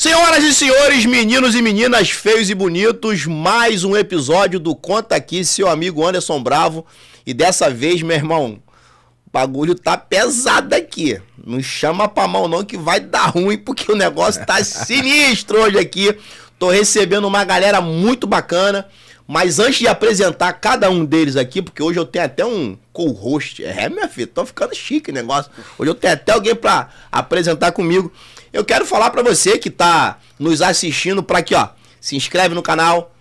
Senhoras e senhores, meninos e meninas, feios e bonitos, mais um episódio do Conta Aqui, seu amigo Anderson Bravo. E dessa vez, meu irmão, o bagulho tá pesado aqui. Não chama pra mão não que vai dar ruim, porque o negócio tá sinistro hoje aqui. Tô recebendo uma galera muito bacana. Mas antes de apresentar cada um deles aqui, porque hoje eu tenho até um co-host. Minha filha, tô ficando chique o negócio. Hoje eu tenho até alguém pra apresentar comigo. Eu quero falar pra você que tá nos assistindo pra aqui, ó. Se inscreve no canal,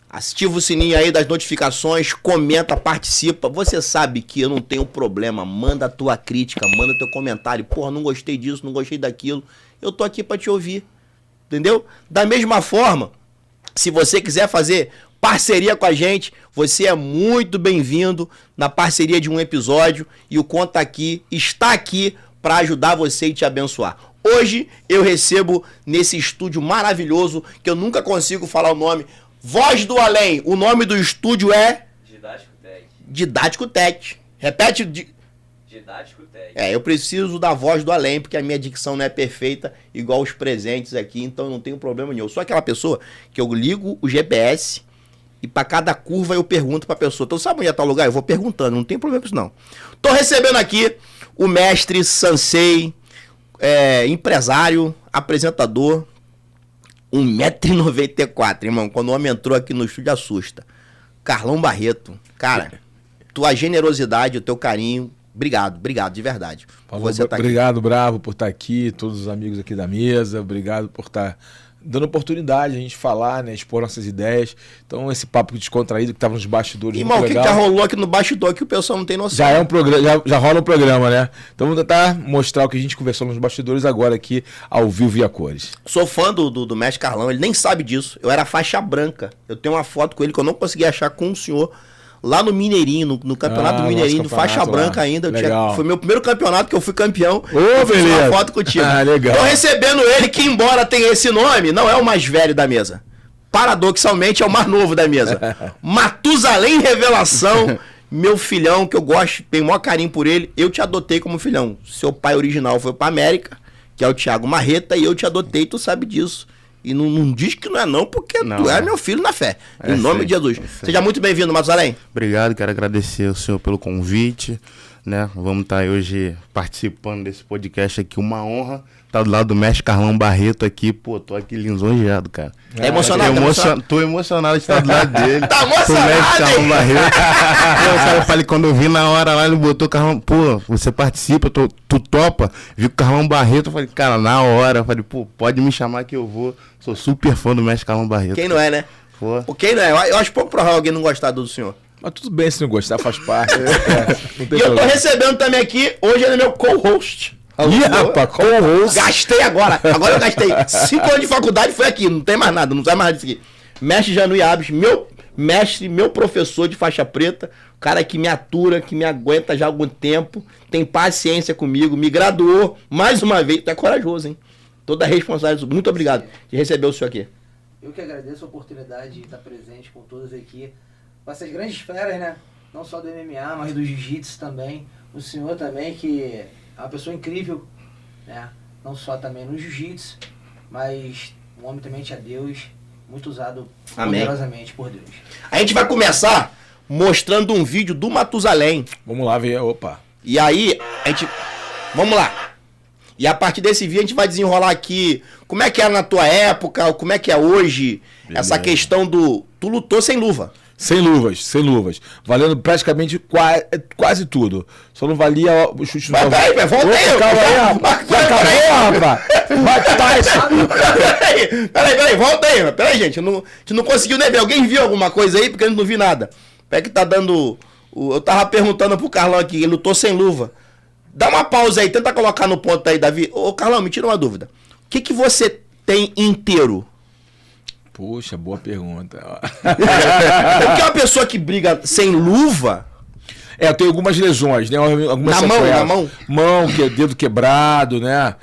ativa o sininho aí das notificações, comenta, participa. Você sabe que eu não tenho problema. Manda a tua crítica, manda teu comentário. Porra, não gostei disso, não gostei daquilo. Eu tô aqui pra te ouvir. Entendeu? Da mesma forma, se você quiser fazer parceria com a gente, você é muito bem-vindo na parceria de um episódio e o Conta Aqui está aqui para ajudar você e te abençoar. Hoje eu recebo nesse estúdio maravilhoso, que eu nunca consigo falar o nome, Voz do Além. O nome do estúdio é... Didático Tech. Didático Tech. Repete... Didático Tech. Eu preciso da Voz do Além, porque a minha dicção não é perfeita, igual os presentes aqui, então eu não tenho problema nenhum. Eu sou aquela pessoa que eu ligo o GPS e para cada curva eu pergunto pra pessoa. Então sabe onde é tal lugar? Eu vou perguntando, não tem problema com isso não. Tô recebendo aqui o mestre Sansei, empresário, apresentador, 1,94 m, irmão. Quando o homem entrou aqui no estúdio, assusta. Carlão Barreto, cara, tua generosidade, o teu carinho, obrigado de verdade. Você tá obrigado, aqui. Bravo, por estar aqui, todos os amigos aqui da mesa, obrigado por estar dando oportunidade a gente falar, né, expor nossas ideias. Então esse papo descontraído que tava nos bastidores. Irmão, o que já rolou aqui no bastidor que o pessoal não tem noção. Já é um programa, já rola um programa, né? Então vamos tentar mostrar o que a gente conversou nos bastidores agora aqui, ao vivo e a cores. Sou fã do mestre Carlão, ele nem sabe disso. Eu era faixa branca. Eu tenho uma foto com ele que eu não consegui achar com o senhor lá no Mineirinho, no campeonato Mineirinho, faixa branca ainda. Foi meu primeiro campeonato que eu fui campeão. Eu fiz uma foto contigo. Legal. Tô recebendo ele, que embora tenha esse nome, não é o mais velho da mesa. Paradoxalmente é o mais novo da mesa. Matusalém Revelação, meu filhão, que eu gosto, tenho o maior carinho por ele. Eu te adotei como filhão. Seu pai original foi pra América, que é o Thiago Marreta, e eu te adotei, tu sabe disso. E não diz que não é não, porque tu é meu filho na fé. Em nome de Jesus. Seja muito bem-vindo, Matusalém. Obrigado, quero agradecer ao senhor pelo convite, né? Vamos estar hoje participando desse podcast aqui, uma honra estar do lado do mestre Carlão Barreto aqui. Pô, tô aqui lisonjeado, cara. Tá emocionado? Tô emocionado de estar do lado dele. Tá emocionado, o mestre Carlão Barreto. Pô, eu falei, quando eu vi na hora lá, ele botou Carlão, pô, você participa, tu topa? Vi o Carlão Barreto, eu falei, cara, na hora, eu falei, pô, pode me chamar que eu vou. Sou super fã do mestre Carlão Barreto. Quem não é, né? Pô. Quem não é? Eu acho pouco provável alguém não gostar do senhor. Mas tudo bem se não gostar, faz parte. E eu tô recebendo também aqui, hoje ele é meu co-host. Rapaz, co-host. Gastei agora eu gastei 5 anos de faculdade, foi aqui, não tem mais nada, não sai mais disso aqui. Mestre Januí Abes, meu mestre, meu professor de faixa preta, cara que me atura, que me aguenta já há algum tempo, tem paciência comigo, me graduou mais uma vez, tu é corajoso, hein? Toda a responsabilidade, muito obrigado de receber o senhor aqui. Eu que agradeço a oportunidade de estar presente com todos aqui, com essas grandes feras, né? Não só do MMA, mas do jiu-jitsu também. O senhor também, que é uma pessoa incrível, né? Não só também no jiu-jitsu, mas um homem temente a Deus, muito usado poderosamente por Deus. A gente vai começar mostrando um vídeo do Matusalém. Vamos lá ver, opa. E aí, vamos lá. E a partir desse vídeo a gente vai desenrolar aqui como é que era na tua época, como é que é hoje, essa questão do... Tu lutou sem luva. Sem luvas. Valendo praticamente quase tudo. Só não valia o chute no... Volta aí, volta aí. Calma aí, rapaz. Já acabou, rapaz. Peraí, volta aí. Peraí, gente. A gente não conseguiu nem ver. Alguém viu alguma coisa aí? Porque a gente não viu nada. Peraí que tá dando... Eu tava perguntando pro Carlão aqui, ele lutou sem luva. Dá uma pausa aí, tenta colocar no ponto aí, Davi. Ô, Carlão, me tira uma dúvida. O que você tem inteiro? Poxa, boa pergunta. Porque uma pessoa que briga sem luva... Eu tenho algumas lesões, né? Algumas na mão? Mão, dedo quebrado, né?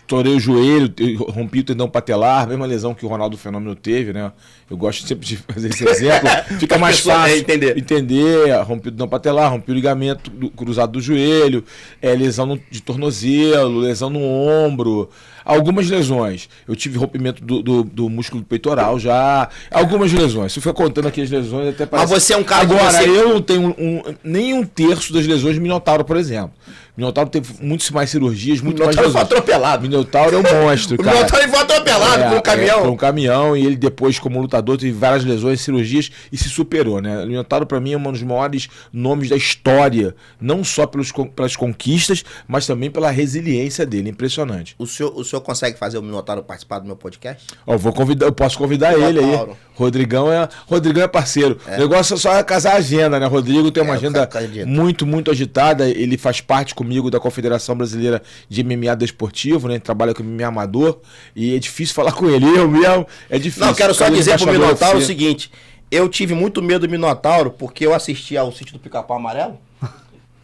estourei o joelho, rompi o tendão patelar, mesma lesão que o Ronaldo Fenômeno teve, né? Eu gosto sempre de fazer esse exemplo. Fica mais fácil entender. Rompi o tendão patelar, rompi o ligamento cruzado do joelho, lesão de tornozelo, lesão no ombro, algumas lesões. Eu tive rompimento do músculo peitoral já, algumas lesões. Se eu for contando aqui as lesões, até parece... Mas você é um cara Agora, que você... eu não tenho nem um terço das lesões de Minotauro, por exemplo. Minotauro teve muitas mais cirurgias, muito mais lesões. Foi atropelado. Minotauro é um monstro, cara. O Minotauro foi atropelado por um caminhão. Por um caminhão, e ele depois, como lutador, teve várias lesões, cirurgias e se superou, né? O Minotauro, pra mim, é um dos maiores nomes da história, não só pelas conquistas, mas também pela resiliência dele, impressionante. O senhor consegue fazer o Minotauro participar do meu podcast? Eu posso convidar ele aí. Rodrigão é parceiro. O negócio é só casar a agenda, né? Rodrigo tem uma agenda muito, muito agitada. Ele faz parte comigo da Confederação Brasileira de MMA Desportivo, né? Trabalha com MMA amador. E é difícil falar com ele. Eu mesmo, é difícil. Não, quero só dizer pro Minotauro o seguinte. Eu tive muito medo do Minotauro porque eu assisti ao Sítio do Pica-Pau Amarelo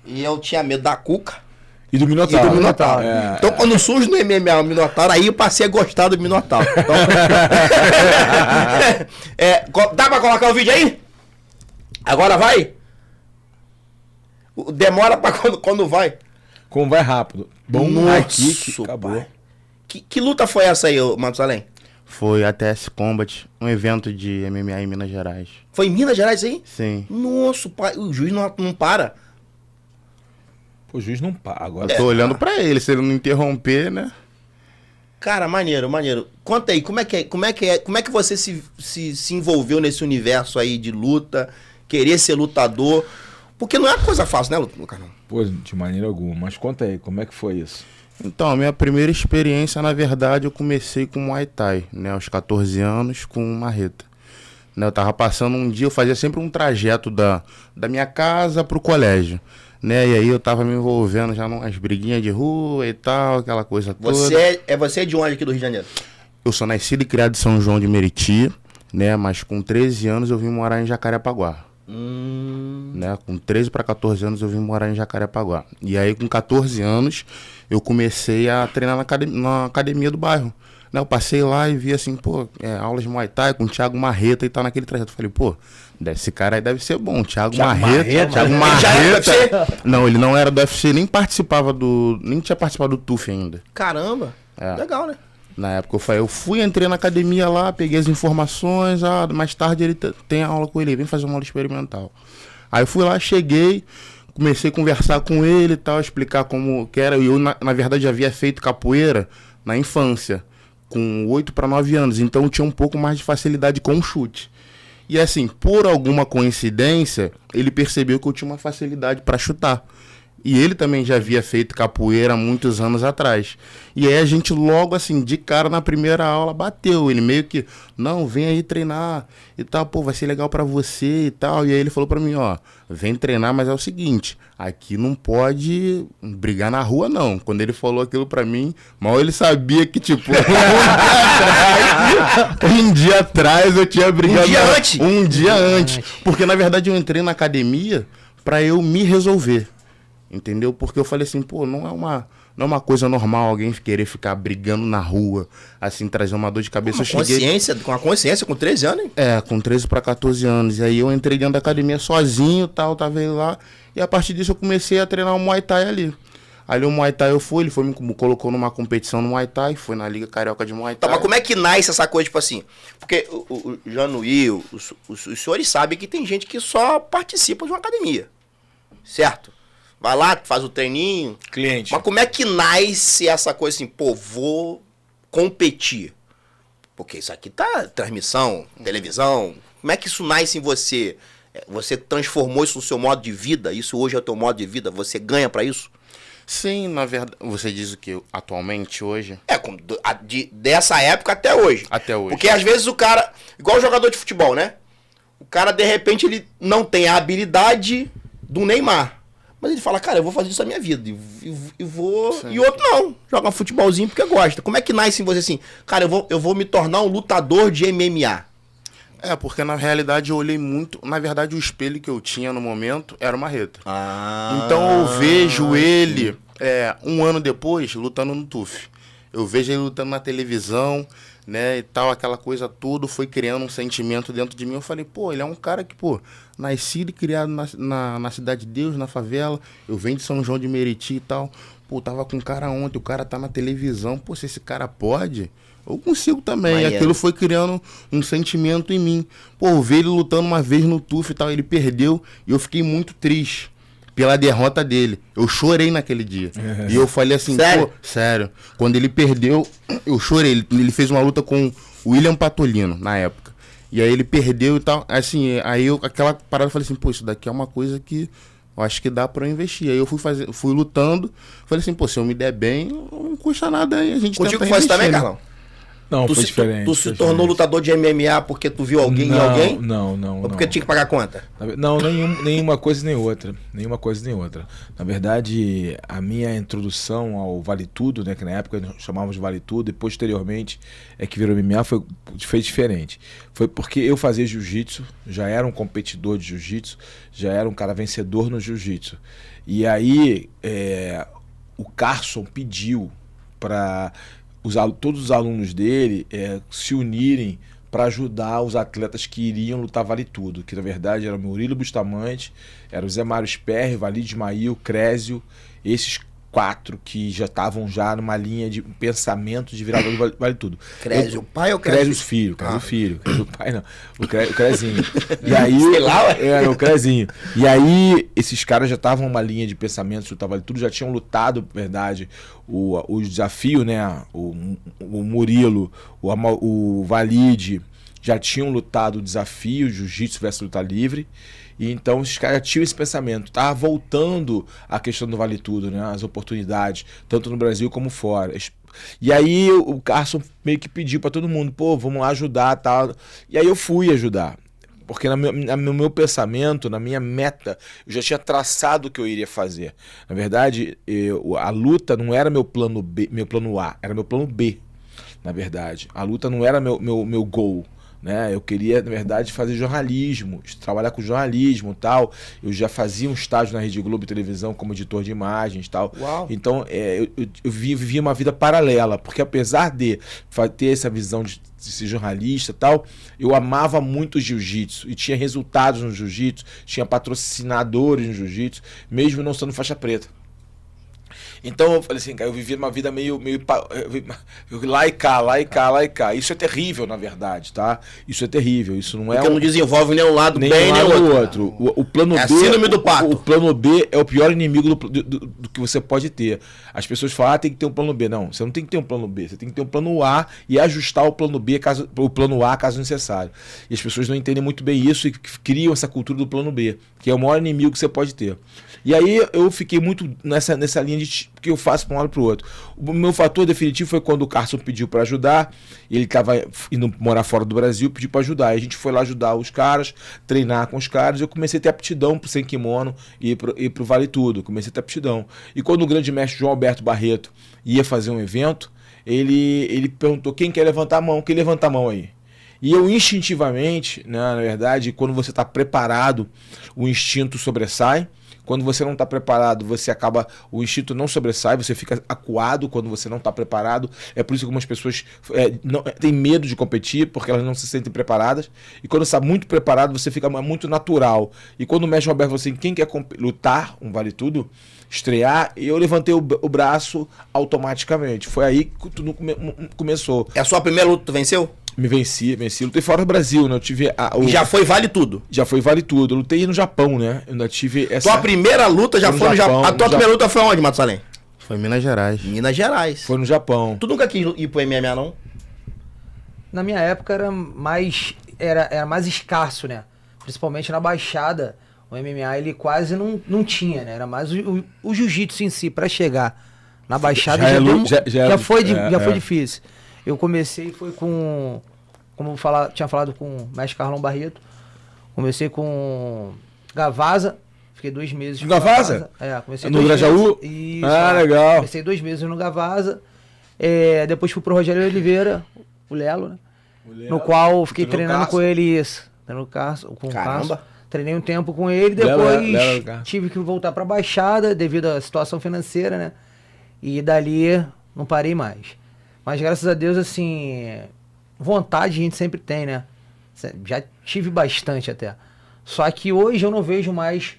e eu tinha medo da Cuca. E do Minotauro. Então, quando surge no MMA o Minotauro, aí eu passei a gostar do Minotauro. Então... dá pra colocar o vídeo aí? Agora vai? Demora pra quando vai? Como vai rápido. Bom, nossa, aqui que acabou. Que luta foi essa aí, Matusalém? Foi a TS Combat, um evento de MMA em Minas Gerais. Foi em Minas Gerais aí? Sim. Nossa, o juiz não para. O juiz não paga. Agora eu tô olhando pra ele, se ele não interromper, né? Cara, maneiro. Conta aí, como é que você se envolveu nesse universo aí de luta, querer ser lutador? Porque não é uma coisa fácil, né, Lucas? Pô, de maneira alguma. Mas conta aí, como é que foi isso? Então, a minha primeira experiência, na verdade, eu comecei com Muay Thai, né? Aos 14 anos, com marreta. Né, eu tava passando um dia, eu fazia sempre um trajeto da minha casa pro colégio. Né? E aí eu tava me envolvendo já nas briguinhas de rua e tal, aquela coisa toda. Você é de onde aqui do Rio de Janeiro? Eu sou nascido e criado em São João de Meriti, né? Mas com 13 anos eu vim morar em Jacarepaguá. Né? Com 13 para 14 anos eu vim morar em Jacarepaguá. E aí com 14 anos eu comecei a treinar na academia do bairro. Né? Eu passei lá e vi assim, aulas de Muay Thai com o Thiago Marreta e tal naquele trajeto. Eu falei, esse cara aí deve ser bom. Thiago Marreta. Não, ele não era do UFC, nem tinha participado do TUF ainda. Caramba, legal, né? Na época eu fui, entrei na academia lá, peguei as informações, mais tarde ele tem aula com ele, vem fazer uma aula experimental. Aí eu fui lá, cheguei, comecei a conversar com ele e tal, explicar como que era. Eu, na verdade, já havia feito capoeira na infância, com 8 para 9 anos, então eu tinha um pouco mais de facilidade com o chute. E assim, por alguma coincidência, ele percebeu que eu tinha uma facilidade para chutar. E ele também já havia feito capoeira há muitos anos atrás. E aí a gente logo assim, de cara na primeira aula, bateu. Ele meio que, não, vem aí treinar e tal, vai ser legal pra você e tal. E aí ele falou pra mim, vem treinar, mas é o seguinte, aqui não pode brigar na rua não. Quando ele falou aquilo pra mim, mal ele sabia que tipo, um dia atrás eu tinha brigado. Um dia antes. Porque na verdade eu entrei na academia pra eu me resolver. Entendeu? Porque eu falei assim, não é uma coisa normal alguém querer ficar brigando na rua, assim, trazer uma dor de cabeça. Com a consciência, com 13 anos, hein? Com 13 para 14 anos. E aí eu entrei dentro da academia sozinho, tal, tava ele lá. E a partir disso eu comecei a treinar o Muay Thai ali. Ali o Muay Thai ele foi, me colocou numa competição no Muay Thai, foi na Liga Carioca de Muay Thai. Tá, mas como é que nasce essa coisa, tipo assim? Porque o Januí, os senhores sabem que tem gente que só participa de uma academia, certo? Vai lá, faz o treininho. Cliente. Mas como é que nasce essa coisa assim, vou competir? Porque isso aqui tá transmissão, televisão. Como é que isso nasce em você? Você transformou isso no seu modo de vida? Isso hoje é o teu modo de vida? Você ganha pra isso? Sim, na verdade. Você diz o que atualmente, hoje? Dessa época até hoje. Até hoje. Porque às vezes o cara, igual o jogador de futebol, né? O cara, de repente, ele não tem a habilidade do Neymar. Mas ele fala, cara, eu vou fazer isso na minha vida. E vou. Sim. E outro não. Joga um futebolzinho porque gosta. Como é que nasce em você assim? Cara, eu vou me tornar um lutador de MMA. Porque na realidade eu olhei muito. Na verdade, o espelho que eu tinha no momento era o Marreta. Então eu vejo ele um ano depois lutando no TUF. eu vejo ele lutando na televisão, né, e tal, aquela coisa tudo, foi criando um sentimento dentro de mim. Eu falei, pô, ele é um cara que, pô, nascido e criado na Cidade de Deus, na favela, eu venho de São João de Meriti e tal, pô, tava com um cara ontem, o cara tá na televisão, pô, se esse cara pode, eu consigo também. E aquilo foi criando um sentimento em mim. Pô, eu vi ele lutando uma vez no TUF e tal, ele perdeu, e eu fiquei muito triste pela derrota dele. Eu chorei naquele dia. E eu falei assim, sério? Pô, sério. Quando ele perdeu, eu chorei. Ele fez uma luta com o William Patolino, na época. E aí ele perdeu e tal. Assim, aí aquela parada, eu falei assim, pô, isso daqui é uma coisa que eu acho que dá pra eu investir. Aí eu fui lutando. Falei assim, pô, se eu me der bem, não custa nada aí. A gente Contigo tenta foi isso também, né? Carlão? Não, foi diferente. Tu se tornou lutador de MMA porque tu viu alguém em alguém? Não. Ou porque tinha que pagar a conta? Não, nenhuma coisa nem outra. Nenhuma coisa nem outra. Na verdade, a minha introdução ao Vale Tudo, né, que na época nós chamávamos de Vale Tudo, e posteriormente é que virou MMA, foi diferente. Foi porque eu fazia jiu-jitsu, já era um competidor de jiu-jitsu, já era um cara vencedor no jiu-jitsu. E aí, o Carson pediu para todos os alunos dele se unirem para ajudar os atletas que iriam lutar Vale Tudo, que na verdade era o Murilo Bustamante, era o Zé Mário Sperry, Valide Ismail, Crésio, esses 4 que já estavam já numa linha de pensamento de virada do Vale Tudo. Crésio, o pai ou Crésio filho? Crésio filho. Crésio o pai não. O Crezinho. E aí, sei lá, era o Crezinho. E aí, esses caras já estavam numa linha de pensamento de lutar Vale Tudo, já tinham lutado, na verdade, o desafio, né? O Murilo, o Valide, já tinham lutado o desafio, jiu-jitsu versus luta livre. E então esses caras tinham esse pensamento, tá voltando a questão do Vale Tudo, né? As oportunidades, tanto no Brasil como fora. E aí o Carson meio que pediu para todo mundo, pô, vamos lá ajudar, tal. E aí eu fui ajudar, porque no meu pensamento, na minha meta, eu já tinha traçado o que eu iria fazer. Na verdade, a luta não era meu plano B, meu plano A, era meu plano B. Na verdade, a luta não era meu goal. Né? Eu queria, na verdade, fazer jornalismo, trabalhar com jornalismo e tal. Eu já fazia um estágio na Rede Globo Televisão como editor de imagens e tal. Uau. Então, eu vivia uma vida paralela, porque apesar de ter essa visão de ser jornalista e tal, eu amava muito o jiu-jitsu e tinha resultados no jiu-jitsu, tinha patrocinadores no jiu-jitsu, mesmo não sendo faixa preta. Então eu falei assim, cara, eu vivia uma vida meio lá e cá. Isso é terrível, na verdade, tá? Isso é terrível. Isso não é. Porque não desenvolve nem um lado nem bem, nem o outro. O plano B. A síndrome do pato. O plano B é o pior inimigo do que você pode ter. As pessoas falam, tem que ter um plano B. Não, você não tem que ter um plano B. Você tem que ter um plano A e ajustar o plano B, o plano A, caso necessário. E as pessoas não entendem muito bem isso e criam essa cultura do plano B, que é o maior inimigo que você pode ter. E aí eu fiquei muito nessa linha de que eu faço para um lado para o outro. O meu fator definitivo foi quando o Carson pediu para ajudar, ele estava indo morar fora do Brasil, pediu para ajudar. E a gente foi lá ajudar os caras, treinar com os caras. Eu comecei a ter aptidão para sem kimono e para o Vale Tudo. Comecei a ter aptidão. E quando o grande mestre João Alberto Barreto ia fazer um evento, ele perguntou, quem quer levantar a mão? Quem levanta a mão aí? E eu instintivamente, né, na verdade, quando você está preparado, o instinto sobressai. Quando você não está preparado, o instinto não sobressai, você fica acuado quando você não está preparado. É por isso que algumas pessoas têm medo de competir, porque elas não se sentem preparadas. E quando você está muito preparado, você fica muito natural. E quando o mestre Roberto falou assim, quem quer lutar, um Vale Tudo, estrear, eu levantei o braço automaticamente. Foi aí que tudo começou. É a sua primeira luta, tu venceu? Me venci. Lutei fora do Brasil, né? Eu tive já foi Vale Tudo? Já foi Vale Tudo. Eu lutei no Japão, né? Eu ainda tive essa... Tua primeira luta já foi no Japão? A tua primeira luta foi onde, Matusalém? Foi em Minas Gerais. Minas Gerais. Foi no Japão. Tu nunca quis ir pro MMA, não? Na minha época era mais escasso, né? Principalmente na Baixada. O MMA ele quase não tinha, né? Era mais o jiu-jitsu em si, pra chegar na Baixada já foi difícil. Eu comecei, foi com... Como tinha falado com o mestre Carlão Barreto. Comecei com Gavaza. Fiquei 2 meses no Gavaza? Comecei no Grajaú? Isso. Legal. Comecei 2 meses no Gavaza. Depois fui pro Rogério Oliveira, o Lelo, né? No qual fiquei treinando com ele isso. Com o Carson. Treinei um tempo com ele, depois tive que voltar pra Baixada devido à situação financeira, né? E dali não parei mais. Mas graças a Deus, assim, vontade a gente sempre tem, né? Já tive bastante até. Só que hoje eu não vejo mais,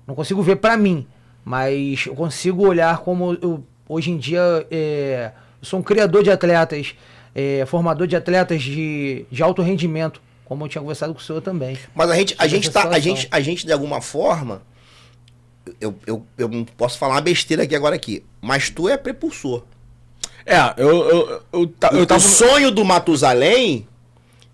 não consigo ver pra mim, mas eu consigo olhar como hoje em dia eu sou um criador de atletas, formador de atletas de alto rendimento, como eu tinha conversado com o senhor também. Mas a gente de alguma forma, eu não posso falar uma besteira aqui, mas tu é prepulsor. O sonho do Matusalém,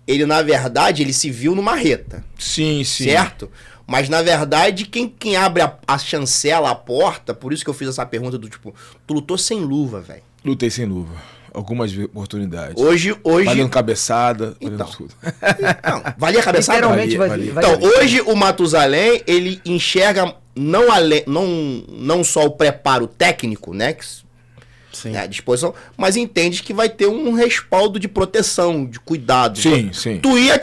ele na verdade, ele se viu numa reta. Sim. Certo? Mas na verdade, quem abre a chancela, a porta, por isso que eu fiz essa pergunta do tipo, tu lutou sem luva, velho. Lutei sem luva. Algumas oportunidades. Hoje... Valendo cabeçada, então, valendo tudo. Não, valia a cabeçada? Literalmente valia. Então, hoje o Matusalém, ele enxerga não só o preparo técnico, né? Sim. À disposição, mas entende que vai ter um respaldo de proteção, de cuidado. Sim. Tu ia,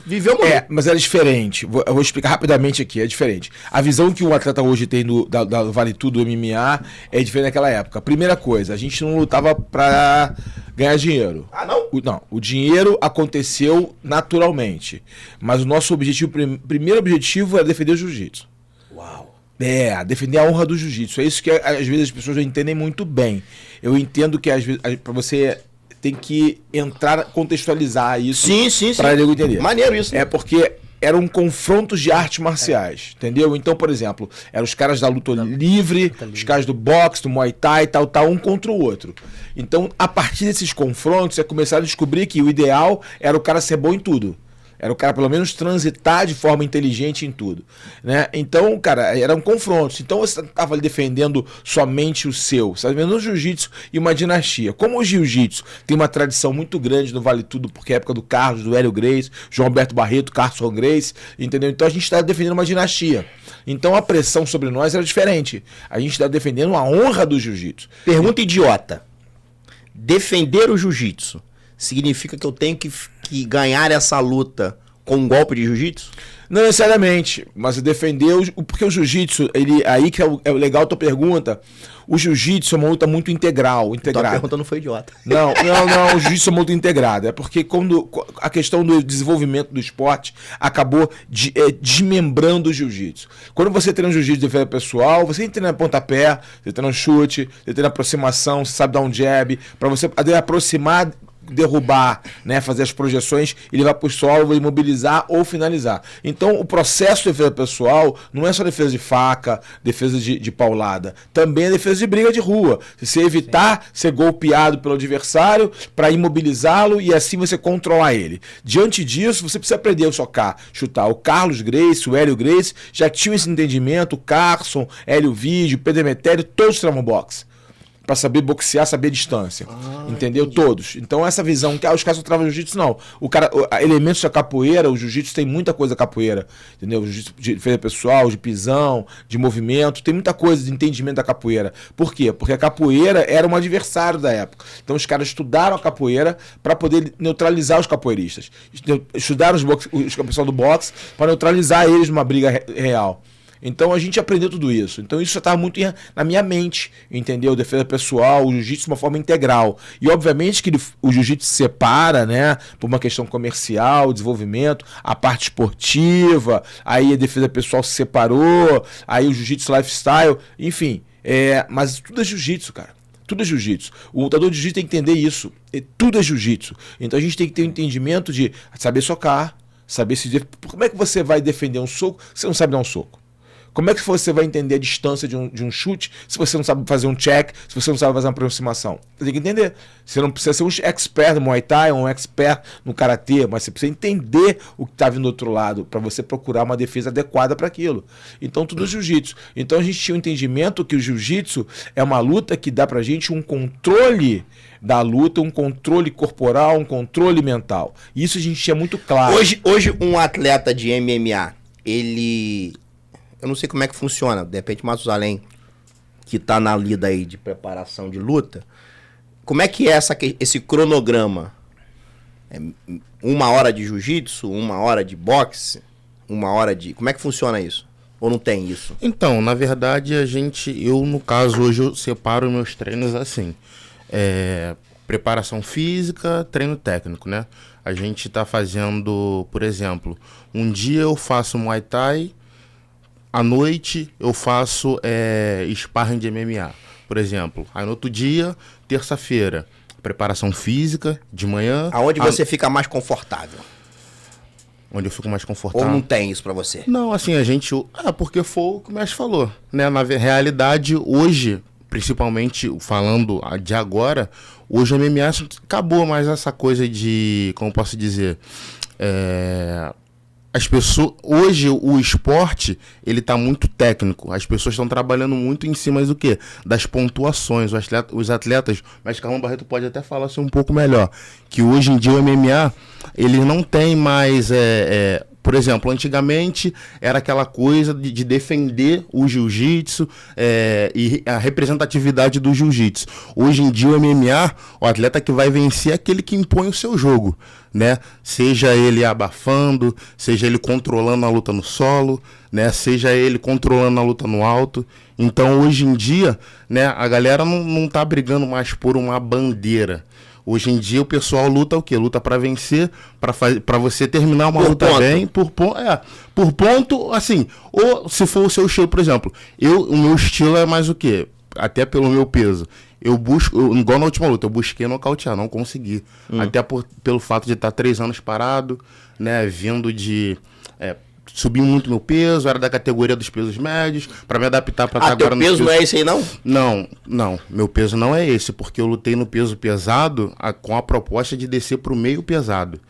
viver uma... Mas era diferente. Eu vou explicar rapidamente aqui, é diferente. A visão que o atleta hoje tem da Vale Tudo, do MMA, é diferente daquela época. Primeira coisa, a gente não lutava pra ganhar dinheiro. Ah, não? Não, o dinheiro aconteceu naturalmente. Mas o nosso objetivo, primeiro objetivo era defender o jiu-jitsu. Uau. Defender a honra do jiu-jitsu. É isso que às vezes as pessoas não entendem muito bem. Eu entendo que às vezes para você tem que contextualizar isso. Sim. Para ele entender. Maneiro isso. É porque eram confrontos de artes marciais, entendeu? Então, por exemplo, eram os caras da luta livre, os caras do boxe, do Muay Thai, tal, um contra o outro. Então, a partir desses confrontos, você começar a descobrir que o ideal era o cara ser bom em tudo. Era o cara, pelo menos, transitar de forma inteligente em tudo, né? Então, cara, eram confrontos. Então, você estava ali defendendo somente o seu. Você estava defendendo o jiu-jitsu e uma dinastia. Como o jiu-jitsu tem uma tradição muito grande no Vale Tudo, porque é a época do Carlos, do Hélio Gracie, João Alberto Barreto, Carson Gracie, entendeu? Então, a gente estava defendendo uma dinastia. Então, a pressão sobre nós era diferente. A gente estava defendendo a honra do jiu-jitsu. Pergunta idiota. Defender o jiu-jitsu significa que eu tenho que ganhar essa luta com um golpe de jiu-jitsu? Não necessariamente, mas defender porque o jiu-jitsu, aí que é legal a tua pergunta, o jiu-jitsu é uma luta muito integrada. Então a pergunta não foi idiota. Não, o jiu-jitsu é uma luta integrada, é porque quando a questão do desenvolvimento do esporte acabou desmembrando o jiu-jitsu. Quando você treina jiu-jitsu de defesa pessoal, você treina pontapé, você treina chute, você treina aproximação, você sabe dar um jab, para você aproximar, derrubar, né, fazer as projeções e levar para o solo, imobilizar ou finalizar. Então, o processo de defesa pessoal não é só defesa de faca, defesa de paulada, também é defesa de briga de rua. Você evitar ser golpeado pelo adversário para imobilizá-lo e assim você controlar ele. Diante disso, você precisa aprender a socar, chutar. O Carlos Gracie, o Hélio Gracie já tinham esse entendimento, o Carson, Hélio Vídeo, Pedro Emetério, todos treinam boxe. Pra saber boxear, saber distância. Entendeu? Entendi. Todos. Então essa visão, que os caras não travam jiu-jitsu, não. Elementos da capoeira, o jiu-jitsu tem muita coisa da capoeira. Entendeu? O jiu-jitsu de defesa pessoal, de pisão, de movimento, tem muita coisa de entendimento da capoeira. Por quê? Porque a capoeira era um adversário da época. Então os caras estudaram a capoeira para poder neutralizar os capoeiristas. Estudaram o pessoal do boxe para neutralizar eles numa briga real. Então a gente aprendeu tudo isso. Então isso já estava muito na minha mente, entendeu? Defesa pessoal, o jiu-jitsu de uma forma integral. E obviamente que o jiu-jitsu se separa, né? Por uma questão comercial, desenvolvimento, a parte esportiva, aí a defesa pessoal se separou, aí o jiu-jitsu lifestyle, enfim. Mas tudo é jiu-jitsu, cara. Tudo é jiu-jitsu. O lutador de jiu-jitsu tem que entender isso. Tudo é jiu-jitsu. Então a gente tem que ter um entendimento de saber socar, saber se... Como é que você vai defender um soco se você não sabe dar um soco? Como é que você vai entender a distância de um chute se você não sabe fazer um check, se você não sabe fazer uma aproximação? Você tem que entender. Você não precisa ser um expert no Muay Thai ou um expert no Karatê, mas você precisa entender o que está vindo do outro lado para você procurar uma defesa adequada para aquilo. Então, tudo é jiu-jitsu. Então, a gente tinha um entendimento que o jiu-jitsu é uma luta que dá para a gente um controle da luta, um controle corporal, um controle mental. Isso a gente tinha muito claro. Hoje um atleta de MMA, ele... Eu não sei como é que funciona. De repente, Matusalém, que tá na lida aí de preparação de luta, como é que é esse cronograma? 1 hora de jiu-jitsu, 1 hora de boxe, 1 hora de... Como é que funciona isso? Ou não tem isso? Então, na verdade, eu no caso, hoje eu separo meus treinos assim. preparação física, treino técnico, né? A gente tá fazendo, por exemplo, um dia eu faço Muay Thai, à noite eu faço sparring de MMA, por exemplo. Aí no outro dia, terça-feira, preparação física, de manhã... Aonde você fica mais confortável? Onde eu fico mais confortável. Ou não tem isso pra você? Não, assim, a gente... porque foi o que o mestre falou, né? Na realidade, hoje, principalmente falando de agora, hoje o MMA acabou mais essa coisa de... Como posso dizer? As pessoas... Hoje, o esporte, ele tá muito técnico. As pessoas estão trabalhando muito em cima do quê? Das pontuações. Os atletas... Mas Carlão Barreto pode até falar assim um pouco melhor. Que hoje em dia o MMA... Ele não tem mais, por exemplo, antigamente era aquela coisa de defender o jiu-jitsu e a representatividade do jiu-jitsu. Hoje em dia o MMA, o atleta que vai vencer é aquele que impõe o seu jogo, né? Seja ele abafando, seja ele controlando a luta no solo, né? Seja ele controlando a luta no alto. Então hoje em dia, né, a galera não tá brigando mais por uma bandeira. Hoje em dia o pessoal luta o quê? Luta pra vencer, pra você terminar uma luta bem, por ponto, assim, ou se for o seu estilo, por exemplo, o meu estilo é mais o quê? Até pelo meu peso. Eu busco, igual na última luta, eu busquei nocautear, não consegui. Até pelo fato de estar 3 anos parado, né, vindo de... Subi muito meu peso, era da categoria dos pesos médios, pra me adaptar pra estar agora no peso não é esse aí, não? Não, meu peso não é esse, porque eu lutei no peso pesado com a proposta de descer pro meio pesado.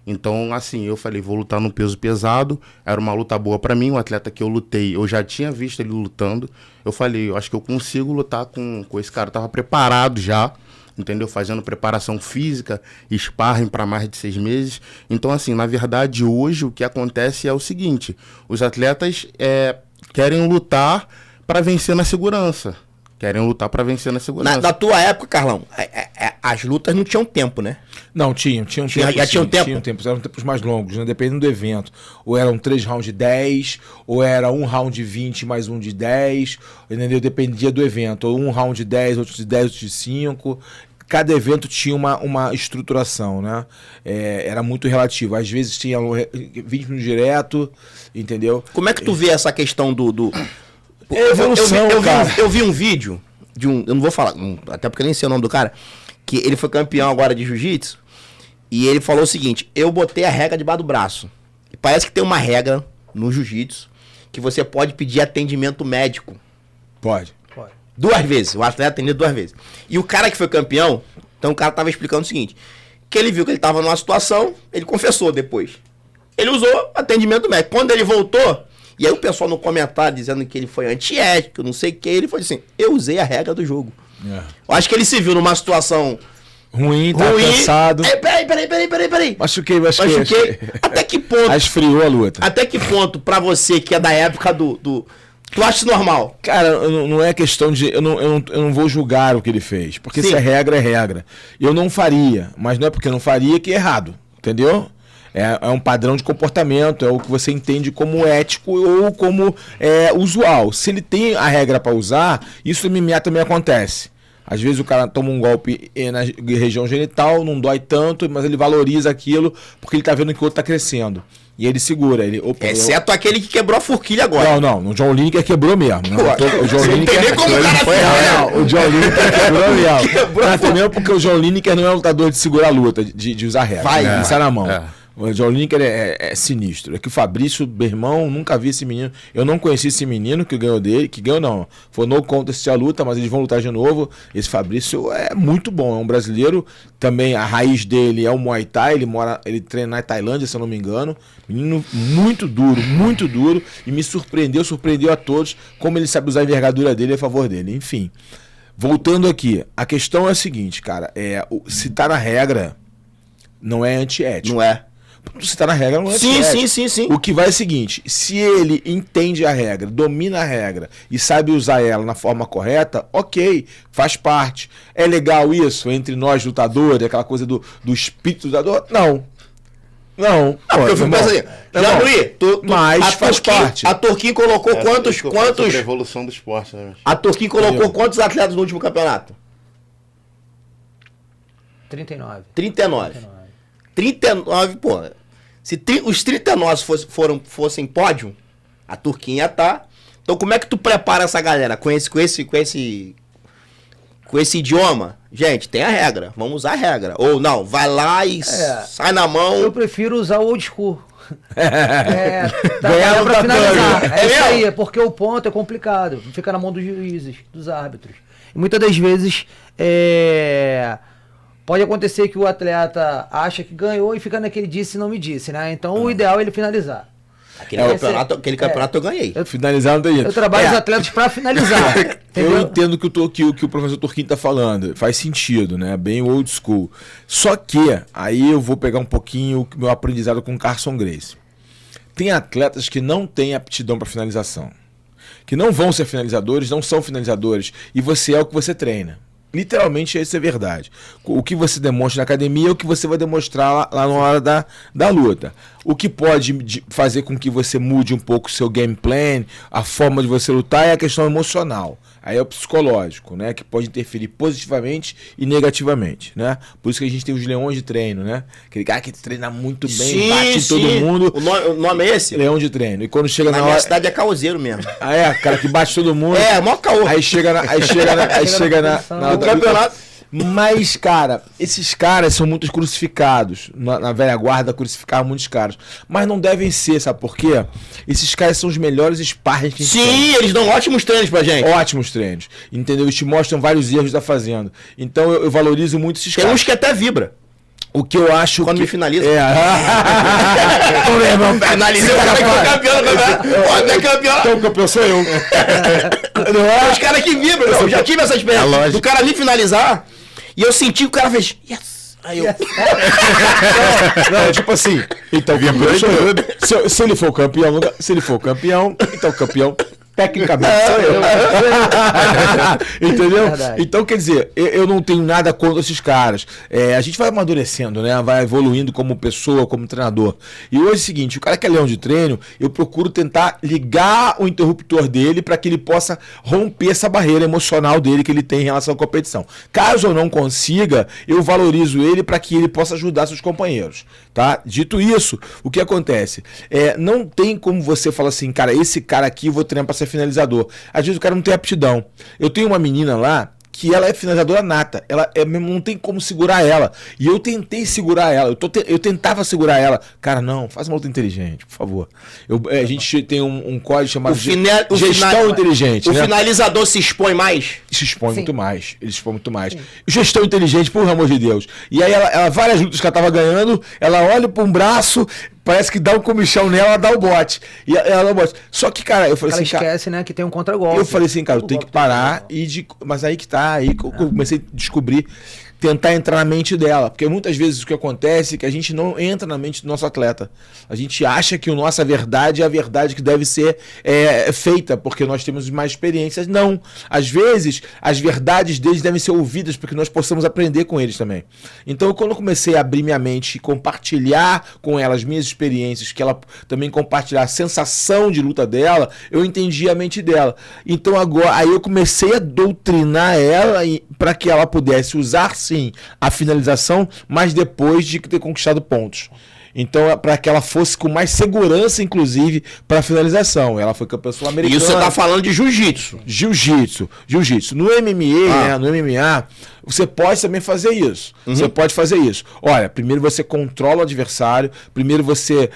Então, assim, eu falei, vou lutar no peso pesado, era uma luta boa pra mim, o atleta que eu lutei, eu já tinha visto ele lutando, eu falei, eu acho que eu consigo lutar com esse cara, eu tava preparado já, entendeu? Fazendo preparação física, sparring para mais de 6 meses. Então, assim, na verdade, hoje o que acontece é o seguinte, os atletas querem lutar para vencer na segurança. Na tua época, Carlão, as lutas não tinham tempo, né? Não, tinham tempo. Já tinham tempo? Tinham tempo, eram tempos mais longos, né? Dependendo do evento. Ou eram 3 rounds de 10, ou era 1 round de 20 mais 1 de 10, entendeu? Dependia do evento. Ou 1 round de 10, outro de 10, outro de 5. Cada evento tinha uma estruturação, né? Era muito relativo. Às vezes tinha 20 minutos direto, entendeu? Como é que tu vê essa questão do... Evolução, eu vi um vídeo de um... Eu não vou falar, até porque eu nem sei o nome do cara, que ele foi campeão agora de jiu-jitsu, e ele falou o seguinte, eu botei a regra debaixo do braço. E parece que tem uma regra no jiu-jitsu que você pode pedir atendimento médico. Pode. 2 vezes, o atleta atendeu 2 vezes. E o cara que foi campeão, então o cara tava explicando o seguinte, que ele viu que ele tava numa situação, ele confessou depois. Ele usou atendimento médico. Quando ele voltou, e aí o pessoal no comentário dizendo que ele foi antiético, não sei o que, ele foi assim, eu usei a regra do jogo. Eu acho que ele se viu numa situação ruim, cansado. Peraí. Machuquei. Até que ponto... Esfriou a luta. Até que ponto, pra você, que é da época do... Tu acha isso normal? Cara, não é questão de... Eu não vou julgar o que ele fez. Porque se é regra, é regra. Eu não faria. Mas não é porque eu não faria que é errado. Entendeu? É um padrão de comportamento. É o que você entende como ético ou como usual. Se ele tem a regra pra usar, isso no MMA também acontece. Às vezes o cara toma um golpe na região genital, não dói tanto, mas ele valoriza aquilo porque ele tá vendo que o outro tá crescendo. E ele segura. Exceto aquele que quebrou a forquilha agora. Não. O John Lineker quebrou mesmo. O John Lineker como o cara foi. O John Lineker quebrou mesmo. Até mesmo porque o John Lineker não é lutador de segurar a luta, de usar regra. Vai sai na mão. O John Lineker é sinistro. É que o Fabrício, meu irmão, nunca vi esse menino. Eu não conheci esse menino que ganhou dele. Que ganhou não. Foi no contest a luta, mas eles vão lutar de novo. Esse Fabrício é muito bom. É um brasileiro. Também a raiz dele é o Muay Thai. Ele treina na Tailândia, se eu não me engano. Menino muito duro. E me surpreendeu a todos como ele sabe usar a envergadura dele a favor dele. Enfim. Voltando aqui. A questão é a seguinte, cara. Se tá na regra, não é antiético. Não é. Se tá na regra, não é antiético. Sim. O que vai é o seguinte, se ele entende a regra, domina a regra e sabe usar ela na forma correta, ok, faz parte. É legal isso entre nós lutadores, aquela coisa do espírito lutador? Não. Porque eu fico pensando assim, mas faz parte. A Turquinha colocou quantos... Sobre a evolução do esporte, né? A Turquinha colocou quantos atletas no último campeonato? 39. 39. 39, pô. Se os 39 fossem pódio, a Turquinha tá. Então como é que tu prepara essa galera com esse idioma? Gente, tem a regra. Vamos usar a regra. Ou não, vai lá e sai na mão. Eu prefiro usar o old school. Ganhar pra finalizar. É Isso mesmo? aí, porque o ponto é complicado. Fica na mão dos juízes, dos árbitros. E muitas das vezes pode acontecer que o atleta acha que ganhou e fica naquele disse e não me disse, né? Então o ideal é ele finalizar. Aquele campeonato eu ganhei. Finalizar não tem jeito. Eu trabalho os atletas pra finalizar. Eu entendo que o professor Turquinho tá falando. Faz sentido, né? Bem old school. Só que, aí eu vou pegar um pouquinho o meu aprendizado com o Carson Gracie. Tem atletas que não têm aptidão para finalização. Que não vão ser finalizadores, não são finalizadores. E você é o que você treina. Literalmente isso é verdade. O que você demonstra na academia é o que você vai demonstrar lá na hora da luta. O que pode fazer com que você mude um pouco o seu game plan, a forma de você lutar, é a questão emocional. Aí é o psicológico, né? Que pode interferir positivamente e negativamente, né? Por isso que a gente tem os leões de treino, né? Aquele cara que treina muito bem, bate em todo mundo. O nome é esse? Leão de treino. E quando chega na minha hora... cidade é caoseiro mesmo. Cara que bate todo mundo. Mó caô. Aí chega na campeonato. Mas, cara, esses caras são muitos crucificados. Na velha guarda crucificavam muitos caras. Mas não devem ser, sabe por quê? Esses caras são os melhores sparring que a gente tem. Eles dão ótimos treinos pra gente. Ótimos treinos. Entendeu? Eles te mostram vários erros da fazenda. Então eu valorizo muito esses caras. Tem uns que até vibra. O que eu acho quando me finaliza. Ô, meu irmão, finaliza, eu sou campeão, né? Campeão. Então o campeão sou eu. Os caras que vibram, eu já tive essa experiência. Do cara me finalizar, e eu senti que o cara fez, yes. Aí eu... Não, tipo assim, então se ele for campeão, então campeão tecnicamente sou eu. Entendeu? Verdade. Então, quer dizer, eu não tenho nada contra esses caras. A gente vai amadurecendo, né? Vai evoluindo como pessoa, como treinador. E hoje é o seguinte, o cara que é leão de treino, eu procuro tentar ligar o interruptor dele para que ele possa romper essa barreira emocional dele que ele tem em relação à competição. Caso eu não consiga, eu valorizo ele para que ele possa ajudar seus companheiros. Tá? Dito isso, o que acontece? Não tem como você falar assim, cara, esse cara aqui eu vou treinar para ser finalizador. Às vezes o cara não tem aptidão. Eu tenho uma menina lá que ela é finalizadora nata. Ela não tem como segurar ela. E eu tentei segurar ela. Eu tentava segurar ela. Cara, não, faz uma luta inteligente, por favor. A gente tem um código chamado gestão inteligente. O finalizador se expõe mais? Se expõe muito mais. Ele se expõe muito mais. Gestão inteligente, por amor de Deus. E aí ela várias lutas que ela tava ganhando, ela olha para um braço, parece que dá um comichão nela, ela dá o bote. E ela dá o bote. Só que, cara, eu falei ela assim, esquece, né, que tem um contragolpe. Eu falei assim, cara, eu tenho que parar mas aí que tá, aí que eu comecei a descobrir, tentar entrar na mente dela. Porque muitas vezes o que acontece é que a gente não entra na mente do nosso atleta. A gente acha que a nossa verdade é a verdade que deve ser feita, porque nós temos mais experiências. Não. Às vezes, as verdades deles devem ser ouvidas para que nós possamos aprender com eles também. Então, quando eu comecei a abrir minha mente e compartilhar com ela as minhas experiências, que ela também compartilhar a sensação de luta dela, eu entendi a mente dela. Então, agora, aí eu comecei a doutrinar ela para que ela pudesse usar, sim, a finalização, mas depois de ter conquistado pontos. Então, para que ela fosse com mais segurança, inclusive, para a finalização. Ela foi campeã sul-americana. E isso você tá falando de jiu-jitsu. Jiu-jitsu. No MMA, né, no MMA, você pode também fazer isso. Você pode fazer isso. Olha, primeiro você controla o adversário, primeiro você,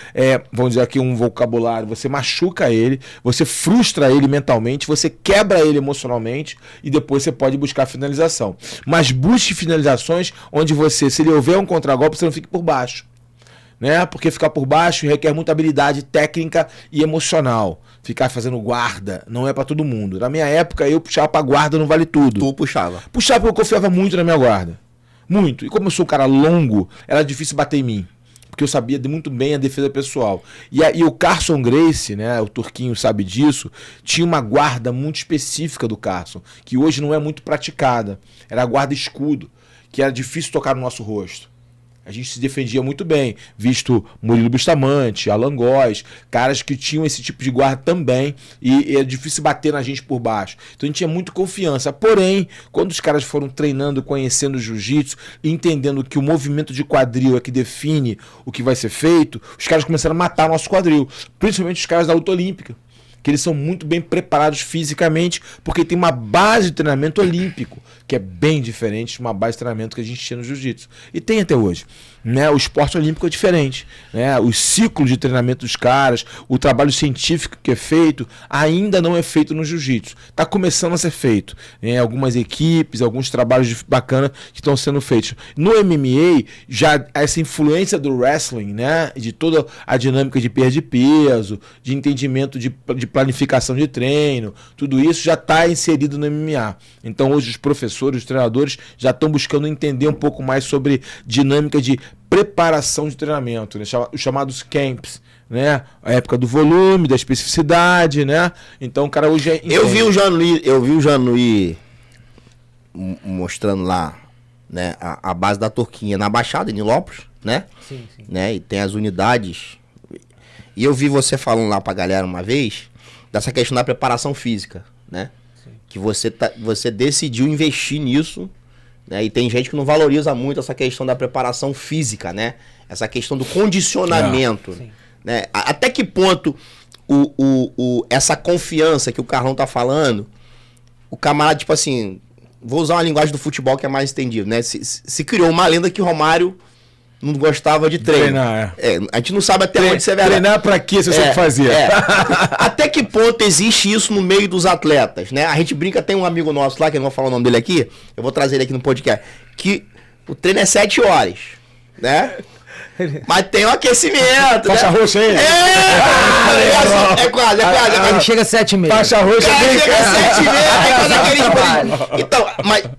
vamos dizer aqui um vocabulário, você machuca ele, você frustra ele mentalmente, você quebra ele emocionalmente e depois você pode buscar a finalização. Mas busque finalizações onde você, se ele houver um contragolpe, você não fique por baixo. Né? Porque ficar por baixo requer muita habilidade técnica e emocional. Ficar fazendo guarda não é pra todo mundo. Na minha época, eu puxava pra guarda, não vale tudo. Tu puxava? Puxava porque eu confiava muito na minha guarda. Muito. E como eu sou um cara longo, era difícil bater em mim. Porque eu sabia muito bem a defesa pessoal. E o Carson Gracie, né, o Turquinho sabe disso, tinha uma guarda muito específica do Carson, que hoje não é muito praticada. Era a guarda escudo, que era difícil tocar no nosso rosto. A gente se defendia muito bem, visto Murilo Bustamante, Alan Góes, caras que tinham esse tipo de guarda também, e é difícil bater na gente por baixo. Então a gente tinha muito confiança. Porém, quando os caras foram treinando, conhecendo o jiu-jitsu, entendendo que o movimento de quadril é que define o que vai ser feito, os caras começaram a matar nosso quadril, principalmente os caras da luta olímpica, que eles são muito bem preparados fisicamente, porque tem uma base de treinamento olímpico, que é bem diferente de uma base de treinamento que a gente tinha no jiu-jitsu. E tem até hoje. Né? O esporte olímpico é diferente. Né? Os ciclos de treinamento dos caras, o trabalho científico que é feito, ainda não é feito no jiu-jitsu. Está começando a ser feito. Né? Algumas equipes, alguns trabalhos bacanas que estão sendo feitos. No MMA, já essa influência do wrestling, né? De toda a dinâmica de perda de peso, de entendimento de planificação de treino, tudo isso já está inserido no MMA. Então hoje os professores, os treinadores já estão buscando entender um pouco mais sobre dinâmica de preparação de treinamento, né? Os chamados camps, né? A época do volume, da especificidade, né? Então o cara hoje eu vi o Jean-Louis mostrando lá, né, a base da Turquinha na Baixada, em Nilópolis, né? Sim. Né? E tem as unidades. E eu vi você falando lá pra galera uma vez dessa questão da preparação física, né? Sim. Que você decidiu investir nisso, né? E tem gente que não valoriza muito essa questão da preparação física, né? Essa questão do condicionamento, né? Até que ponto essa confiança que o Carlão tá falando, o camarada, tipo assim, vou usar uma linguagem do futebol que é mais entendido, né? Se criou uma lenda que o Romário não gostava de treino. Treinar, a gente não sabe até onde você vai. Treinar pra quê se você sabe fazer? Até que ponto existe isso no meio dos atletas, né? A gente brinca, tem um amigo nosso lá, que eu não vou falar o nome dele aqui, eu vou trazer ele aqui no podcast, que o treino é 7 horas, né? Mas tem um aquecimento, Faixa roxa aí? É quase. Ele chega às 7h30. Faixa roxa. Chega às 7h30, então,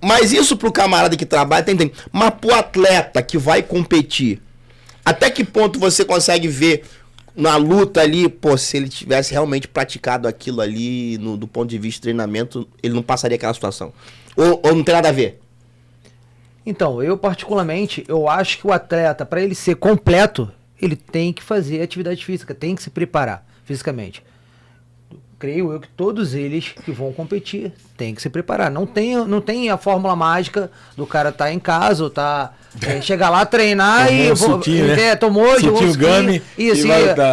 mas isso pro camarada que trabalha, tem. Mas pro atleta que vai competir, até que ponto você consegue ver na luta ali, pô, se ele tivesse realmente praticado aquilo ali, do ponto de vista de treinamento, ele não passaria aquela situação? Ou não tem nada a ver? Então, eu particularmente, eu acho que o atleta, para ele ser completo, ele tem que fazer atividade física, tem que se preparar fisicamente. Creio eu que todos eles que vão competir têm que se preparar. Não tem a fórmula mágica do cara tá em casa ou tá... chegar lá, treinar tomou suquinho, né? Tomou, suquinho Gummy, e assim,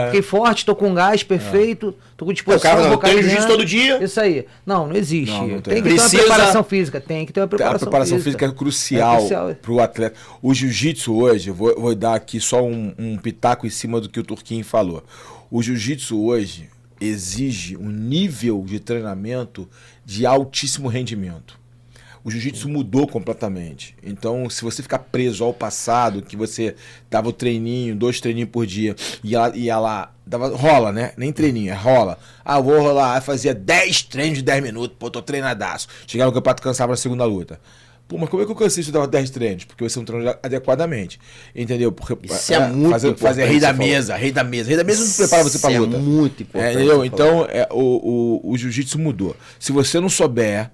fiquei forte, tô com gás perfeito, tô com disposição. Eu treino jiu-jitsu todo dia. Isso aí. Não existe. Não tem que ter uma preparação física, tem que ter uma preparação física. É crucial pro atleta. O jiu-jitsu hoje, eu vou dar aqui só um pitaco em cima do que o Turquinho falou. O jiu-jitsu hoje exige um nível de treinamento de altíssimo rendimento. O jiu-jitsu mudou completamente. Então, se você ficar preso ao passado, que você dava o treininho, 2 treininhos por dia, e ela rola, né? Nem treininho, rola. Ah, vou rolar, fazia 10 treinos de 10 minutos, pô, tô treinadaço. Chegava no campeonato, cansava na segunda luta. Pô, mas como é que eu cansei se eu dava 10 treinos? Porque você não treina adequadamente. Entendeu? Porque isso é muito importante. Fazer rei da mesa. Rei da mesa não prepara você pra luta. É muito importante. Entendeu? Então, o jiu-jitsu mudou. Se você não souber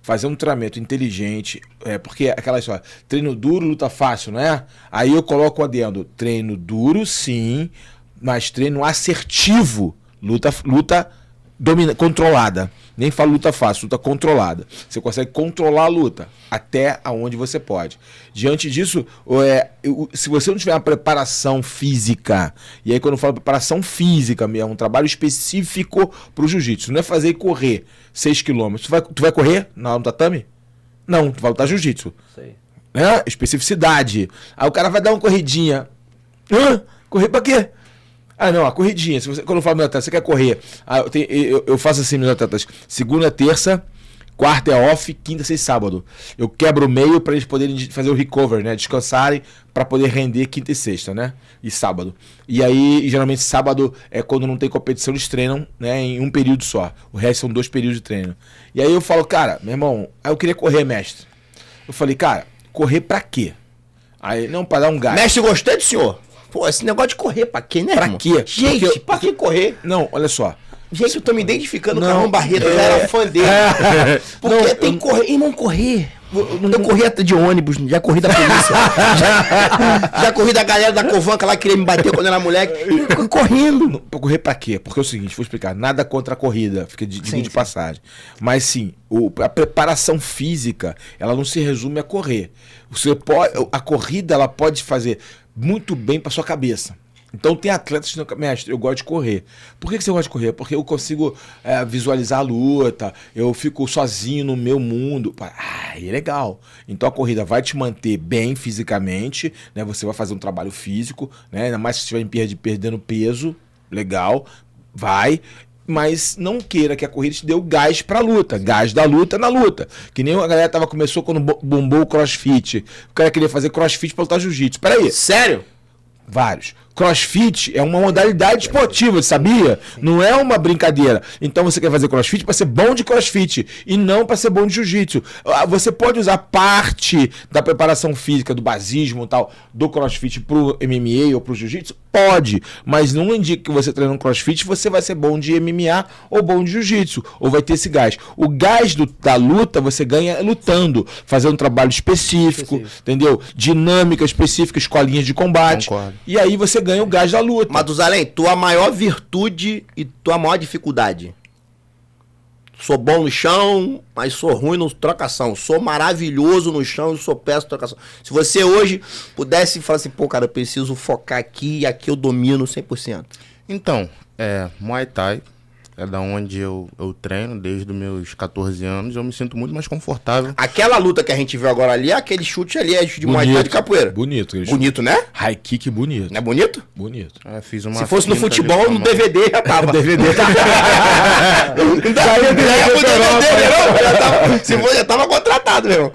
fazer um treinamento inteligente, porque aquela história, treino duro, luta fácil, não é? Aí eu coloco o adendo, treino duro sim, mas treino assertivo, luta controlada. Nem falo luta fácil, luta controlada. Você consegue controlar a luta até aonde você pode. Diante disso, se você não tiver uma preparação física, e aí quando eu falo preparação física mesmo, um trabalho específico pro jiu-jitsu, não é fazer e correr 6 km. Tu vai correr no tatame? Não, tu vai lutar jiu-jitsu. Né? Especificidade. Aí o cara vai dar uma corridinha. Correr pra quê? Ah, não, a corridinha. Quando eu falo meu atleta, você quer correr? Eu faço assim, meus atletas. Segunda, terça, quarta é off, quinta, sexta, sábado. Eu quebro o meio para eles poderem fazer o recover, né? Descansarem para poder render quinta e sexta, né? E sábado. E aí, geralmente, sábado é quando não tem competição, eles treinam, né? Em um período só. O resto são 2 períodos de treino. E aí eu falo, cara, meu irmão, eu queria correr, mestre. Eu falei, cara, correr pra quê? Aí, não, pra dar um gás. Mestre, gostei do senhor. Pô, esse negócio de correr pra quê, né? Pra quê? Gente, pra que correr? Não, olha só. Gente, eu tô me identificando com o Carlão Barreto, eu já era fã dele. Porque tem que correr. Irmão, correr. Eu corri de ônibus, já corri da polícia. já corri da galera da Covanca lá que queria me bater quando eu era moleque. E correndo. Pra correr pra quê? Porque é o seguinte, vou explicar. Nada contra a corrida, fica de passagem. Mas sim, a preparação física, ela não se resume a correr. A corrida, ela pode fazer muito bem pra sua cabeça. Então tem atletas que, mestre, eu gosto de correr. Por que você gosta de correr? Porque eu consigo visualizar a luta, eu fico sozinho no meu mundo. É legal. Então a corrida vai te manter bem fisicamente, né? Você vai fazer um trabalho físico, né? Ainda mais se estiver perdendo peso, legal, vai. Mas não queira que a corrida te dê o gás pra luta. Gás da luta na luta. Que nem a galera começou quando bombou o crossfit. O cara queria fazer crossfit pra lutar jiu-jitsu. Peraí. Sério? Vários. CrossFit é uma modalidade esportiva, sabia? Não é uma brincadeira. Então você quer fazer CrossFit para ser bom de CrossFit e não para ser bom de Jiu-Jitsu. Você pode usar parte da preparação física, do basismo e tal, do CrossFit pro MMA ou pro Jiu-Jitsu? Pode, mas não indica que você treinando CrossFit você vai ser bom de MMA ou bom de Jiu-Jitsu, ou vai ter esse gás. O gás da luta você ganha lutando, fazendo um trabalho específico, entendeu? Dinâmica específica, escolinhas de combate. Concordo. E aí você ganha o gás da luta. Matusalém, tua maior virtude e tua maior dificuldade? Sou bom no chão, mas sou ruim no trocação. Sou maravilhoso no chão e sou péssimo no trocação. Se você hoje pudesse falar assim, pô, cara, eu preciso focar aqui e aqui eu domino 100%. Então, Muay Thai é da onde eu treino desde os meus 14 anos. Eu me sinto muito mais confortável. Aquela luta que a gente viu agora ali, aquele chute ali é de Muay Thai de capoeira. Bonito. Bonito, né? High kick bonito. Não é bonito? Bonito. Fiz uma Se fosse no finta futebol, ali no com a mão. DVD já tava. DVD. Já tava contratado, meu irmão.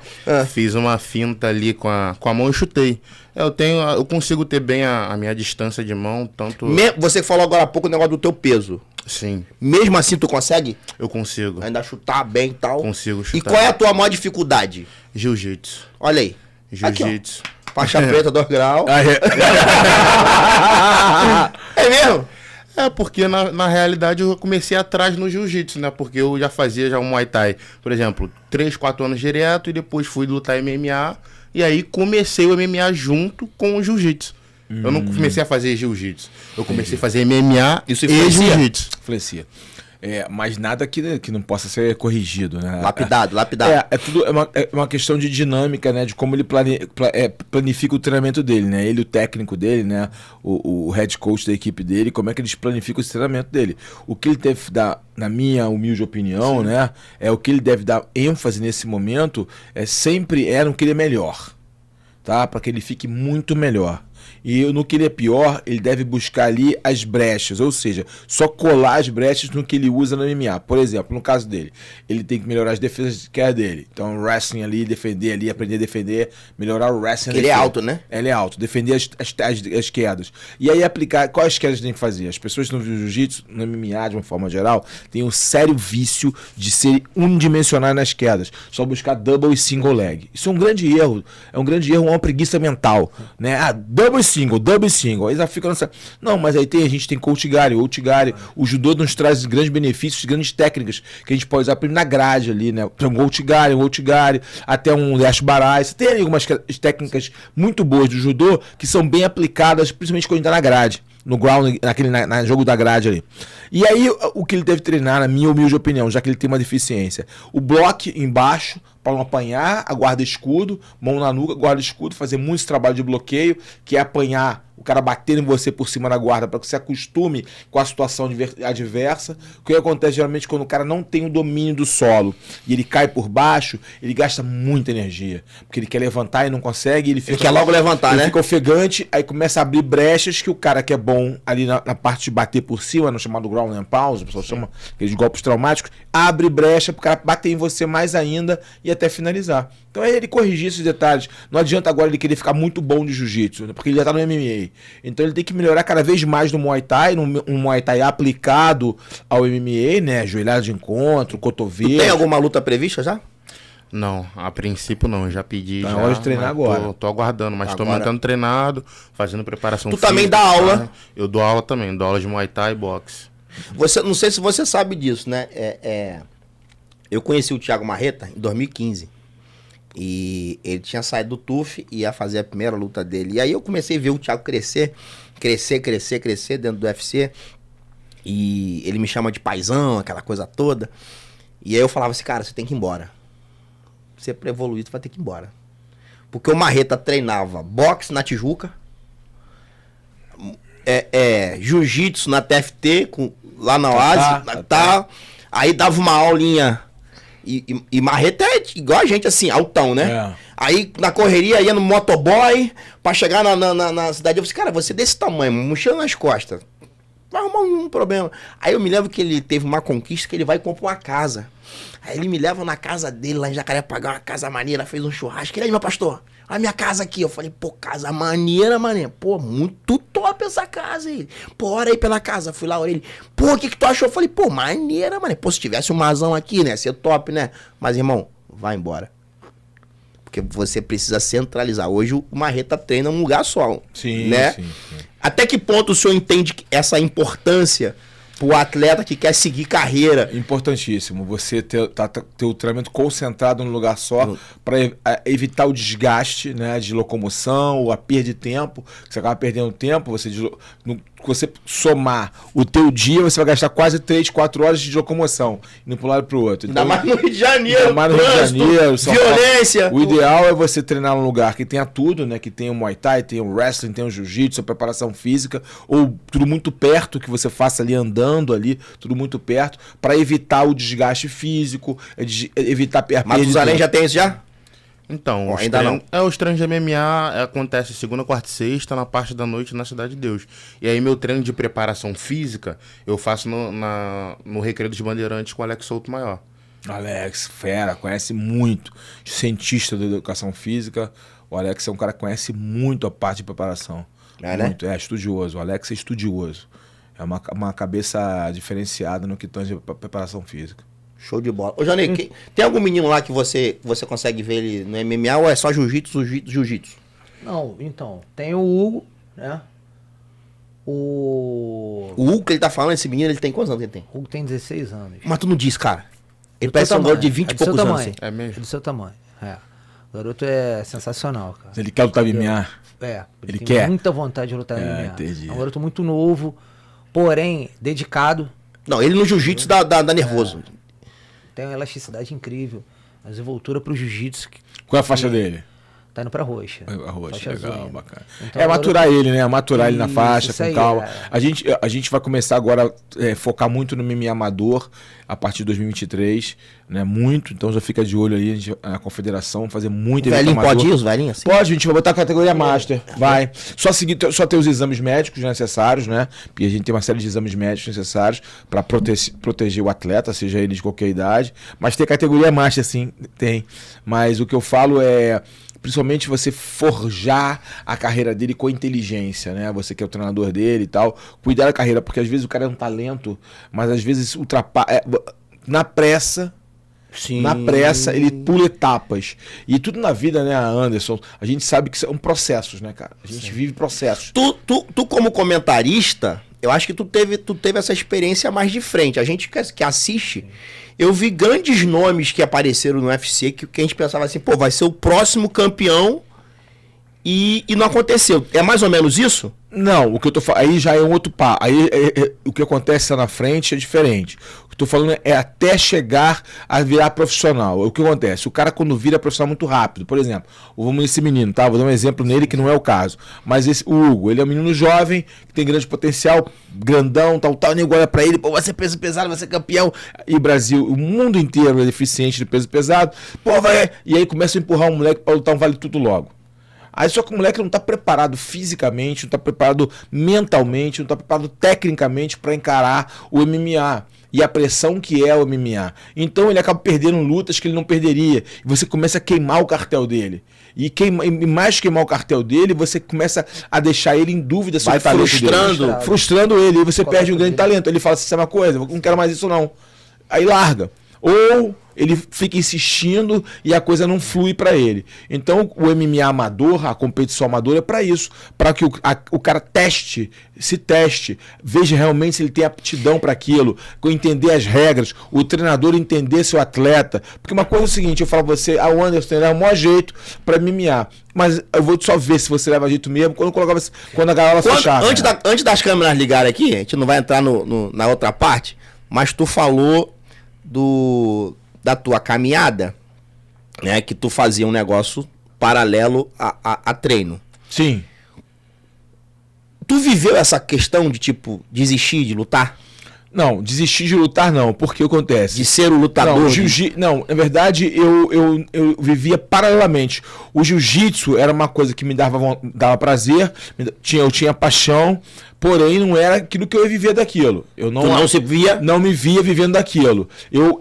Fiz uma finta ali com a mão e chutei. Eu consigo ter bem a minha distância de mão, tanto... Você falou agora há pouco o negócio do teu peso. Sim, Mesmo assim, tu consegue eu consigo. ainda chutar bem e tal? Consigo chutar. E qual é a tua maior dificuldade? Jiu-jitsu. Olha aí. Jiu-jitsu. Faixa preta, 2 graus. É mesmo? Porque na realidade eu comecei atrás no jiu-jitsu, né? Porque eu já fazia o Muay Thai, por exemplo, 3, 4 anos direto e depois fui lutar MMA. E aí comecei o MMA junto com o jiu-jitsu. Eu não comecei a fazer jiu-jitsu. Eu comecei a fazer MMA e jiu-jitsu. Influencia. Mas nada que não possa ser corrigido, né? Lapidado. É uma questão de dinâmica, né? De como ele planifica o treinamento dele, né? Ele, o técnico dele, né? O head coach da equipe dele, como é que eles planificam esse treinamento dele. O que ele deve dar, na minha humilde opinião, né? O que ele deve dar ênfase nesse momento sempre no que ele é melhor, tá? Para que ele fique muito melhor. E no que ele é pior, ele deve buscar ali as brechas, ou seja, só colar as brechas no que ele usa no MMA. Por exemplo, no caso dele, ele tem que melhorar as defesas de queda dele. Então, wrestling ali, defender ali, aprender a defender, melhorar o wrestling. Ele é alto, né? Ele é alto, defender as quedas. E aí aplicar, quais quedas tem que fazer? As pessoas no jiu-jitsu, no MMA de uma forma geral, têm um sério vício de ser unidimensionais nas quedas. Só buscar double e single leg. Isso é um grande erro. É uma preguiça mental, né? Double e single. Aí já fica nessa... Não, mas aí a gente tem Outigari. O judô nos traz grandes benefícios, grandes técnicas que a gente pode usar na grade ali, né? Um Outigari, até um Dash Barai. Você tem algumas técnicas muito boas do judô que são bem aplicadas, principalmente quando a gente tá na grade. No ground, na jogo da grade ali. E aí, o que ele deve treinar, na minha humilde opinião, já que ele tem uma deficiência, o bloco embaixo, para não apanhar, a guarda-escudo, mão na nuca, guarda-escudo, fazer muito trabalho de bloqueio, que é apanhar, o cara bater em você por cima da guarda, para que você acostume com a situação adversa. O que acontece geralmente quando o cara não tem o domínio do solo e ele cai por baixo, ele gasta muita energia, porque ele quer levantar e não consegue, ele quer logo levantar, ele né? Fica ofegante, aí começa a abrir brechas que o cara que é bom ali na parte de bater por cima, no chamado ground and pound, o pessoal chama aqueles golpes traumáticos, abre brecha pro cara bater em você mais ainda e até finalizar. Então é ele corrigir esses detalhes. Não adianta agora ele querer ficar muito bom de jiu-jitsu, né? Porque ele já tá no MMA. Então ele tem que melhorar cada vez mais no Muay Thai, um Muay Thai aplicado ao MMA, né? Joelhada de encontro, cotovelo. Tu tem alguma luta prevista já? Não, a princípio não, já pedi. Tá já, na hora de treinar agora. Tô aguardando, mas tô Agora. mantendo treinado, fazendo preparação Tu física. também dá aula? Eu dou aula também, dou aula de Muay Thai e boxe. Não sei se você sabe disso, né? Eu conheci o Thiago Marreta em 2015. E ele tinha saído do TUF e ia fazer a primeira luta dele. E aí eu comecei a ver o Thiago crescer dentro do UFC. E ele me chama de paizão, aquela coisa toda. E aí eu falava assim, cara, você tem que ir embora. Você pra evoluir, você vai ter que ir embora. Porque o Marreta treinava boxe na Tijuca, jiu-jitsu na TFT, lá na Oase, aí dava uma aulinha. E Marreta é igual a gente, assim, altão, né? Aí na correria ia no motoboy pra chegar na cidade. Eu falei, cara, você desse tamanho, mochila nas costas, vai arrumar um problema. Aí eu me lembro que ele teve uma conquista que ele vai comprar uma casa. Aí ele me leva na casa dele, lá em Jacarepaguá, uma casa maneira, fez um churrasco. E aí, meu pastor, a minha casa aqui. Eu falei, pô, casa maneira, mané. Pô, muito top essa casa aí. Pô, ora aí pela casa. Fui lá, orei ele. Pô, o que tu achou? Eu falei, pô, maneira, mané. Pô, se tivesse um masão aqui, né, ia ser top, né? Mas, irmão, vai embora. Porque você precisa centralizar. Hoje o Marreta treina num lugar só. Sim, né? sim. Até que ponto o senhor entende essa importância pro atleta que quer seguir carreira? Importantíssimo. Você ter o treinamento concentrado num lugar só para evitar o desgaste, né, de locomoção, a perda de tempo. Você acaba perdendo tempo, você somar o teu dia, você vai gastar quase 3, 4 horas de locomoção, indo para um lado e para o outro. Então, ainda mais no Rio de Janeiro, ainda mais no Rio de Janeiro, violência. O ideal é você treinar num lugar que tenha tudo, né? Que tenha o Muay Thai, tenha o wrestling, tenha o jiu-jitsu, a preparação física, ou tudo muito perto, que você faça ali andando ali, tudo muito perto, para evitar o desgaste físico, evitar a perda. Matusalém já tem isso já? Então, ainda não. Os treinos de MMA acontecem segunda, quarta e sexta, na parte da noite na Cidade de Deus. E aí meu treino de preparação física, eu faço no Recreio dos Bandeirantes com o Alex Souto Maior. Alex, fera, conhece muito. Cientista da educação física. O Alex é um cara que conhece muito a parte de preparação. Muito, né? Estudioso. O Alex é estudioso. É uma cabeça diferenciada no que tange a preparação física. Show de bola. Ô, Janei, tem algum menino lá que você consegue ver ele no MMA ou é só jiu-jitsu? Não, então, tem o Hugo, né? O Hugo que ele tá falando, esse menino, ele tem quantos anos ele tem? O Hugo tem 16 anos. Mas tu não diz, cara. Ele parece um garoto de 20 e poucos anos. Assim. É mesmo? É do seu tamanho, O garoto é sensacional, cara. Ele quer lutar MMA. Ele tem quer muita vontade de lutar MMA. Entendi. É um garoto muito novo, porém, dedicado. Não, ele no jiu-jitsu dá nervoso. Tem uma elasticidade incrível. A desenvoltura pro jiu-jitsu. Qual é a faixa dele? Tá indo pra roxa. A roxa, faixa legal, azul, bacana. Então, maturar ele, né? Maturar ele na faixa, com aí, calma. A gente vai começar agora a focar muito no MMA amador a partir de 2023, né? Muito, então já fica de olho aí, a confederação fazer muito evento amador. Pode ir, os velhinhos assim? Pode, a gente vai botar a categoria Master, vai. Só ter os exames médicos necessários, né? Porque a gente tem uma série de exames médicos necessários para proteger o atleta, seja ele de qualquer idade. Mas tem categoria Master, sim, tem. Mas o que eu falo é principalmente você forjar a carreira dele com inteligência, né? Você que é o treinador dele e tal, cuidar da carreira, porque às vezes o cara é um talento, mas às vezes ultrapassa, na pressa, ele pula etapas. E tudo na vida, né, Anderson, a gente sabe que são processos, né, cara? A gente vive processos. Tu como comentarista, eu acho que tu teve essa experiência mais de frente. A gente que assiste, eu vi grandes nomes que apareceram no UFC que a gente pensava assim, pô, vai ser o próximo campeão e não aconteceu. É mais ou menos isso? Não, o que eu tô falando, aí já é um outro pá. Aí o que acontece lá na frente é diferente. O que eu tô falando é até chegar a virar profissional. O que acontece? O cara quando vira profissional muito rápido, por exemplo, vamos esse menino, tá? Vou dar um exemplo nele que não é o caso. Mas o Hugo, ele é um menino jovem, que tem grande potencial, grandão, tal, o nego olha pra ele, pô, vai ser peso pesado, vai ser campeão. E o Brasil, o mundo inteiro é deficiente de peso pesado, pô, vai. E aí começa a empurrar um moleque pra lutar um vale tudo logo. Aí só que o moleque não está preparado fisicamente, não está preparado mentalmente, não está preparado tecnicamente para encarar o MMA e a pressão que é o MMA. Então ele acaba perdendo lutas que ele não perderia. E você começa a queimar o cartel dele. E mais queimar o cartel dele, você começa a deixar ele em dúvida sobre o talento dele. Frustrando ele. E você perde um grande talento. Ele fala assim, sabe uma coisa? Eu não quero mais isso não. Aí larga. Ou ele fica insistindo e a coisa não flui para ele. Então, o MMA amador, a competição amadora é para isso, para que o cara se teste, veja realmente se ele tem aptidão para aquilo, entender as regras, o treinador entender seu atleta. Porque uma coisa é o seguinte, eu falo pra você, o Anderson leva o maior jeito para MMA, mas eu vou só ver se você leva jeito mesmo quando a gaiola fechar. Antes das câmeras ligarem aqui, a gente não vai entrar na outra parte, mas tu falou da tua caminhada, né, que tu fazia um negócio paralelo a treino. Sim. Tu viveu essa questão de, tipo, desistir de lutar? Não, desistir de lutar não, porque acontece? De ser o lutador? Não, na verdade eu vivia paralelamente. O jiu-jitsu era uma coisa que me dava prazer, eu tinha paixão, porém não era aquilo que eu ia viver daquilo. Eu não me via vivendo daquilo.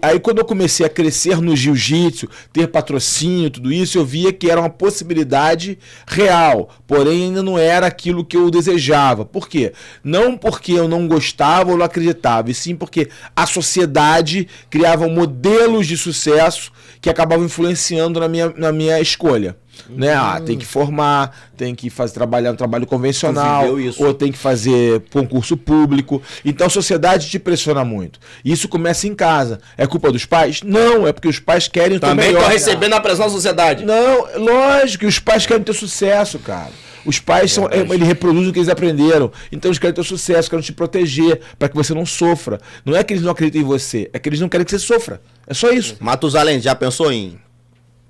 Aí quando eu comecei a crescer no jiu-jitsu, ter patrocínio, tudo isso, eu via que era uma possibilidade real, porém ainda não era aquilo que eu desejava. Por quê? Não porque eu não gostava ou não acreditava, e sim porque a sociedade criava modelos de sucesso que acabavam influenciando na minha escolha. Né? Tem que formar, tem que trabalhar um trabalho convencional, ou tem que fazer concurso público. Então a sociedade te pressiona muito. Isso começa em casa. É culpa dos pais? Não, é porque os pais querem também estão recebendo a pressão da sociedade. Não, lógico que os pais querem ter sucesso, cara. Os pais eles reproduzem o que eles aprenderam. Então eles querem ter sucesso, querem te proteger, para que você não sofra. Não é que eles não acreditam em você, é que eles não querem que você sofra. É só isso. Matusalém, já pensou em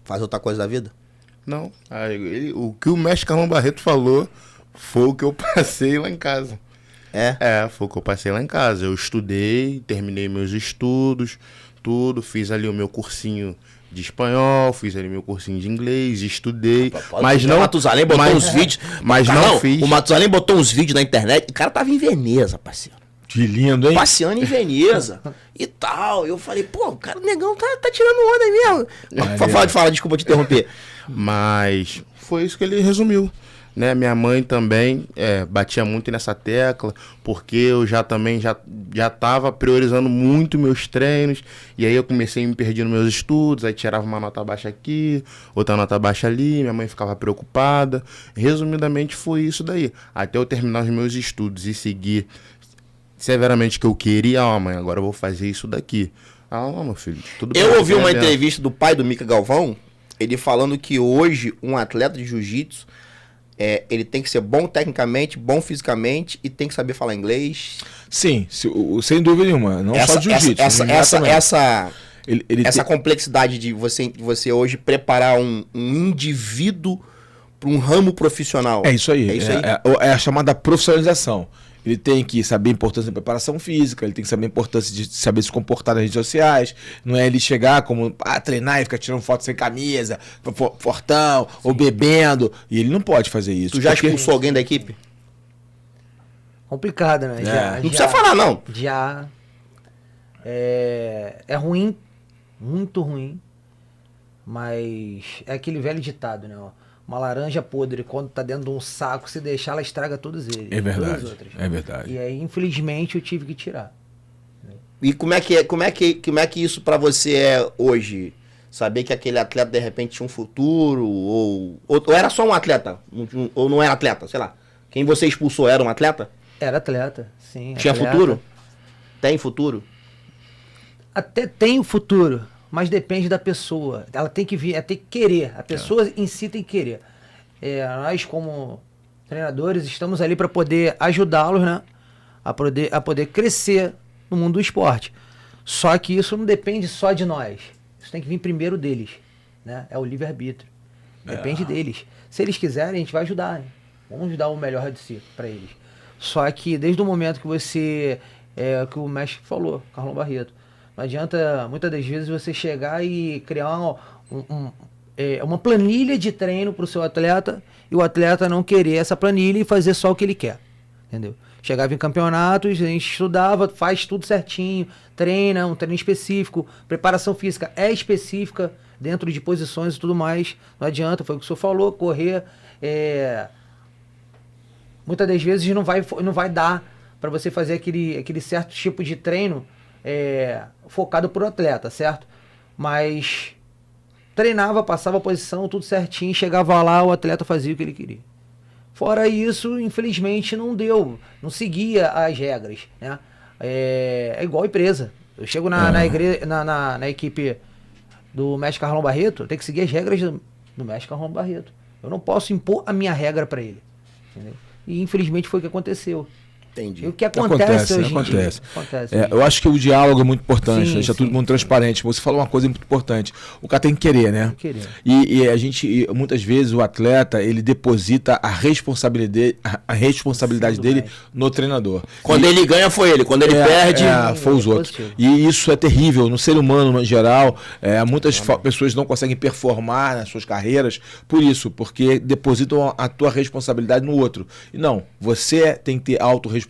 fazer outra coisa da vida? Não. O que o mestre Carlão Barreto falou foi o que eu passei lá em casa. Foi o que eu passei lá em casa. Eu estudei, terminei meus estudos, tudo, fiz ali o meu cursinho de espanhol, fiz ali meu cursinho de inglês, estudei, mas não... O Matusalém botou uns vídeos... Mas não fiz. O Matusalém botou uns vídeos na internet, o cara tava em Veneza, parceiro. Que lindo, hein? Passeando em Veneza e tal. Eu falei, pô, o cara, o negão tá tirando onda aí mesmo. Desculpa te interromper. Mas foi isso que ele resumiu, né? Minha mãe também batia muito nessa tecla, porque eu já estava priorizando muito meus treinos, e aí eu comecei a me perder nos meus estudos, aí tirava uma nota baixa aqui, outra nota baixa ali, minha mãe ficava preocupada. Resumidamente foi isso daí, até eu terminar os meus estudos e seguir severamente que eu queria. Mãe, agora eu vou fazer isso daqui. Não, meu filho, tudo bem. Eu ouvi uma entrevista do pai do Mica Galvão, ele falando que hoje um atleta de jiu-jitsu ele tem que ser bom tecnicamente, bom fisicamente e tem que saber falar inglês. Sim, sem dúvida nenhuma. Não só de jiu-jitsu. Essa complexidade de você hoje preparar um indivíduo para um ramo profissional. É isso aí. É a chamada profissionalização. Ele tem que saber a importância da preparação física, ele tem que saber a importância de saber se comportar nas redes sociais. Não é ele chegar como treinar e ficar tirando foto sem camisa, fortão, ou bebendo. E ele não pode fazer isso. Tu já expulsou alguém da equipe? Complicado, né? Não precisa falar, não. Já. É ruim, muito ruim. Mas é aquele velho ditado, né? Uma laranja podre, quando tá dentro de um saco, se deixar, ela estraga todos eles. É verdade. É verdade. E aí, infelizmente, eu tive que tirar. E como é que isso pra você é hoje? Saber que aquele atleta, de repente, tinha um futuro? Ou era só um atleta? Ou não era atleta? Sei lá. Quem você expulsou era um atleta? Era atleta, sim. Tinha futuro? Tem futuro? Até tem o futuro. Mas depende da pessoa. Ela tem que vir, ela tem que querer. A pessoa em si tem que querer. Nós, como treinadores, estamos ali para poder ajudá-los, né? A poder crescer no mundo do esporte. Só que isso não depende só de nós. Isso tem que vir primeiro deles, né? É o livre-arbítrio. Depende deles. Se eles quiserem, a gente vai ajudar, né? Vamos dar o melhor de si para eles. Só que desde o momento que você... que o mestre falou, Carlão Barreto, não adianta, muitas das vezes, você chegar e criar uma planilha de treino para o seu atleta e o atleta não querer essa planilha e fazer só o que ele quer, entendeu? Chegava em campeonatos, a gente estudava, faz tudo certinho, treina, um treino específico, preparação física é específica dentro de posições e tudo mais. Não adianta, foi o que o senhor falou, correr, muitas das vezes não vai dar para você fazer aquele certo tipo de treino focado pro atleta, certo? Mas treinava, passava a posição, tudo certinho, chegava lá, o atleta fazia o que ele queria. Fora isso, infelizmente, não deu, não seguia as regras, né? É igual empresa. Eu chego na equipe do mestre Carlão Barreto, eu tenho que seguir as regras do mestre Carlão Barreto. Eu não posso impor a minha regra para ele. Entendeu? E infelizmente foi o que aconteceu. Entendi. E o que acontece hoje em dia? Eu acho que o diálogo é muito importante, Sim, deixa tudo muito sim. transparente. Você falou uma coisa muito importante. O cara tem que querer, né? Tem que querer. E a gente, muitas vezes, o atleta, ele deposita a responsabilidade dele mais. no treinador. Quando ele ganha, foi ele. Quando ele perde... foi os outros. positivo. E isso é terrível. No ser humano, em geral, muitas pessoas não conseguem performar nas suas carreiras por isso, porque depositam a tua responsabilidade no outro. E não, você tem que ter autorresponsabilidade.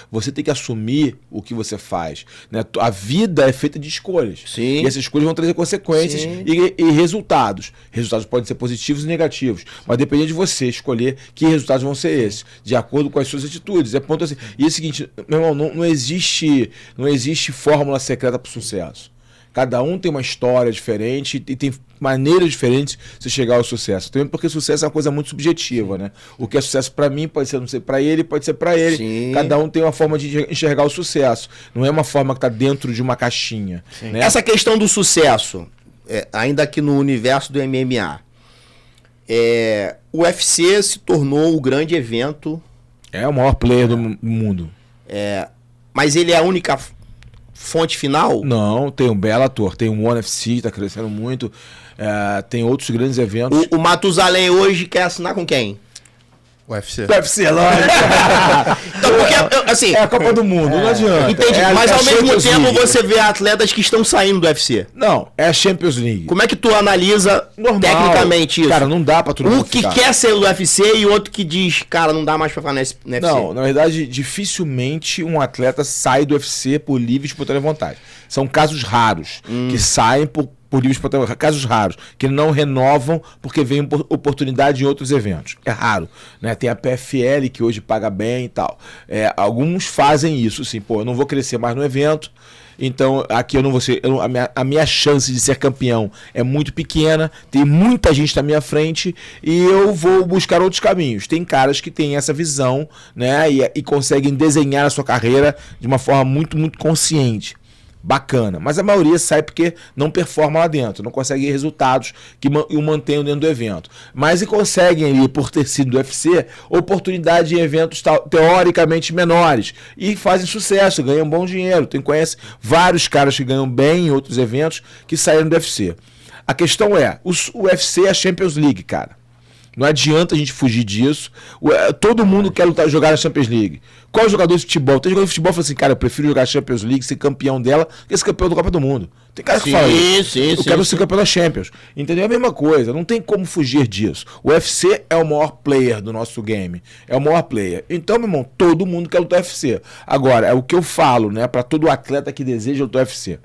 Você tem que assumir o que você faz, né? A vida é feita de escolhas. Sim. E essas escolhas vão trazer consequências e resultados. Resultados podem ser positivos e negativos, mas depende de você escolher que resultados vão ser esses, de acordo com as suas atitudes. É ponto assim. E é o seguinte, meu irmão, não existe fórmula secreta para o sucesso. Cada um tem uma história diferente e tem maneiras diferentes de você chegar ao sucesso. Também porque sucesso é uma coisa muito subjetiva, né? O que é sucesso para mim pode ser não ser para ele, pode ser para ele. Sim. Cada um tem uma forma de enxergar o sucesso. Não é uma forma que está dentro de uma caixinha. Né? Essa questão do sucesso, ainda aqui no universo do MMA, o UFC se tornou o grande evento. É o maior player do mundo. Mas ele é a única fonte final? Não, tem um Bellator, tem um ONE FC, está crescendo muito. Tem outros grandes eventos. O Matusalém hoje quer assinar com quem? UFC. UFC, lógico. Então, porque, assim, É a Copa do Mundo, não adianta. entendi. Mas É a ao mesmo Champions tempo League. você vê atletas que estão saindo do UFC. Não, é a Champions League. Como é que tu analisa tecnicamente isso? Cara, não dá pra todo Um mundo que ficar. quer ser do UFC e outro que diz, cara, não dá mais pra ficar no UFC. Não, na verdade, dificilmente um atleta sai do UFC por livre e espontânea vontade. São casos raros que saem por livre e espontânea vontade. Casos raros, que não renovam porque vem oportunidade em outros eventos. É raro. Né? Tem a PFL, que hoje paga bem e tal. Alguns fazem isso, assim, pô, eu não vou crescer mais no evento, então aqui eu não vou ser. A minha chance de ser campeão é muito pequena, tem muita gente na minha frente e eu vou buscar outros caminhos. Tem caras que têm essa visão, né, e conseguem desenhar a sua carreira de uma forma muito, muito consciente. Bacana, mas a maioria sai porque não performa lá dentro, não consegue resultados que o mantenham dentro do evento. Mas e conseguem ali, por ter sido do UFC, oportunidade em eventos teoricamente menores e fazem sucesso, ganham bom dinheiro. Conhece vários caras que ganham bem em outros eventos que saíram do UFC. A questão é, o UFC é a Champions League, cara. Não adianta a gente fugir disso. Todo mundo quer jogar na Champions League. Qual jogador de futebol? Tem jogador de futebol que fala assim, cara, eu prefiro jogar a Champions League, ser campeão dela, que ser campeão da Copa do Mundo. Tem cara que fala isso. Eu quero ser campeão da Champions. Entendeu? É a mesma coisa. Não tem como fugir disso. O UFC é o maior player do nosso game. É o maior player. Então, meu irmão, todo mundo quer lutar UFC. Agora, é o que eu falo, né, para todo atleta que deseja lutar UFC.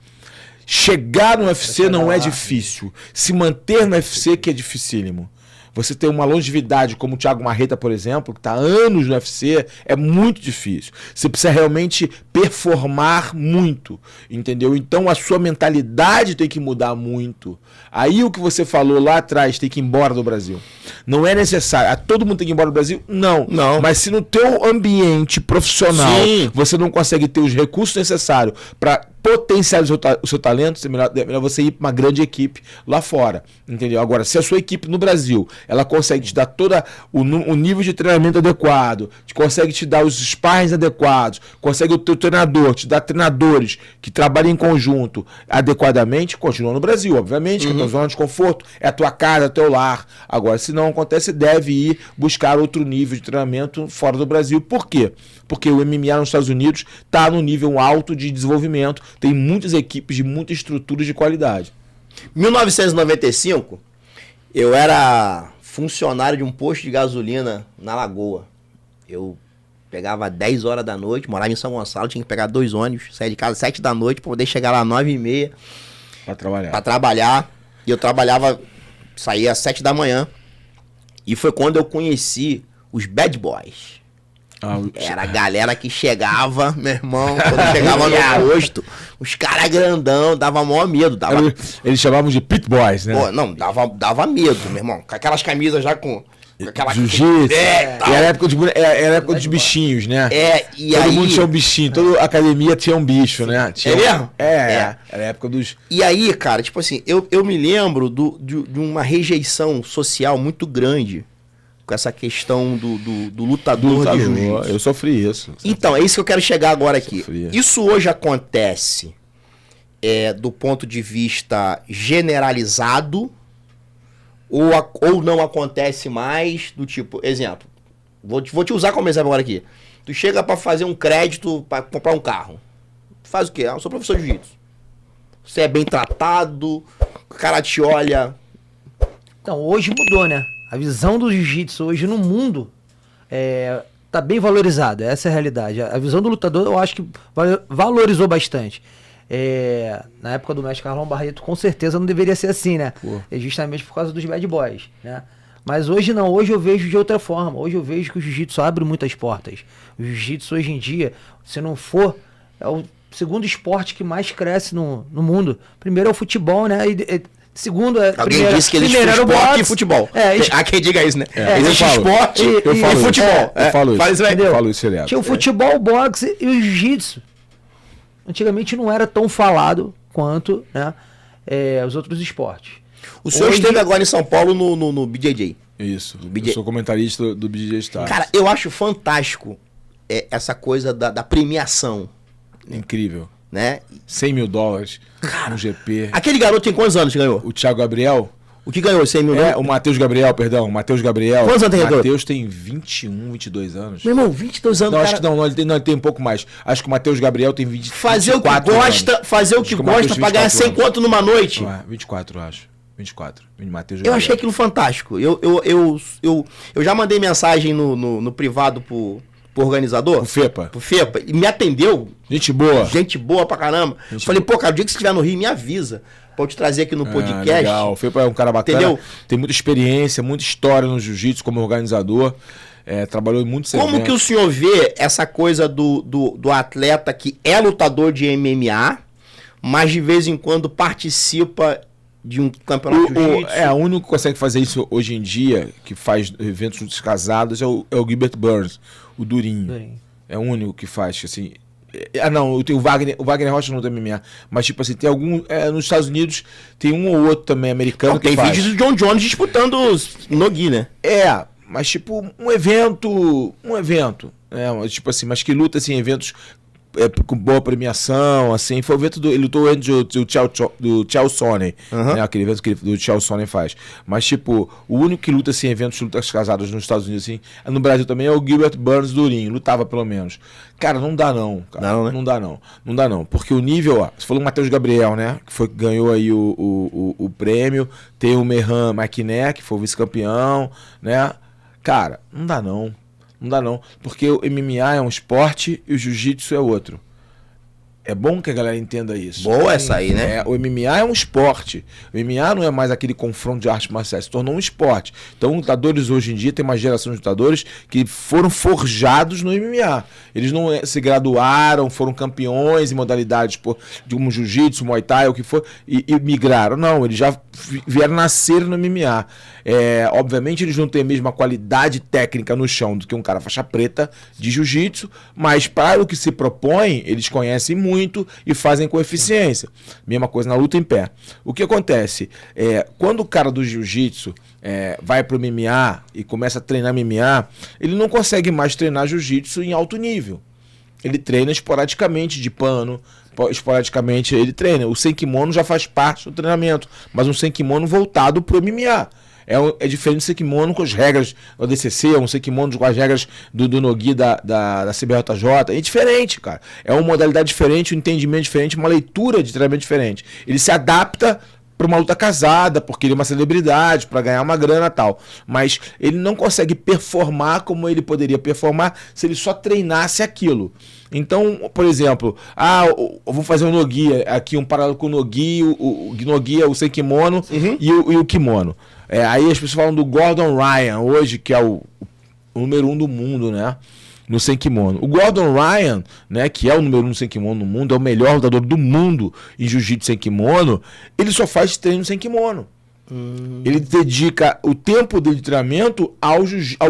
Chegar no UFC não é difícil. Se manter no UFC que é dificílimo. Você ter uma longevidade como o Thiago Marreta, por exemplo, que está há anos no UFC, é muito difícil. Você precisa realmente performar muito, entendeu? Então a sua mentalidade tem que mudar muito. Aí o que você falou lá atrás, tem que ir embora do Brasil. Não é necessário. Todo mundo tem que ir embora do Brasil? Não. Mas se no teu ambiente profissional você não consegue ter os recursos necessários para potencializar o seu talento, é melhor você ir para uma grande equipe lá fora, entendeu? Agora, se a sua equipe no Brasil, ela consegue te dar todo o nível de treinamento adequado, consegue te dar os sparrings adequados, consegue o teu treinador, te dar treinadores que trabalhem em conjunto adequadamente, continua no Brasil, obviamente, que é a tua zona de conforto, é a tua casa, é o teu lar. Agora, se não acontece, deve ir buscar outro nível de treinamento fora do Brasil. Por quê? Porque o MMA nos Estados Unidos está no nível alto de desenvolvimento, tem muitas equipes de muita estrutura de qualidade. 1995, eu era funcionário de um posto de gasolina na Lagoa. Eu pegava 10 horas da noite, morava em São Gonçalo, tinha que pegar 2 ônibus, sair de casa às 7 da noite para poder chegar lá às 9h30 para trabalhar. E eu trabalhava, saía às 7 da manhã. E foi quando eu conheci os Bad Boys. Era a galera que chegava, meu irmão, quando chegava no posto, os caras grandão, dava maior medo. Eles chamavam de pit boys, né? Pô, não, dava medo, meu irmão. Com aquelas camisas já com aquela... Jiu-jitsu. Era a época dos bichinhos, né? Todo mundo tinha um bichinho, toda academia tinha um bicho, né? Mesmo? Era a época dos... E aí, cara, tipo assim, eu me lembro de uma rejeição social muito grande com essa questão do lutador de jiu-jitsu. Eu sofri isso. Então, é isso que eu quero chegar agora aqui. Isso hoje acontece do ponto de vista generalizado ou não acontece mais, do tipo, exemplo, vou te usar como exemplo agora aqui. Tu chega pra fazer um crédito pra comprar um carro. Tu faz o quê? Eu sou professor de jiu-jitsu. Você é bem tratado, o cara te olha... Então, hoje mudou, né? A visão do jiu-jitsu hoje no mundo tá bem valorizada, essa é a realidade. A visão do lutador eu acho que valorizou bastante. Na época do mestre Carlão Barreto, com certeza não deveria ser assim, né? Justamente por causa dos bad boys, né? Mas hoje não, hoje eu vejo de outra forma. Hoje eu vejo que o jiu-jitsu abre muitas portas. O jiu-jitsu hoje em dia, se não for, é o segundo esporte que mais cresce no mundo. Primeiro é o futebol, né? Segundo, alguém disse que existe esporte e futebol. Há quem diga isso, né? Existe esporte e futebol. Eu falo isso. Eu falo isso direto. Tinha o futebol, o boxe e o jiu-jitsu. Antigamente não era tão falado quanto, né, os outros esportes. O senhor esteve agora em São Paulo no BJJ. Isso. Eu sou comentarista do BJJ Stars. Cara, eu acho fantástico essa coisa da premiação. Incrível. Né? $100 mil no GP. Aquele garoto tem quantos anos que ganhou? O Thiago Gabriel. O que ganhou? 100 mil? O Matheus Gabriel, perdão. Matheus Gabriel. Quantos anos tem garoto? Matheus tem 21, 22 anos. Meu irmão, 22 anos. Não, acho que não, ele tem um pouco mais. Acho que o Matheus Gabriel tem 24 fazer o que gosta, anos. Fazer o que gosta pra ganhar 100 conto numa noite. 24, acho. 24. Matheus Gabriel. Eu achei aquilo fantástico. Eu já mandei mensagem no privado pro organizador. Pro FEPA. E me atendeu. Gente boa. Gente boa pra caramba. Falei, pô, cara, o dia que você estiver no Rio, me avisa. Pra eu te trazer aqui no podcast. Legal. O FEPA é um cara bacana. Entendeu? Tem muita experiência, muita história no jiu-jitsu como organizador. Trabalhou em muitos eventos. Como que o senhor vê essa coisa do atleta que é lutador de MMA, mas de vez em quando participa de um campeonato de jiu-jitsu? O único que consegue fazer isso hoje em dia, que faz eventos casados, é o Gilbert Burns, o Durinho. É o único que faz, assim... não, tem o Wagner Rocha não tem MMA, mas tipo assim, tem algum... nos Estados Unidos tem um ou outro também americano não, que tem vídeos do John Jones disputando no Gui, né? Mas tipo, um evento, tipo assim, mas que luta assim, eventos com boa premiação, assim, foi o evento ele lutou antes do Chael Sonnen, né, aquele evento que do Chael Sonnen faz, mas tipo, o único que luta assim, eventos de lutas casadas nos Estados Unidos, assim, no Brasil também é o Gilbert Burns Durinho, lutava pelo menos. Cara, não dá não, cara. Não, né? Não dá não, porque o nível, você falou o Matheus Gabriel, né, que ganhou aí o prêmio, tem o Merhan Maquiné, que foi o vice-campeão, né, cara, não dá não, porque o MMA é um esporte e o jiu-jitsu é outro. É bom que a galera entenda isso. Boa essa aí, né? O MMA é um esporte. O MMA não é mais aquele confronto de artes marciais, se tornou um esporte. Então, lutadores hoje em dia, tem uma geração de lutadores que foram forjados no MMA. Eles não se graduaram, foram campeões em modalidades de um jiu-jitsu, muay thai, o que for, e migraram. Não, eles já vieram nascer no MMA. Obviamente, eles não têm a mesma qualidade técnica no chão do que um cara faixa preta de jiu-jitsu, mas para o que se propõe, eles conhecem muito e fazem com eficiência. Mesma coisa na luta em pé. O que acontece? Quando o cara do jiu-jitsu vai pro MMA e começa a treinar MMA, ele não consegue mais treinar jiu-jitsu em alto nível. Ele treina esporadicamente de pano, esporadicamente ele treina. O sem kimono já faz parte do treinamento, mas um sem kimono voltado pro MMA. É diferente do sem kimono com as regras do DCC, um sem kimono com as regras do Nogi da CBJJ. É diferente, cara. É uma modalidade diferente, um entendimento diferente, uma leitura de treinamento diferente. Ele se adapta para uma luta casada, porque ele é uma celebridade, para ganhar uma grana e tal. Mas ele não consegue performar como ele poderia performar se ele só treinasse aquilo. Então, por exemplo, eu vou fazer um Nogi aqui, um paralelo com o Nogi, o Nogi é o sem kimono e o kimono. Aí as pessoas falam do Gordon Ryan hoje, que é o número 1 do mundo, né? no sem kimono. O Gordon Ryan, né, que é o número 1 sem kimono no mundo, é o melhor lutador do mundo em jiu-jitsu sem kimono, ele só faz treino sem kimono. Ele dedica o tempo dele de treinamento ao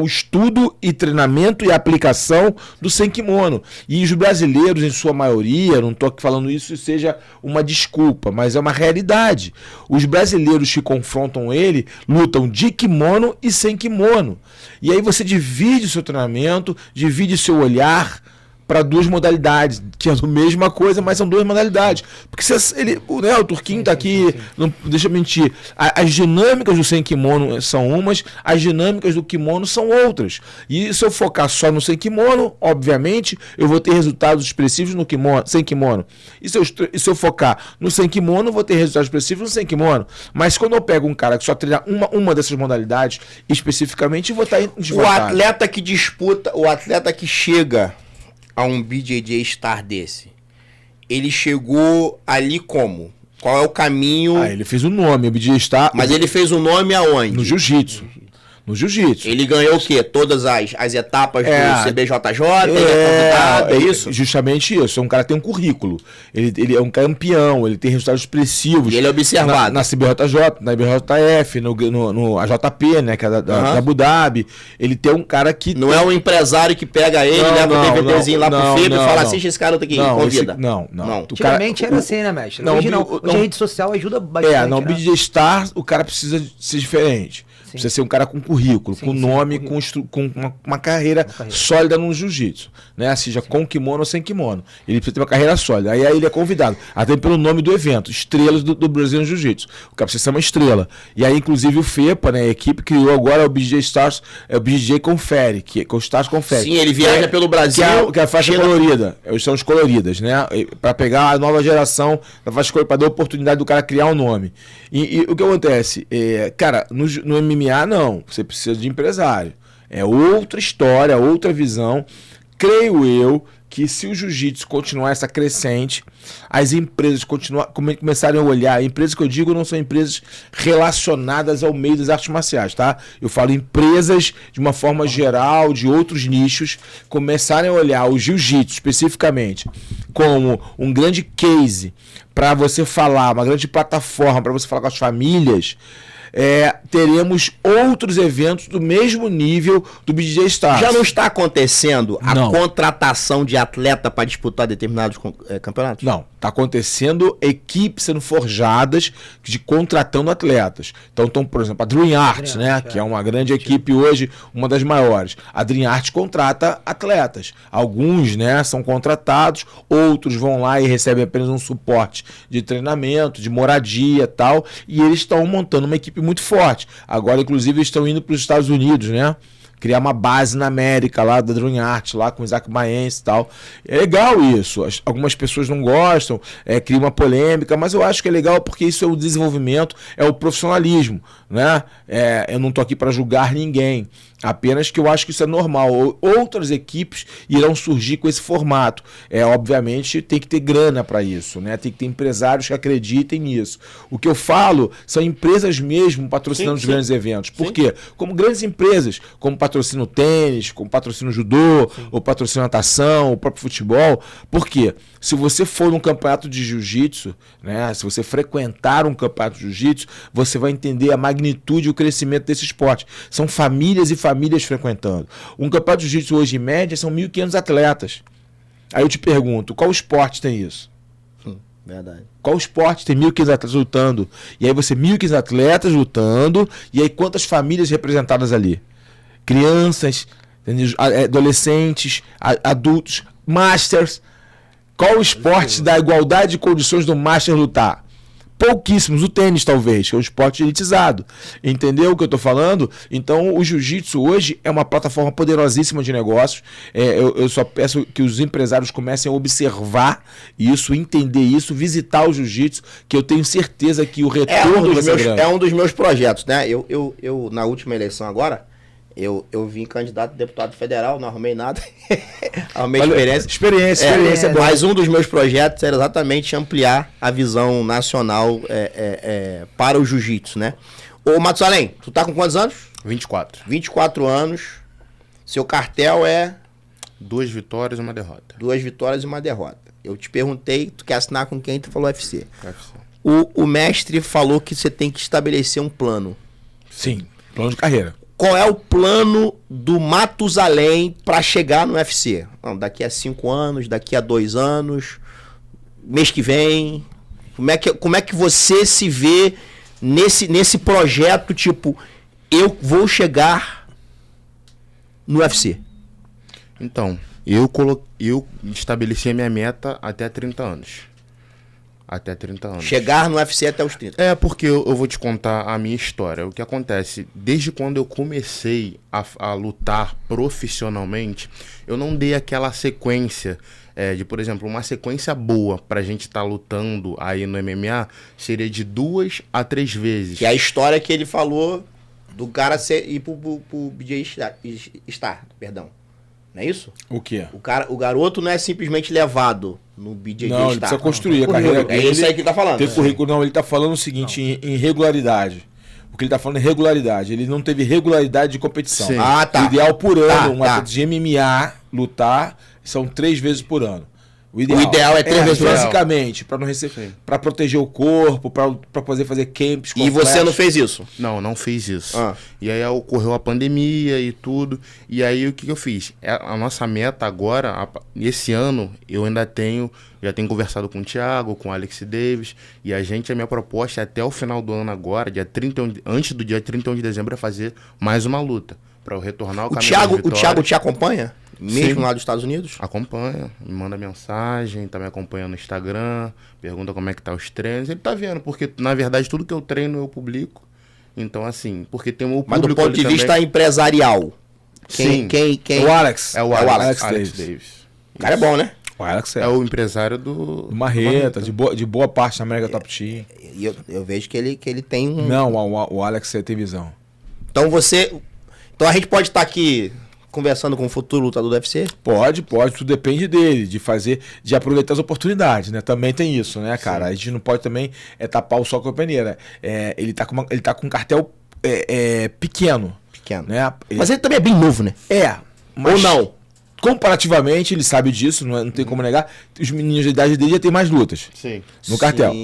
estudo e treinamento e aplicação do sem kimono. E os brasileiros, em sua maioria, não estou aqui falando isso seja uma desculpa, mas é uma realidade. Os brasileiros que confrontam ele lutam de kimono e sem kimono. E aí você divide o seu treinamento, divide o seu olhar para duas modalidades, que é a mesma coisa, mas são duas modalidades. Porque o Turquinho está aqui, não deixa eu mentir, as dinâmicas do sem kimono são umas, as dinâmicas do kimono são outras. E se eu focar só no sem kimono, obviamente, eu vou ter resultados expressivos no kimono, sem kimono. E se eu focar no sem kimono, eu vou ter resultados expressivos no sem kimono. Mas quando eu pego um cara que só treina uma dessas modalidades, especificamente, eu vou estar em desvantagem. O atleta que disputa, o atleta que chega a um BJJ Star desse, ele chegou ali como? Qual é o caminho? Ele fez o nome, o BJJ Star. Mas ele fez o nome aonde? No jiu-jitsu. No jiu-jitsu. Ele ganhou o quê? Todas as etapas do CBJJ? É isso? Justamente isso. É um cara que tem um currículo. Ele é um campeão, ele tem resultados expressivos. E ele é observado. Na CBJJ, na IBJF, no AJP, né? Que é da Abu Dhabi. Ele tem um cara que. Não é um empresário que pega ele, leva o DVDzinho lá pro FIB e fala: assiste esse cara aqui, convida. Não. Antigamente era assim, né, mestre? Hoje não. Hoje a rede social ajuda bastante. No BJJ Star, o cara precisa ser diferente. Sim. Precisa ser um cara com currículo, com nome, com uma carreira sólida no jiu-jitsu, né? Seja com kimono ou sem kimono. Ele precisa ter uma carreira sólida. Aí ele é convidado, até pelo nome do evento, Estrelas do Brasil no Jiu-Jitsu. O cara precisa ser uma estrela. E aí, inclusive, o FEPA, né, a equipe criou agora o BJJ Stars, o BJJ Confere, que é o Stars Confere. Sim, ele viaja pelo Brasil. Que é a faixa colorida. São as coloridas, né? Para pegar a nova geração da faixa colorida, para dar a oportunidade do cara criar um nome. E o que acontece? Cara, no MMA não, você precisa de empresário. É outra história, outra visão. Creio eu que se o jiu-jitsu continuar essa crescente, as empresas começarem a olhar, empresas que eu digo não são empresas relacionadas ao meio das artes marciais, tá? Eu falo empresas de uma forma geral, de outros nichos, começarem a olhar o jiu-jitsu especificamente como um grande case para você falar, uma grande plataforma para você falar com as famílias, teremos outros eventos do mesmo nível do BJJ Stars. Já não está acontecendo a contratação de atleta para disputar determinados campeonatos? Não. Está acontecendo equipes sendo forjadas de contratando atletas. Então, por exemplo, a Dream Art, né? Que é uma grande equipe hoje, uma das maiores. A Dream Art contrata atletas. Alguns, né, são contratados, outros vão lá e recebem apenas um suporte de treinamento, de moradia e tal. E eles estão montando uma equipe muito forte. Agora, inclusive, eles estão indo para os Estados Unidos, né? Criar uma base na América, lá da Dream Art, lá com o Isaac Maense e tal. É legal isso. Algumas pessoas não gostam, cria uma polêmica, mas eu acho que é legal porque isso é o desenvolvimento, é o profissionalismo, né? Eu não tô aqui para julgar ninguém. Apenas que eu acho que isso é normal. Outras equipes irão surgir com esse formato. Obviamente tem que ter grana para isso, né? Tem que ter empresários que acreditem nisso. O que eu falo são empresas mesmo patrocinando os grandes eventos. Por quê? Como grandes empresas, como patrocina o tênis, como patrocina o judô, ou patrocina a natação, o próprio futebol. Por quê? Se você for num campeonato de jiu-jitsu, né? Se você frequentar um campeonato de jiu-jitsu, você vai entender a magnitude e o crescimento desse esporte. São famílias e famílias frequentando. Um campeonato de jiu-jitsu hoje, em média, são 1.500 atletas. Aí eu te pergunto, qual esporte tem isso? Verdade. Qual esporte tem 1.500 atletas lutando? E aí você, 1.500 atletas lutando, e aí quantas famílias representadas ali? Crianças, adolescentes, adultos, masters. Qual esporte dá igualdade de condições do master lutar? Pouquíssimos. O tênis, talvez, que é um esporte elitizado. Entendeu o que eu estou falando? Então, o jiu-jitsu hoje é uma plataforma poderosíssima de negócios. Eu só peço que os empresários comecem a observar isso, entender isso, visitar o jiu-jitsu, que eu tenho certeza que o retorno é um dos meus projetos, né? Eu na última eleição agora, eu vim candidato a deputado federal, não arrumei nada. Arrumei experiência. É bom. Mas um dos meus projetos era exatamente ampliar a visão nacional para o jiu-jitsu, né? Ô, Matusalém, tu tá com quantos anos? 24. 24 anos. Seu cartel é... 2 vitórias e uma derrota. 2 vitórias e uma derrota. Eu te perguntei, tu quer assinar com quem? Tu falou UFC. UFC. O mestre falou que você tem que estabelecer um plano. Sim, plano de carreira. Qual é o plano do Matusalém para chegar no UFC? Não, daqui a 5 anos, daqui a 2 anos, mês que vem. Como é que você se vê nesse projeto, tipo, eu vou chegar no UFC? Então, eu estabeleci a minha meta até 30 anos. Até 30 anos. Chegar no UFC até os 30. É, porque eu vou te contar a minha história. O que acontece, desde quando eu comecei a lutar profissionalmente, eu não dei aquela sequência de, por exemplo, uma sequência boa pra gente estar lutando aí no MMA seria de 2 a 3 vezes. Que é a história que ele falou do cara ir pro BJ Star, perdão. Não é isso? O quê? O garoto não é simplesmente levado no BJ Não, ele precisa construir a carreira dele. É isso aí que ele tá falando. Tem currículo, não, ele tá falando o seguinte, em regularidade. O que ele tá falando é regularidade. Ele não teve regularidade de competição. Sim. Ah, tá. O ideal por ano, um tá. atleta de MMA lutar, são 3 vezes por ano. O ideal é 3 vezes por ano. Basicamente, para não receber, para proteger o corpo, para poder fazer camps. E você não fez isso? Não fiz isso. Ah. E aí ocorreu a pandemia e tudo. E aí o que eu fiz? A nossa meta agora, esse ano, eu ainda já tenho conversado com o Thiago, com o Alex Davis. E a minha proposta é até o final do ano agora, antes do dia 31 de dezembro, é fazer mais uma luta. Para eu retornar ao caminho das vitórias. O Thiago te acompanha? Mesmo Sim. lá dos Estados Unidos? Acompanha, me manda mensagem, tá me acompanhando no Instagram, pergunta como é que tá os treinos. Ele tá vendo, porque na verdade tudo que eu treino eu publico. Então assim, porque tem o público. Mas do ponto de também. vista empresarial. Sim. Quem? O Alex. É o Alex Davis. O cara é bom, né? O Alex É o empresário do Marreta, de boa parte da América Top Team. E eu vejo que ele tem um... Não, o Alex tem visão. Então Então a gente pode estar aqui conversando com o futuro lutador do UFC? Pode, tudo depende dele, de aproveitar as oportunidades, né? Também tem isso, né, cara? Sim. A gente não pode também tapar o sol com a peneira. Ele tá com um cartel pequeno. Né? Mas ele também é bem novo, né? Mas ou não? Comparativamente, ele sabe disso, não tem como negar. Os meninos da idade dele já tem mais lutas. Sim. No cartel.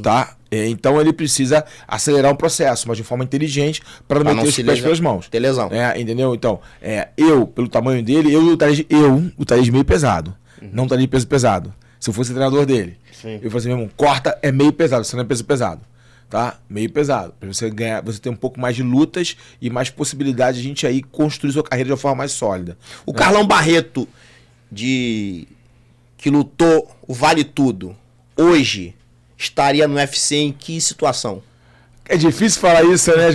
Tá? Então ele precisa acelerar um processo, mas de forma inteligente, para não meter os pés pelas mãos. Ter lesão. Entendeu? Então, eu, pelo tamanho dele, eu lutaria de meio pesado. Não estaria de peso pesado. Se eu fosse treinador dele. Sim. Eu fazia mesmo, corta é meio pesado, você não é peso pesado. Tá? Meio pesado. Pra você ganhar, você ter um pouco mais de lutas e mais possibilidade de a gente aí construir sua carreira de uma forma mais sólida. O Carlão Barreto, que lutou o Vale Tudo, hoje estaria no UFC em que situação? É difícil falar isso, né?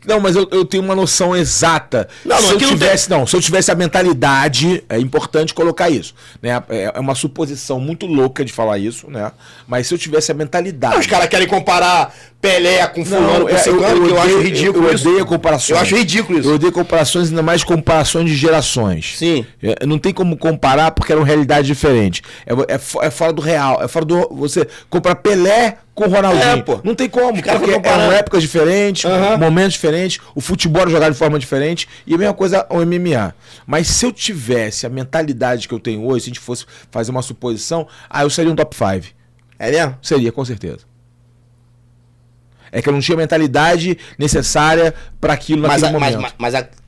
Não, mas eu tenho uma noção exata. Se eu tivesse a mentalidade, é importante colocar isso, né? É uma suposição muito louca de falar isso, né? Mas se eu tivesse a mentalidade... Os caras querem comparar Pelé com fulano, com ciclano, que eu acho ridículo isso. Eu odeio comparações. Eu acho ridículo isso. Eu odeio comparações, ainda mais comparações de gerações. Sim. Não tem como comparar porque eram realidades diferentes. É fora do real. É fora do... Você comparar Pelé com Ronaldinho. Pô. Não tem como, porque eram épocas diferentes, momentos diferentes, o futebol era jogado de forma diferente e a mesma coisa o MMA. Mas se eu tivesse a mentalidade que eu tenho hoje, se a gente fosse fazer uma suposição, eu seria um top 5. É mesmo? Seria, com certeza. É que eu não tinha a mentalidade necessária para aquilo naquele momento.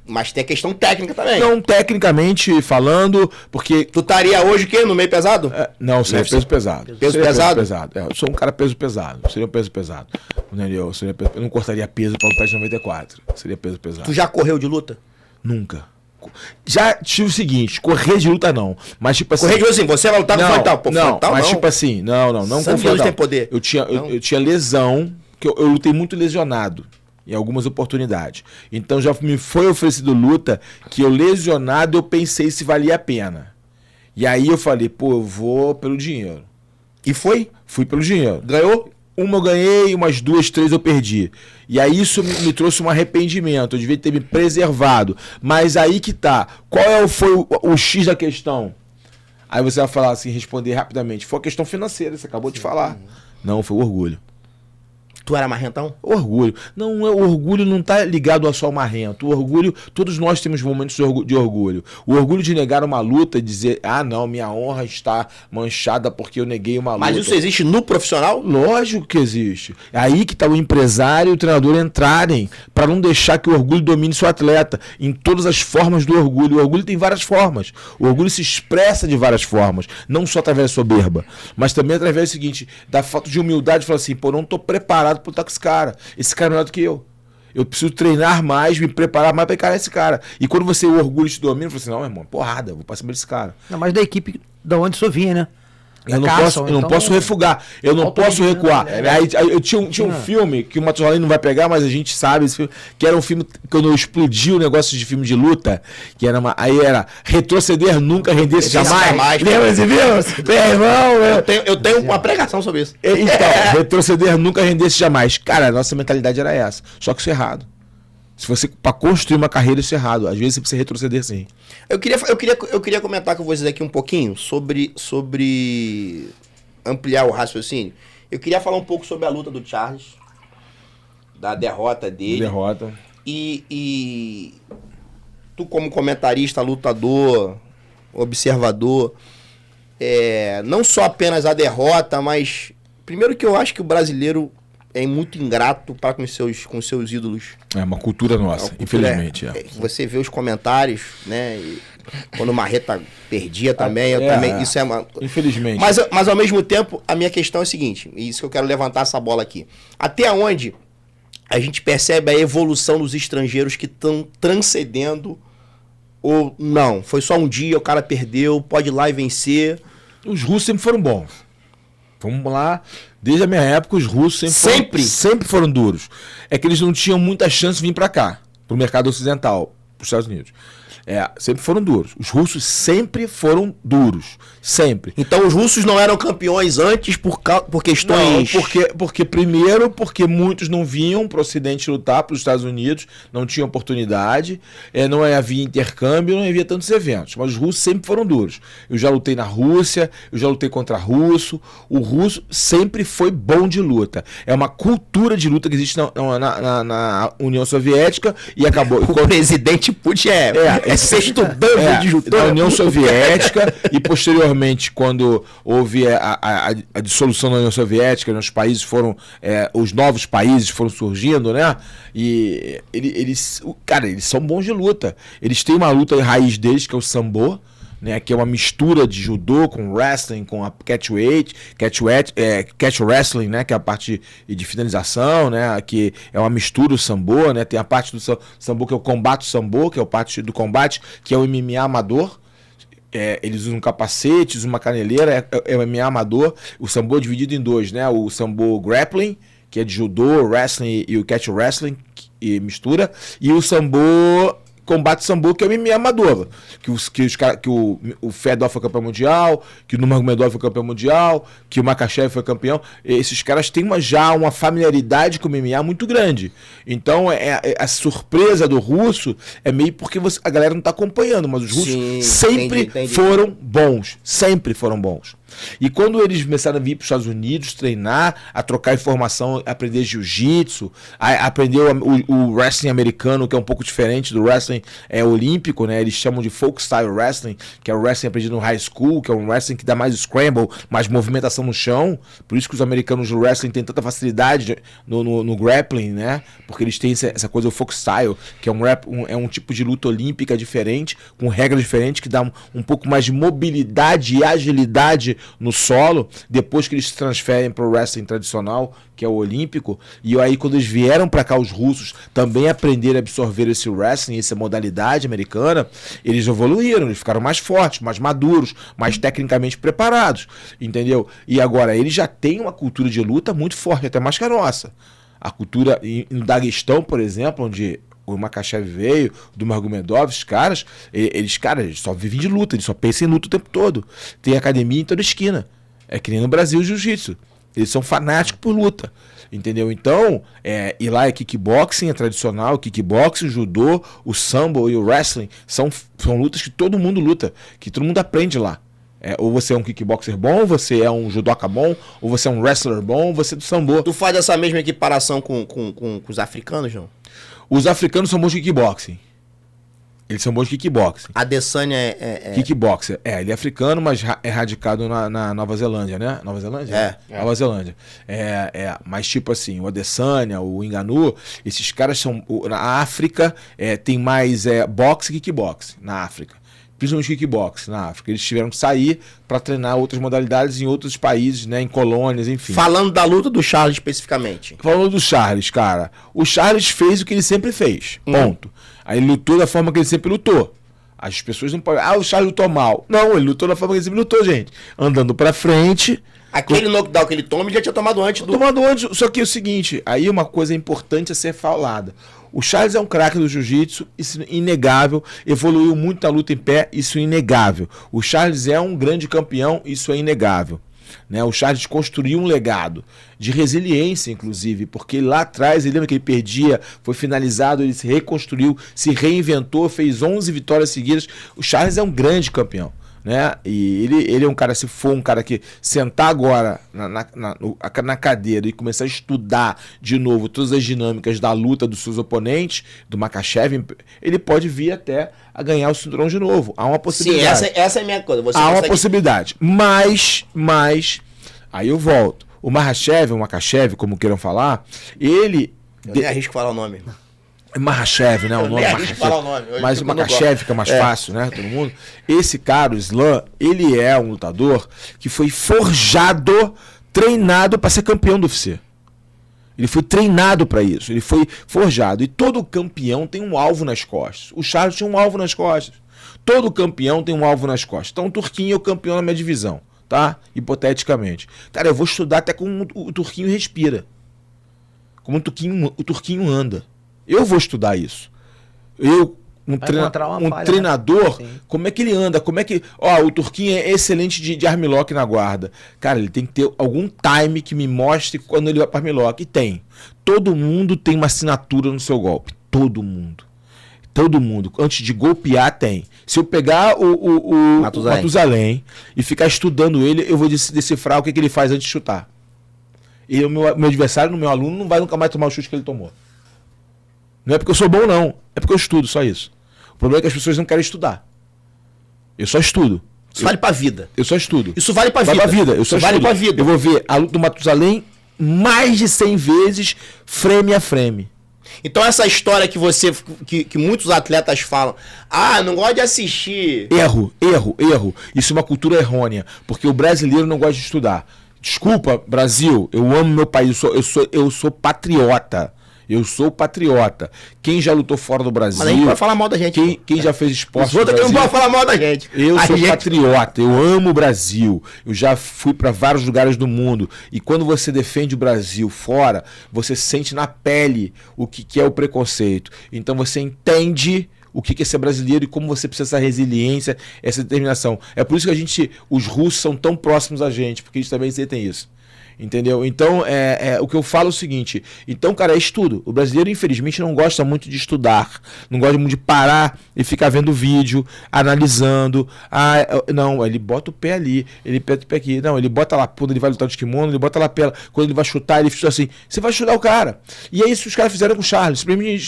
Mas tem a questão técnica também. Não, tecnicamente falando, porque... Tu estaria hoje o quê? No meio pesado? Não, seria peso pesado. Peso pesado? Eu sou um cara peso pesado. Seria um peso pesado. Entendeu? Eu não cortaria peso para lutar de 94. Seria peso pesado. Tu já correu de luta? Nunca. Já tive o seguinte, correr de luta não. Mas tipo assim... Correr de luta assim, você vai lutar no frontal. Pô, não, frontal, mas não. tipo assim, não com frontal. Tem poder. Eu tinha lesão, que eu lutei muito lesionado. Em algumas oportunidades. Então já me foi oferecido luta que eu lesionado eu pensei se valia a pena. E aí eu falei, eu vou pelo dinheiro. E foi? Fui pelo dinheiro. Ganhou? Uma eu ganhei, umas 2, 3 eu perdi. E aí isso me trouxe um arrependimento. Eu devia ter me preservado. Mas aí que tá. Qual foi o X da questão? Aí você vai falar assim, responder rapidamente. Foi a questão financeira, você acabou de falar. Não, foi o orgulho. Tu era marrentão? Orgulho. Não, o orgulho não tá ligado a só ao marrento. O orgulho, todos nós temos momentos de orgulho. O orgulho de negar uma luta e dizer, não, minha honra está manchada porque eu neguei uma luta. Mas isso existe no profissional? Lógico que existe. É aí que tá o empresário e o treinador entrarem para não deixar que o orgulho domine seu atleta em todas as formas do orgulho. O orgulho tem várias formas. O orgulho se expressa de várias formas. Não só através da soberba, mas também através do seguinte, da falta de humildade. Falar assim, pô, não tô preparado para lutar com esse cara. Esse cara é melhor do que eu. Eu preciso treinar mais, me preparar mais para encarar esse cara. E quando você o orgulho te domina, você fala assim, não, meu irmão, porrada, vou passar por esse cara. Não, mas da equipe da onde isso vinha, né? Eu não posso refugar, eu não posso recuar. Aí eu tinha um filme que o Matusalém não vai pegar, mas a gente sabe esse filme, que era um filme quando explodiu o negócio de filme de luta, que era aí era retroceder nunca, render-se jamais. Lembra esse filme? Meu irmão, eu tenho uma pregação sobre isso. Então, retroceder nunca, render-se jamais. Cara, a nossa mentalidade era essa, só que isso é errado. Se você, para construir uma carreira, isso é errado. Às vezes você precisa retroceder, sim. Eu queria comentar com vocês aqui um pouquinho sobre ampliar o raciocínio. Eu queria falar um pouco sobre a luta do Charles, da derrota dele. E tu como comentarista, lutador, observador, não só apenas a derrota, mas primeiro que eu acho que o brasileiro é muito ingrato para com seus ídolos. É uma cultura nossa, infelizmente. Você vê os comentários, né? E quando o Marreta perdia também, isso é uma... Infelizmente. Mas ao mesmo tempo, a minha questão é a seguinte, e isso que eu quero levantar essa bola aqui. Até onde a gente percebe a evolução dos estrangeiros que estão transcendendo ou não? Foi só um dia, o cara perdeu, pode ir lá e vencer. Os russos sempre foram bons. Vamos lá, desde a minha época os russos sempre foram duros. É que eles não tinham muita chance de vir para cá, pro mercado ocidental, pros Estados Unidos. Sempre foram duros. Os russos sempre foram duros. Sempre. Então os russos não eram campeões antes por questões... Não, porque muitos não vinham para o Ocidente lutar, para os Estados Unidos, não tinham oportunidade, não havia intercâmbio, não havia tantos eventos. Mas os russos sempre foram duros. Eu já lutei na Rússia, eu já lutei contra russo. O russo sempre foi bom de luta. É uma cultura de luta que existe na União Soviética e acabou. O presidente Putin sexto bando de jutô. Na União Soviética e posteriormente, quando houve a dissolução da União Soviética, os países foram, os novos países foram surgindo, né? E eles são bons de luta. Eles têm uma luta em raiz deles, que é o sambo, né, que é uma mistura de judô com wrestling, com a catch wrestling, né, que é a parte de finalização, né, que é uma mistura do sambo, né, tem a parte do sambo que é o combate sambo, que é a parte do combate, que é o MMA amador. Eles usam capacetes, uma caneleira, é o MMA amador. O sambo é dividido em dois, né, o sambo grappling, que é de judô, wrestling e o catch wrestling, e mistura, e o sambo combate sambo, que é o MMA amador, que o Fedor foi campeão mundial, que o Nurmagomedov foi campeão mundial, que o Makhachev foi campeão. Esses caras têm já uma familiaridade com o MMA muito grande. Então a surpresa do russo é meio porque a galera não está acompanhando, mas os russos sempre foram bons, sempre foram bons. E quando eles começaram a vir para os Estados Unidos, treinar, a trocar informação, aprender jiu-jitsu, aprender o wrestling americano, que é um pouco diferente do wrestling olímpico, né? Eles chamam de folk style wrestling, que é o wrestling aprendido no high school, que é um wrestling que dá mais scramble, mais movimentação no chão. Por isso que os americanos do wrestling têm tanta facilidade no grappling, né? Porque eles têm essa coisa, o folk style, que é um tipo de luta olímpica diferente, com regras diferentes, que dá um pouco mais de mobilidade e agilidade no solo, depois que eles se transferem para o wrestling tradicional, que é o olímpico. E aí quando eles vieram para cá, os russos também aprenderam a absorver esse wrestling, essa modalidade americana, eles evoluíram, eles ficaram mais fortes, mais maduros, mais tecnicamente preparados, entendeu? E agora eles já têm uma cultura de luta muito forte, até mais que a nossa. A cultura no Daguestão, por exemplo, onde o Makhachev veio, do Nurmagomedov, os caras, eles só vivem de luta, eles só pensam em luta o tempo todo. Tem academia em toda esquina. É que nem no Brasil o jiu-jitsu. Eles são fanáticos por luta, entendeu? Então, e lá é kickboxing, é tradicional, o kickboxing, o judô, o sambo e o wrestling são lutas que todo mundo luta, que todo mundo aprende lá. Ou você é um kickboxer bom, ou você é um judoca bom, ou você é um wrestler bom, ou você é do sambo. Tu faz essa mesma equiparação com os africanos, não? Os africanos são bons de kickboxing. Eles são bons de kickboxing. A Adesanya é... Kickboxer. Ele é africano, mas é radicado na Nova Zelândia, né? Nova Zelândia? Nova Zelândia. Mas tipo assim, o Adesanya, o Ngannou, esses caras são... Na África tem mais boxe e kickboxing na África. Principalmente kickboxing na África. Eles tiveram que sair para treinar outras modalidades em outros países, né? Em colônias, enfim. Falando da luta do Charles especificamente. Falando do Charles, cara. O Charles fez o que ele sempre fez. Ponto. Aí ele lutou da forma que ele sempre lutou. As pessoas não podem... o Charles lutou mal. Não, ele lutou da forma que ele sempre lutou, gente. Andando pra frente. Aquele knockdown que ele toma, ele já tinha tomado antes do... Tomado antes, só que é o seguinte, aí uma coisa importante a ser falada. O Charles é um craque do jiu-jitsu, isso é inegável. Evoluiu muito na luta em pé, isso é inegável. O Charles é um grande campeão, isso é inegável. Né? O Charles construiu um legado de resiliência, inclusive, porque lá atrás, ele lembra que ele perdia, foi finalizado, ele se reconstruiu, se reinventou, fez 11 vitórias seguidas. O Charles é um grande campeão. Né? E ele é um cara, se for um cara que sentar agora na cadeira e começar a estudar de novo todas as dinâmicas da luta dos seus oponentes, do Makhachev, ele pode vir até a ganhar o cinturão de novo. Há uma possibilidade. Sim, essa é a minha coisa. Há uma possibilidade. Mas, aí eu volto. O Makhachev, como queiram falar, ele... Eu nem arrisco falar o nome. Makhachev, né? O nome mas o Makhachev fica mais fácil, né? Todo mundo. Esse cara, o Islam, ele é um lutador que foi forjado, treinado para ser campeão do UFC. Ele foi treinado para isso, ele foi forjado. E todo campeão tem um alvo nas costas. O Charles tinha um alvo nas costas. Todo campeão tem um alvo nas costas. Então o Turquinho é o campeão na minha divisão, tá? Hipoteticamente. Cara, eu vou estudar até como o Turquinho respira. Como o Turquinho anda. Eu vou estudar isso. Um treinador, né? Como é que ele anda? Como é que... o Turquinho é excelente de armlock na guarda. Cara, ele tem que ter algum time que me mostre quando ele vai para armlock. E tem. Todo mundo tem uma assinatura no seu golpe. Todo mundo. Todo mundo. Antes de golpear, tem. Se eu pegar o Matusalém e ficar estudando ele, eu vou decifrar o que ele faz antes de chutar. E o meu adversário, no meu aluno, não vai nunca mais tomar o chute que ele tomou. Não é porque eu sou bom, não. É porque eu estudo, só isso. O problema é que as pessoas não querem estudar. Eu só estudo. Isso vale pra vida. Eu só estudo. Isso vale pra vida. Eu só vale pra vida. Eu vou ver a luta do Matusalém mais de 100 vezes, frame a frame. Então essa história que muitos atletas falam, não gosto de assistir. Erro. Isso é uma cultura errônea, porque o brasileiro não gosta de estudar. Desculpa, Brasil, eu amo meu país, eu sou patriota. Eu sou patriota. Quem já lutou fora do Brasil... Mas a gente não vai falar mal da gente. Quem já fez esporte no Brasil... não pode falar mal da gente. Eu sou patriota. Eu amo o Brasil. Eu já fui para vários lugares do mundo. E quando você defende o Brasil fora, você sente na pele o que é o preconceito. Então você entende o que é ser brasileiro e como você precisa dessa resiliência, essa determinação. É por isso que os russos são tão próximos a gente, porque eles também sentem isso. Entendeu? Então, o que eu falo é o seguinte. Então, cara, é estudo. O brasileiro, infelizmente, não gosta muito de estudar. Não gosta muito de parar e ficar vendo vídeo, analisando. Não, ele bota o pé ali, ele bota o pé aqui. Não, ele bota lá, quando ele vai lutar de kimono, ele bota lá pela. Quando ele vai chutar, ele fica assim. Você vai chutar o cara. E é isso que os caras fizeram com o Charles.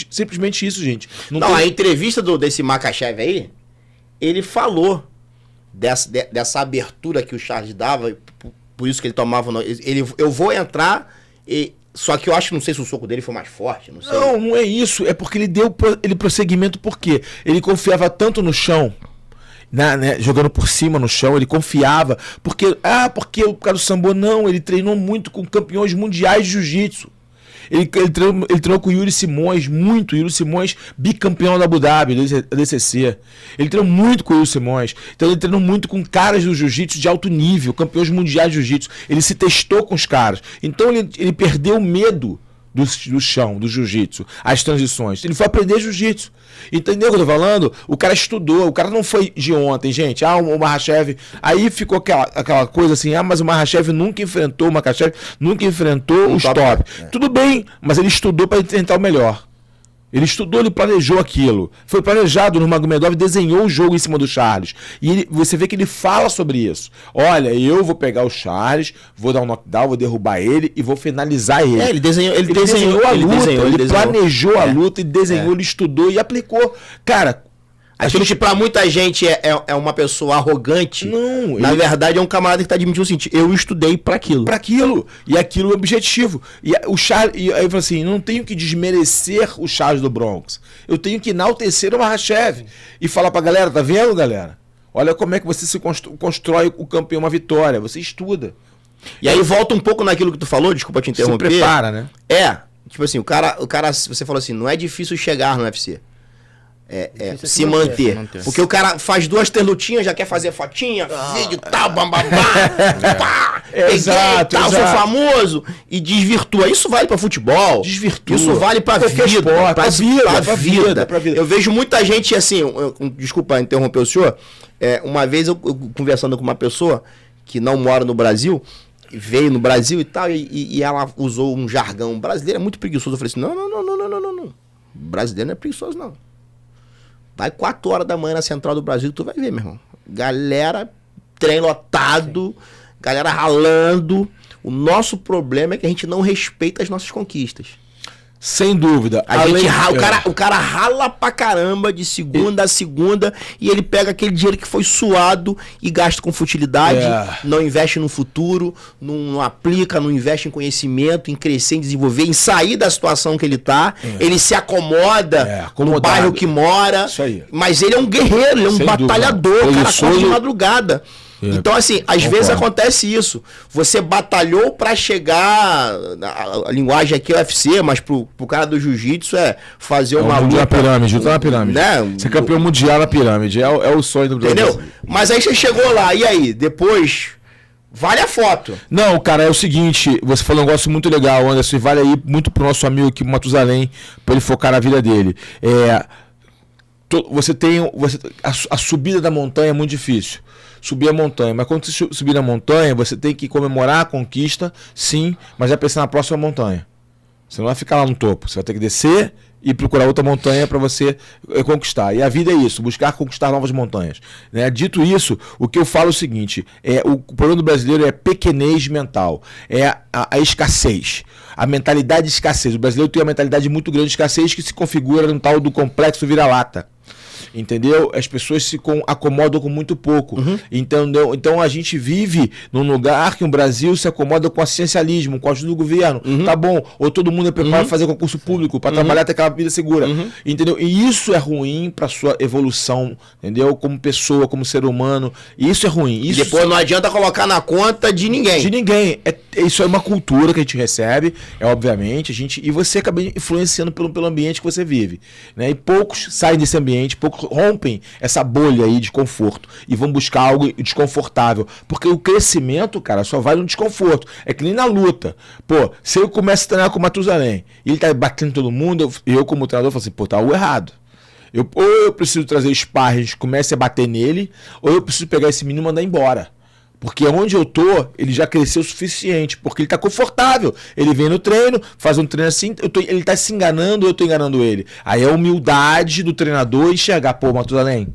Simplesmente isso, gente. A entrevista desse Makhachev aí, ele falou dessa abertura que o Charles dava. Por isso que ele tomava... eu vou entrar... Só que eu acho que não sei se o soco dele foi mais forte. Não sei. Não é isso. É porque ele deu prosseguimento. Por quê? Ele confiava tanto no chão, jogando por cima no chão. Ele confiava. Porque o cara do sambo... Não, ele treinou muito com campeões mundiais de jiu-jitsu. Ele treinou com o Yuri Simões, muito. Yuri Simões, bicampeão da Abu Dhabi, da DCC. Ele treinou muito com o Yuri Simões. Então ele treinou muito com caras do jiu-jitsu de alto nível, campeões mundiais de jiu-jitsu. Ele se testou com os caras. Então ele perdeu o medo do chão, do jiu-jitsu, as transições. Ele foi aprender jiu-jitsu. Entendeu o que eu tô falando? O cara estudou, o cara não foi de ontem, gente. O Makhachev. Aí ficou aquela coisa assim, mas o Makhachev nunca enfrentou, os top. Tudo bem, mas ele estudou para tentar o melhor. Ele estudou, ele planejou aquilo. Foi planejado, no Magomedov desenhou o jogo em cima do Charles. E você vê que ele fala sobre isso. Olha, eu vou pegar o Charles, vou dar um knockdown, vou derrubar ele e vou finalizar ele. Ele desenhou a luta, ele planejou a luta e desenhou, ele estudou e aplicou. Cara, aquilo que pra muita gente é uma pessoa arrogante, não, na verdade é um camarada que tá admitindo o seguinte, eu estudei pra aquilo. Pra aquilo. E aquilo é objetivo. E o Charles, e aí eu falo assim, não tenho que desmerecer o Charles do Bronx. Eu tenho que enaltecer o Makhachev. E falar pra galera, tá vendo, galera? Olha como é que você se constrói o campeão, uma vitória. Você estuda. E aí volta um pouco naquilo que tu falou, desculpa te interromper. Se prepara, né? Tipo assim, o cara, você falou assim, não é difícil chegar no UFC. Se manter. Porque o cara faz 2, 3 lutinhas, já quer fazer fotinha, vídeo, tal, bambambá, pá, exato, tal, sou famoso, e desvirtua. Isso vale pra futebol. Desvirtua. Isso vale pra vida, esporte, pra vida. Eu vejo muita gente assim, desculpa interromper o senhor, uma vez eu conversando com uma pessoa que não mora no Brasil, veio no Brasil e tal, e ela usou um jargão brasileiro, é muito preguiçoso. Eu falei assim, não. Brasileiro não é preguiçoso, não. Vai 4 horas da manhã na Central do Brasil, tu vai ver, meu irmão. Galera, trem lotado, galera ralando. O problema é que a gente não respeita as nossas conquistas. Sem dúvida. O cara rala pra caramba de segunda a segunda e ele pega aquele dinheiro que foi suado e gasta com futilidade, não investe no futuro, não aplica, não investe em conhecimento, em crescer, em desenvolver, em sair da situação que ele tá. Ele se acomoda no bairro que mora. Isso aí. Mas ele é um guerreiro, ele é um batalhador, o cara acorda de madrugada. Então, assim, às vezes acontece isso. Você batalhou pra chegar. A linguagem aqui é UFC, mas pro cara do jiu-jitsu fazer uma luta. Na pirâmide. Né? Ser campeão mundial na pirâmide. É o sonho do Brasil. Entendeu? Mas aí você chegou lá, e aí? Depois. Vale a foto. Não, cara, é o seguinte. Você falou um negócio muito legal, Anderson. E vale aí muito pro nosso amigo aqui, Matusalém, pra ele focar na vida dele. A subida da montanha é muito difícil. Subir a montanha, mas quando você subir na montanha, você tem que comemorar a conquista, sim, mas já pensar na próxima montanha. Você não vai ficar lá no topo, você vai ter que descer e procurar outra montanha para você conquistar. E a vida é isso, buscar conquistar novas montanhas. Né? Dito isso, o que eu falo é o seguinte, o problema do brasileiro é pequenez mental, a escassez, a mentalidade de escassez. O brasileiro tem uma mentalidade muito grande de escassez que se configura no tal do complexo vira-lata. Entendeu? As pessoas se acomodam com muito pouco. Então a gente vive num lugar que o Brasil se acomoda com assistencialismo, com a ajuda do governo. Tá bom. Ou todo mundo é preparado para fazer concurso público, para trabalhar até aquela vida segura. Entendeu? E isso é ruim para sua evolução, entendeu? Como pessoa, como ser humano. E isso é ruim. Isso... E depois não adianta colocar na conta de ninguém. De ninguém. Isso é uma cultura que a gente recebe, obviamente. E você acaba influenciando pelo ambiente que você vive. Né? E poucos saem desse ambiente, poucos rompem essa bolha aí de conforto e vão buscar algo desconfortável, porque o crescimento, cara, só vai no desconforto. É que nem na luta. Pô, se eu começo a treinar com o Matusalém e ele tá batendo todo mundo, eu como treinador falo assim, pô, tá algo errado. Ou eu preciso trazer sparring, comece a bater nele, ou eu preciso pegar esse menino e mandar embora. Porque onde eu tô, ele já cresceu o suficiente, porque ele tá confortável. Ele vem no treino, faz um treino assim, ele tá se enganando, eu tô enganando ele. Aí é a humildade do treinador enxergar, pô, Matusalém,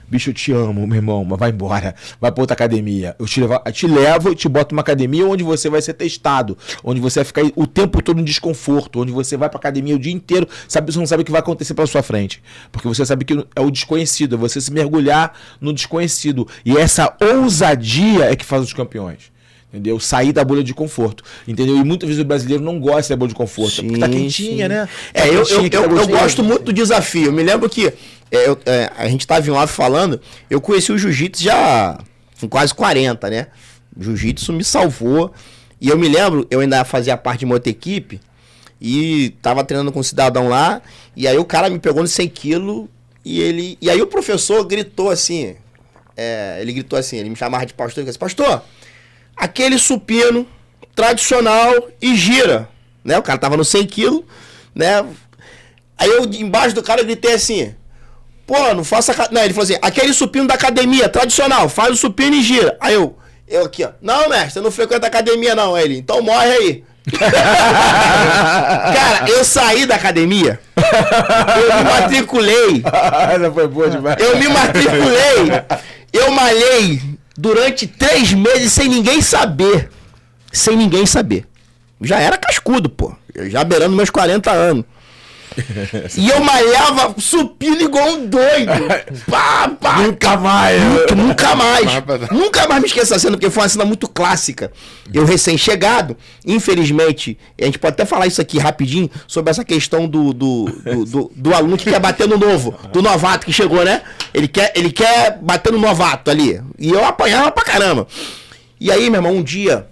bicho, eu te amo, meu irmão, mas vai embora, vai pra outra academia. Eu te levo e te boto numa academia onde você vai ser testado, onde você vai ficar o tempo todo em desconforto, onde você vai pra academia o dia inteiro, você não sabe o que vai acontecer pela sua frente. Porque você sabe que é o desconhecido, é você se mergulhar no desconhecido. E essa ousadia é que faz os campeões. Entendeu? Sair da bolha de conforto. Entendeu? E muitas vezes o brasileiro não gosta da bolha de conforto. Porque tá quentinha, né? Eu gosto muito do desafio. Eu me lembro que a gente estava em off falando, eu conheci o jiu-jitsu já com quase 40, né? O jiu-jitsu me salvou. E eu me lembro, eu ainda fazia parte de uma outra equipe e tava treinando com um cidadão lá. E aí o cara me pegou no 100 quilos e aí o professor gritou assim. Ele me chamava de pastor e disse, pastor, aquele supino tradicional e gira, né? O cara tava no 100 quilos, né? Aí eu, embaixo do cara, eu gritei assim, pô, não faça... Não, ele falou assim, aquele supino da academia, tradicional, faz o supino e gira. Aí eu aqui, ó, não, mestre, eu não frequento a academia não. Aí ele, então morre aí. Cara, eu saí da academia, eu me matriculei. Essa foi boa demais. Eu me matriculei, eu malhei durante 3 meses sem ninguém saber. Sem ninguém saber. Já era cascudo, pô. Já beirando meus 40 anos. E eu malhava supino igual um doido. Pá, pá. Nunca mais. Nunca mais. Nunca mais me esqueça essa cena, porque foi uma cena muito clássica. Eu recém-chegado, infelizmente, a gente pode até falar isso aqui rapidinho, sobre essa questão do aluno que quer bater no novo, do novato que chegou, né? Ele quer bater no novato ali. E eu apanhava pra caramba. E aí, meu irmão, um dia...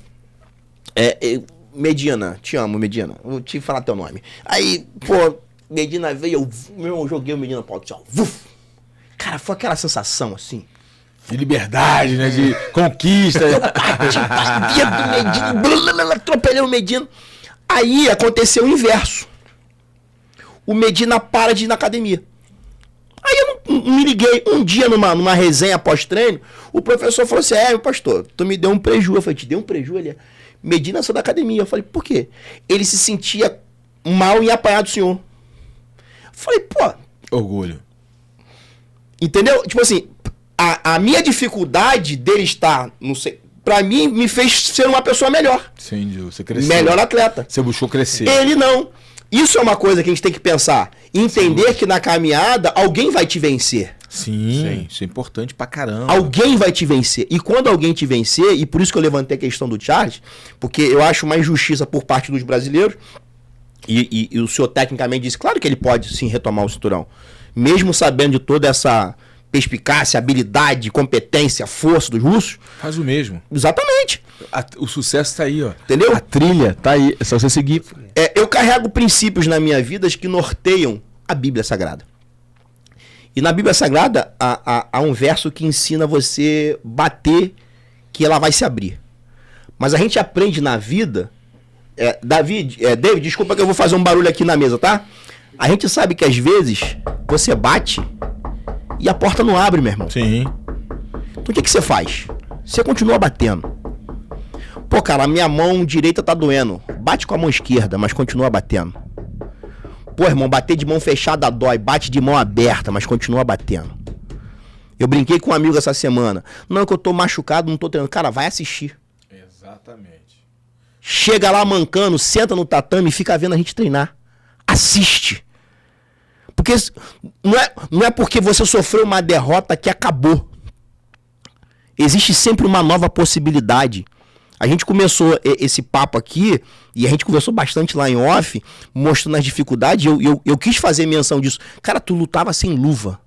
Medina, te amo, Medina. Vou te falar teu nome. Aí, pô, Medina veio, eu joguei o Medina pro alto, tchau. Cara, foi aquela sensação assim. De liberdade, né? De conquista. Eu bati do Medina, atropelei o Medina. Aí aconteceu o inverso. O Medina para de ir na academia. Aí eu não me liguei. Um dia, numa resenha pós-treino, o professor falou assim: meu pastor, tu me deu um preju. Eu falei: te deu um preju? Ele Medina saiu da academia. Eu falei: por quê? Ele se sentia mal em apanhar do senhor. Eu falei: pô... Orgulho. Entendeu? Tipo assim, a minha dificuldade dele estar, não sei, pra mim, me fez ser uma pessoa melhor. Sim, você cresceu. Melhor atleta. Você buscou crescer. Ele não. Isso é uma coisa que a gente tem que pensar. Entender que na caminhada, alguém vai te vencer. Sim, isso é importante pra caramba. Alguém vai te vencer. E quando alguém te vencer, e por isso que eu levantei a questão do Charles, porque eu acho uma injustiça por parte dos brasileiros, e o senhor tecnicamente disse, claro que ele pode sim retomar o cinturão. Mesmo sabendo de toda essa perspicácia, habilidade, competência, força dos russos. Faz o mesmo. Exatamente. O sucesso tá aí, ó. Entendeu? A trilha tá aí, é só você seguir. Eu carrego princípios na minha vida que norteiam a Bíblia Sagrada. E na Bíblia Sagrada há um verso que ensina você bater, que ela vai se abrir. Mas a gente aprende na vida... David, desculpa que eu vou fazer um barulho aqui na mesa, tá? A gente sabe que às vezes você bate e a porta não abre, meu irmão. Sim. Então o que você faz? Você continua batendo. Pô, cara, a minha mão direita tá doendo. Bate com a mão esquerda, mas continua batendo. Pô, irmão, bater de mão fechada dói. Bate de mão aberta, mas continua batendo. Eu brinquei com um amigo essa semana. Não, que eu tô machucado, não tô treinando. Cara, vai assistir. Exatamente. Chega lá mancando, senta no tatame e fica vendo a gente treinar. Assiste. Porque não é porque você sofreu uma derrota que acabou. Existe sempre uma nova possibilidade. A gente começou esse papo aqui, e a gente conversou bastante lá em off, mostrando as dificuldades, eu quis fazer menção disso. Cara, tu lutava sem luva.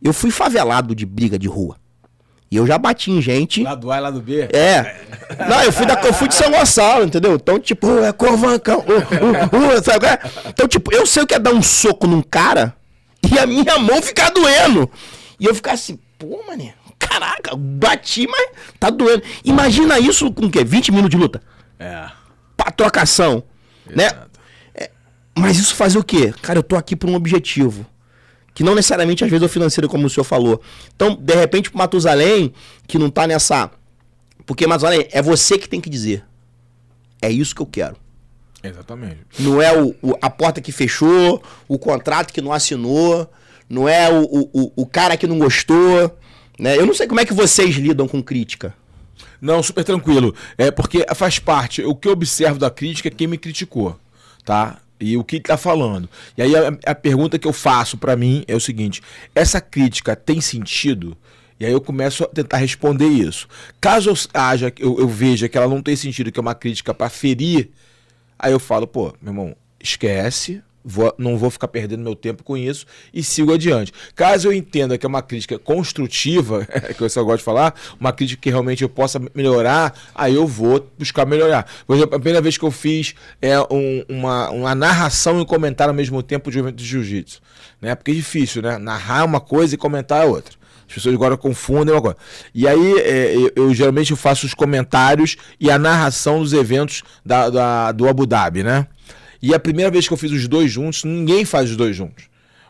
Eu fui favelado de briga de rua. E eu já bati em gente... Lá do A e lá do B? Não, eu fui de São Gonçalo, entendeu? Então, tipo, Corvancão, sabe? Então, tipo, eu sei o que é dar um soco num cara e a minha mão ficar doendo. E eu ficar assim, pô, mané, caraca, bati, mas tá doendo. Imagina isso com o quê? 20 minutos de luta? Pra trocação, né? Mas isso fazer o quê? Cara, eu tô aqui por um objetivo. Que não necessariamente, às vezes, é o financeiro, como o senhor falou. Então, de repente, pro Matusalém, que não tá nessa... Porque, Matusalém, é você que tem que dizer. É isso que eu quero. Exatamente. Não é a porta que fechou, o contrato que não assinou, não é o cara que não gostou, né? Eu não sei como é que vocês lidam com crítica. Não, super tranquilo. Porque faz parte. O que eu observo da crítica é quem me criticou, tá? E o que ele tá falando. E aí a pergunta que eu faço pra mim é o seguinte: essa crítica tem sentido? E aí eu começo a tentar responder isso. Caso eu veja que ela não tem sentido, que é uma crítica pra ferir, aí eu falo, pô, meu irmão, esquece, não vou ficar perdendo meu tempo com isso e sigo adiante. Caso eu entenda que é uma crítica construtiva, que eu só gosto de falar, uma crítica que realmente eu possa melhorar, aí eu vou buscar melhorar. Por exemplo, a primeira vez que eu fiz uma narração e comentar ao mesmo tempo de um evento de jiu-jitsu, né? Porque é difícil, né? Narrar uma coisa e comentar a outra. As pessoas agora confundem uma coisa. E aí eu geralmente faço os comentários e a narração dos eventos do Abu Dhabi, né? E a primeira vez que eu fiz os dois juntos, ninguém faz os dois juntos.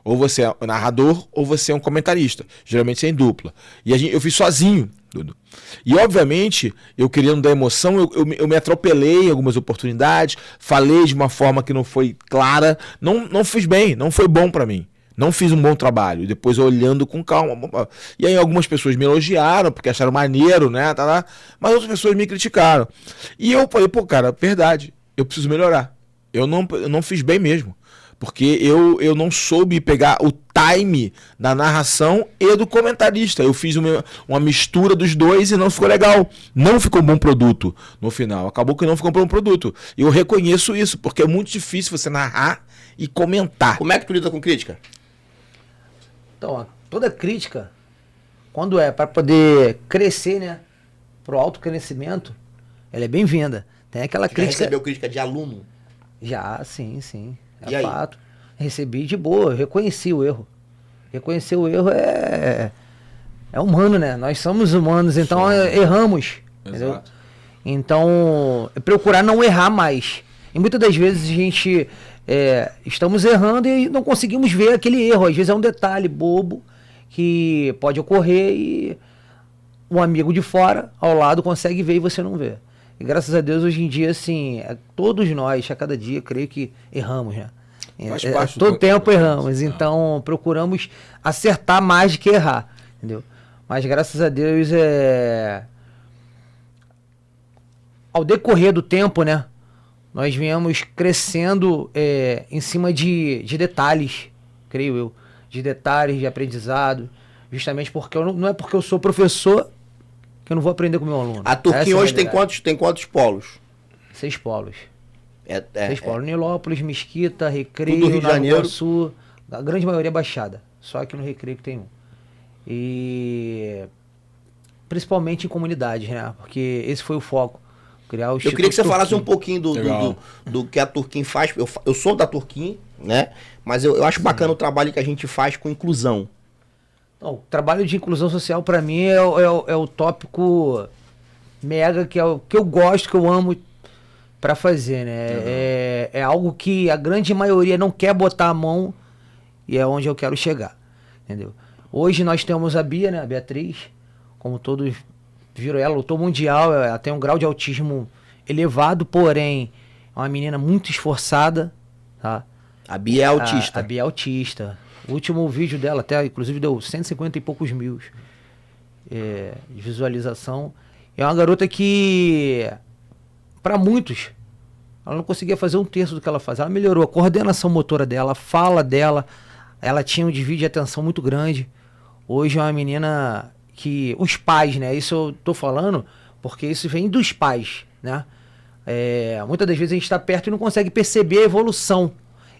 Ou você é um narrador, ou você é um comentarista. Geralmente você é em dupla. E eu fiz sozinho, Dudu. E, obviamente, eu querendo dar emoção, eu me atropelei em algumas oportunidades, falei de uma forma que não foi clara, não fiz bem, não foi bom pra mim. Não fiz um bom trabalho. E depois olhando com calma. E aí algumas pessoas me elogiaram, porque acharam maneiro, né? Tá lá. Mas outras pessoas me criticaram. E eu falei, pô, cara, verdade, eu preciso melhorar. Eu não fiz bem mesmo. Porque eu não soube pegar o time da narração e do comentarista. Eu fiz uma mistura dos dois e não ficou legal. Não ficou um bom produto no final. Acabou que não ficou um bom produto. E eu reconheço isso, porque é muito difícil você narrar e comentar. Como é que tu lida com crítica? Então, toda crítica, quando é para poder crescer, né, pro autoconhecimento, ela é bem-vinda. Tem aquela Já crítica... recebeu crítica de aluno? Já, sim. E É aí? fato. Recebi de boa, eu reconheci o erro. Reconhecer o erro é humano, né? Nós somos humanos, então erramos. Entendeu? Exato. Então, é procurar não errar mais. E muitas das vezes a gente estamos errando e não conseguimos ver aquele erro. Às vezes é um detalhe bobo que pode ocorrer e um amigo de fora, ao lado, consegue ver e você não vê. E graças a Deus, hoje em dia, assim, todos nós, a cada dia, creio que erramos, né? Faz parte Todo do tempo erramos, processo. então procuramos acertar mais do que errar, entendeu? Mas graças a Deus, ao decorrer do tempo, né? Nós viemos crescendo em cima de detalhes, creio eu, de detalhes de aprendizado, justamente porque não é porque eu sou professor que eu não vou aprender com o meu aluno. A Turquinha hoje tem quantos polos? 6 polos. 6 É. polos. Nilópolis, Mesquita, Recreio, Tudo Rio de Nova Janeiro. Iguaçu. A grande maioria é Baixada. Só aqui no Recreio que tem um. E principalmente em comunidades, né? Porque esse foi o foco. Criar o Eu queria que você falasse um pouquinho Legal. do que a Turquinha faz. Eu sou da Turquinha, né? Mas eu acho bacana o trabalho que a gente faz com inclusão. Então, o trabalho de inclusão social, para mim, é o tópico mega, que é o que eu gosto, que eu amo para fazer, né? É algo que a grande maioria não quer botar a mão e é onde eu quero chegar, entendeu? Hoje nós temos a Bia, né? A Beatriz, como todos viram, ela lutou mundial, ela tem um grau de autismo elevado, porém é uma menina muito esforçada, tá? A Bia é autista. A Bia é autista. O último vídeo dela até, inclusive, deu 150 e poucos mil de visualização. É uma garota que, para muitos, ela não conseguia fazer 1/3 do que ela faz. Ela melhorou a coordenação motora dela, a fala dela. Ela tinha um desvio de atenção muito grande. Hoje é uma menina que... Os pais, né? Isso eu tô falando porque isso vem dos pais, né? Muitas das vezes a gente está perto e não consegue perceber a evolução.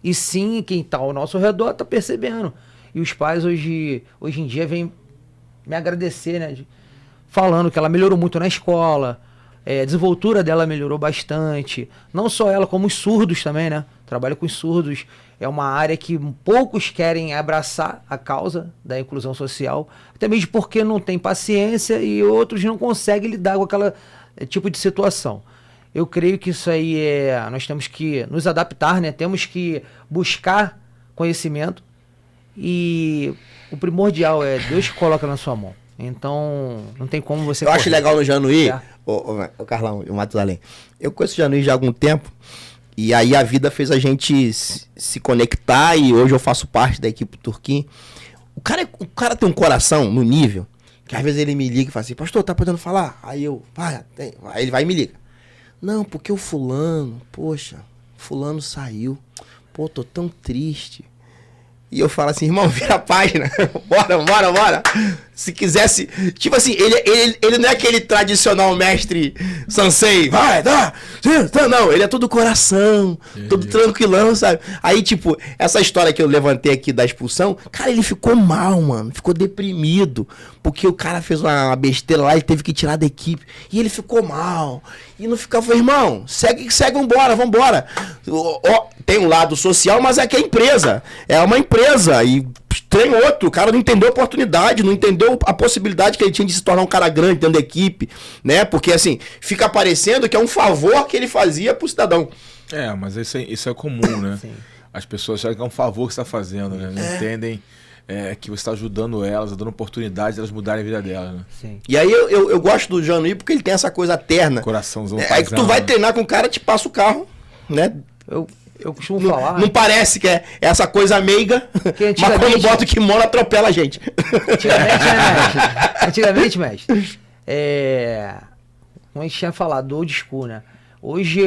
E sim, quem está ao nosso redor está percebendo. E os pais hoje em dia vêm me agradecer, né? Falando que ela melhorou muito na escola, a desenvoltura dela melhorou bastante. Não só ela, como os surdos também, né? Trabalho com os surdos. É uma área que poucos querem abraçar a causa da inclusão social, até mesmo porque não tem paciência e outros não conseguem lidar com aquele tipo de situação. Eu creio que isso aí nós temos que nos adaptar, né? Temos que buscar conhecimento e o primordial é Deus que coloca na sua mão. Então, não tem como você... Eu acho legal no Januí, É. o Carlão, o Matusalém. Eu conheço o Januí já há algum tempo e aí a vida fez a gente se conectar e hoje eu faço parte da equipe Turquinha. O cara tem um coração no nível que às vezes ele me liga e fala assim, pastor, tá podendo falar? Aí eu, aí ele vai e me liga. Não, porque o fulano saiu. Pô, tô tão triste. E eu falo assim, irmão, vira a página. Bora. Se quisesse... Tipo assim, ele não é aquele tradicional mestre Sansei. Vai, dá. Não, ele é todo coração, todo tranquilão, sabe? Aí, tipo, essa história que eu levantei aqui da expulsão, cara, ele ficou mal, mano. Ficou deprimido. Porque o cara fez uma besteira lá, ele teve que tirar da equipe. E ele ficou mal. E não ficava, irmão, segue, vambora. Tem um lado social, mas é que é empresa. É uma empresa. E tem outro. O cara não entendeu a oportunidade, não entendeu a possibilidade que ele tinha de se tornar um cara grande dentro da equipe, né? Porque, assim, fica parecendo que é um favor que ele fazia pro cidadão. Mas isso é comum, né? Sim. as pessoas acham que é um favor que você está fazendo, né? Não entendem que você está ajudando elas, dando oportunidade de elas mudarem a vida delas, né? Sim. E aí eu gosto do Januí porque ele tem essa coisa terna. Coraçãozão. Aí que tu vai treinar com o cara, te passa o carro, né? Eu costumo falar... Não parece que é essa coisa meiga, mas quando bota o kimono, atropela a gente. Antigamente, mestre, como a gente tinha falado, do old school, né? Hoje,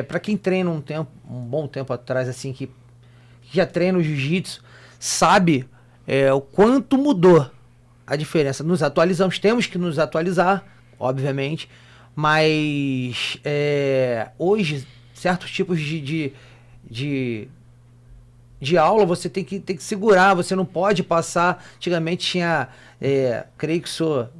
pra quem treina um bom tempo atrás, assim, que já treina o jiu-jitsu, sabe o quanto mudou a diferença. Nos atualizamos, temos que nos atualizar, obviamente, mas hoje, certos tipos de aula você tem que segurar, você não pode passar. Antigamente tinha, creio que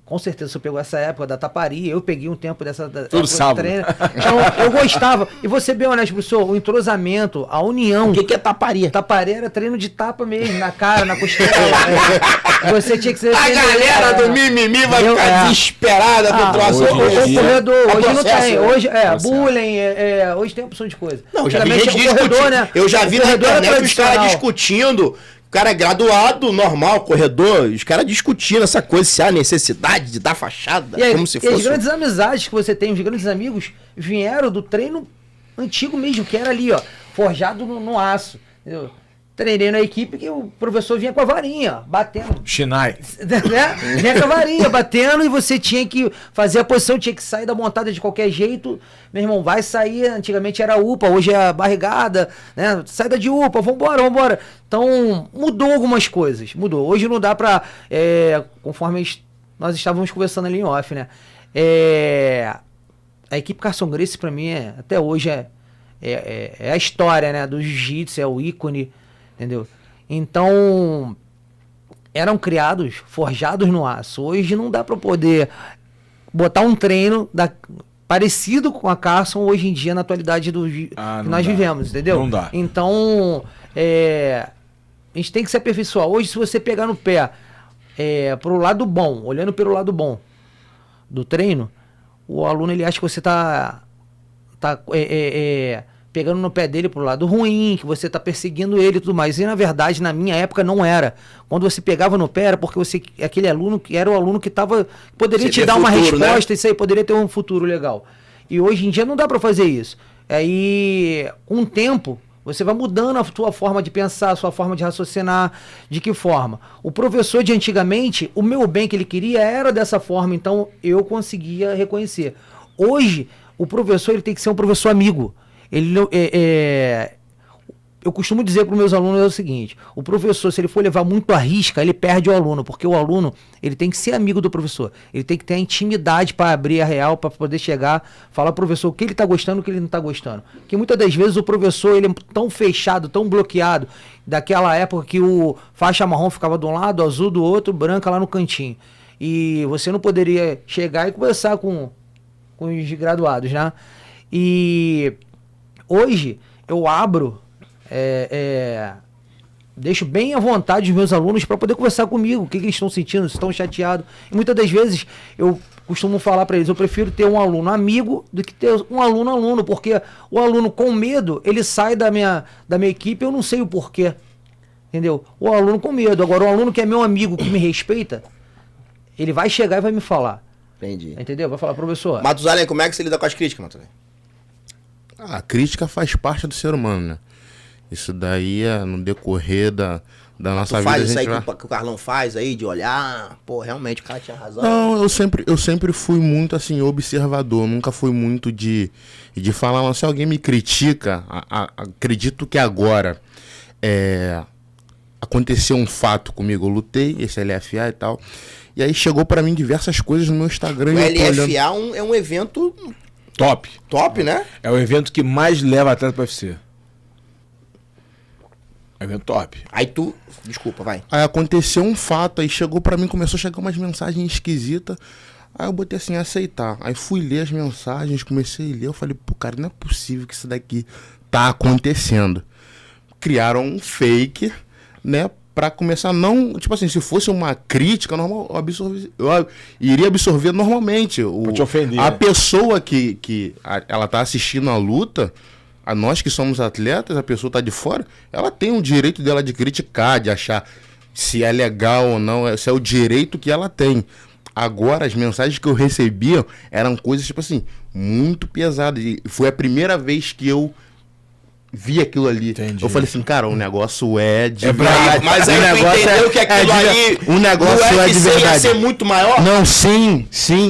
com certeza o senhor pegou essa época da taparia, eu peguei um tempo dessa todo sábado. Treino. Então eu gostava, e vou ser bem honesto, professor, o entrosamento, a união. O que é taparia? Taparia era treino de tapa mesmo, na cara, na costela. Você tinha que ser... A galera do mimimi vai ficar desesperada com troço. O corredor, hoje não tem, hoje bullying, hoje tem opção de coisa. Não, já vi gente discutindo, né? Eu já vi na internet os caras discutindo. O cara é graduado, normal, corredor, os caras discutindo essa coisa, se há necessidade de dar fachada, e aí, como se fosse... as grandes amizades que você tem, os grandes amigos, vieram do treino antigo mesmo, que era ali, ó, forjado no aço, entendeu? Treinei na equipe que o professor vinha com a varinha, batendo. Shinai. Né? Vinha com a varinha, batendo, e você tinha que fazer a posição, tinha que sair da montada de qualquer jeito. Meu irmão, vai sair, antigamente era UPA, hoje é barrigada, né? Saída de UPA, vambora. Então, mudou algumas coisas, mudou. Hoje não dá pra, conforme nós estávamos conversando ali em off, né? A equipe Carson Gracie, pra mim, até hoje, é a história, né? Do jiu-jitsu, é o ícone, entendeu? Então, eram criados, forjados no aço. Hoje não dá para poder botar um treino parecido com a Carson hoje em dia, na atualidade que nós vivemos, entendeu? Não dá. Então, a gente tem que se aperfeiçoar. Hoje, se você pegar no pé pro lado bom, olhando pelo lado bom do treino, o aluno ele acha que você tá pegando no pé dele pro lado ruim, que você tá perseguindo ele e tudo mais. E na verdade, na minha época, não era. Quando você pegava no pé, era porque aquele aluno que era o aluno que poderia te dar uma resposta, né? Isso aí, poderia ter um futuro legal. E hoje em dia não dá para fazer isso. Aí, com o tempo, você vai mudando a sua forma de pensar, a sua forma de raciocinar. De que forma? O professor de antigamente, o meu bem que ele queria era dessa forma, então eu conseguia reconhecer. Hoje, o professor ele tem que ser um professor amigo. Eu costumo dizer para os meus alunos o seguinte: o professor, se ele for levar muito à risca, ele perde o aluno, porque o aluno ele tem que ser amigo do professor, ele tem que ter a intimidade para abrir a real, para poder chegar, falar pro professor o que ele está gostando, o que ele não está gostando. Porque muitas das vezes o professor ele é tão fechado, tão bloqueado, daquela época que o faixa marrom ficava de um lado, azul do outro, branca lá no cantinho. E você não poderia chegar e conversar com os graduados, né? E hoje eu abro, deixo bem à vontade os meus alunos para poder conversar comigo, o que eles estão sentindo, se estão chateados. E muitas das vezes eu costumo falar para eles, eu prefiro ter um aluno amigo do que ter um aluno, porque o aluno com medo, ele sai da minha equipe, eu não sei o porquê, entendeu? O aluno com medo. Agora, o aluno que é meu amigo, que me respeita, ele vai chegar e vai me falar. Entendi. Entendeu? Vai falar, professor. Matusalém, como é que você lida com as críticas, Matusalém? A crítica faz parte do ser humano, né? Isso daí no decorrer da nossa vida. Faz isso aí que o Carlão faz aí, de olhar, pô, realmente o cara tinha razão. Não, eu sempre fui muito assim, observador, nunca fui muito de falar, mas se alguém me critica, acredito que agora aconteceu um fato comigo, eu lutei, esse LFA e tal, e aí chegou pra mim diversas coisas no meu Instagram. O LFA é um evento top, né? É o evento que mais leva atleta para UFC. É um evento top. Aí desculpa, vai. Aí aconteceu um fato, aí chegou pra mim, começou a chegar umas mensagens esquisitas. Aí eu botei assim, aceitar. Aí fui ler as mensagens, comecei a ler, eu falei, pô, cara, não é possível que isso daqui tá acontecendo. Criaram um fake, né? Pra começar, não, tipo assim, se fosse uma crítica normal, eu iria absorver normalmente. Pra te ofender, a né? pessoa que ela tá assistindo a luta, A nós que somos atletas, a pessoa tá de fora, ela tem o direito dela de criticar, de achar se é legal ou não, esse é o direito que ela tem. Agora, as mensagens que eu recebia eram coisas, tipo assim, muito pesadas. E foi a primeira vez que eu vi aquilo ali. Entendi. Eu falei assim, cara, o negócio é de verdade. Mas aí tu entendeu que aquilo ali, o negócio é de verdade. Ia ser muito maior? Não, sim.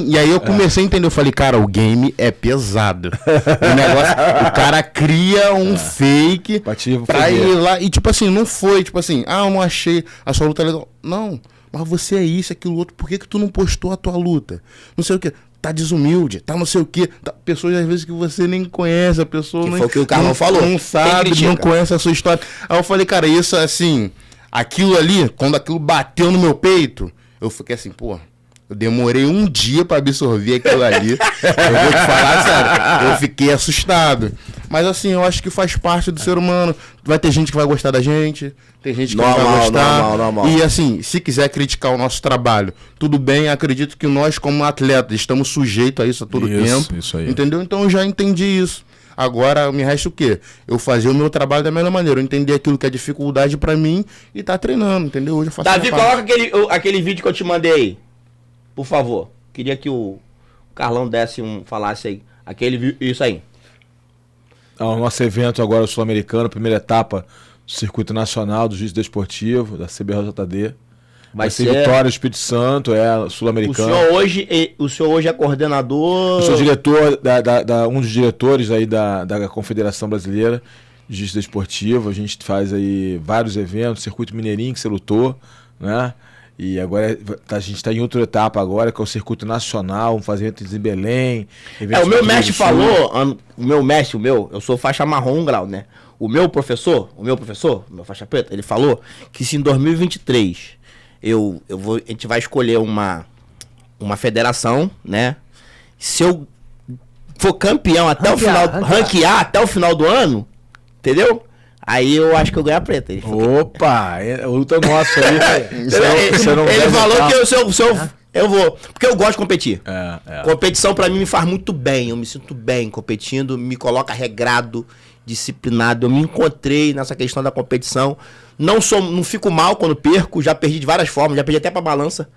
E aí eu comecei a entender. Eu falei, cara, o game é pesado. O negócio, o cara cria um fake pra ir lá. E tipo assim, não foi, tipo assim, eu não achei a sua luta legal. Não, mas você é isso, aquilo outro. Por que tu não postou a tua luta? Não sei o quê. Tá desumilde, tá não sei o quê. Tá, pessoas às vezes que você nem conhece, a pessoa foi o que o Carlão falou. Não sabe, não conhece a sua história. Aí eu falei, cara, isso assim, aquilo ali, quando aquilo bateu no meu peito, eu fiquei assim, pô, eu demorei um dia pra absorver aquilo ali. Eu vou te falar, sério, eu fiquei assustado. Mas assim, eu acho que faz parte do ser humano. Vai ter gente que vai gostar da gente, tem gente que não vai gostar. Normal. E assim, se quiser criticar o nosso trabalho, tudo bem, acredito que nós como atletas estamos sujeitos a isso a todo tempo. Isso aí. Entendeu? Então eu já entendi isso. Agora me resta o quê? Eu fazer o meu trabalho da melhor maneira. Eu entender aquilo que é dificuldade pra mim e tá treinando, entendeu? Hoje eu faço Davi, coloca aquele vídeo que eu te mandei aí. Por favor. Queria que o Carlão falasse aí. Isso aí. O nosso evento agora, o Sul-Americano, primeira etapa do Circuito Nacional do Jiu-Jitsu Desportivo, da CBJD. Vai ser Vitória, Espírito Santo, Sul-Americano. O senhor hoje é coordenador... Eu sou diretor, um dos diretores aí da Confederação Brasileira de Jiu-Jitsu Desportivo. A gente faz aí vários eventos, Circuito Mineirinho, que você lutou, né? E agora a gente está em outra etapa agora, que é o Circuito Nacional, vamos fazer eventos em Belém. O meu mestre falou, eu sou faixa marrom 1 grau, né? O meu professor, meu faixa preta, ele falou que se em 2023 a gente vai escolher uma federação, né? Se eu for campeão até ranquear até o final do ano, entendeu? Aí eu acho que eu ganho a preta. Ele falou opa, é luta nossa aí. Ele falou que eu vou. Porque eu gosto de competir. Competição pra mim me faz muito bem. Eu me sinto bem competindo, me coloca regrado, disciplinado. Eu me encontrei nessa questão da competição. Não fico mal quando perco. Já perdi de várias formas. Já perdi até pra balança.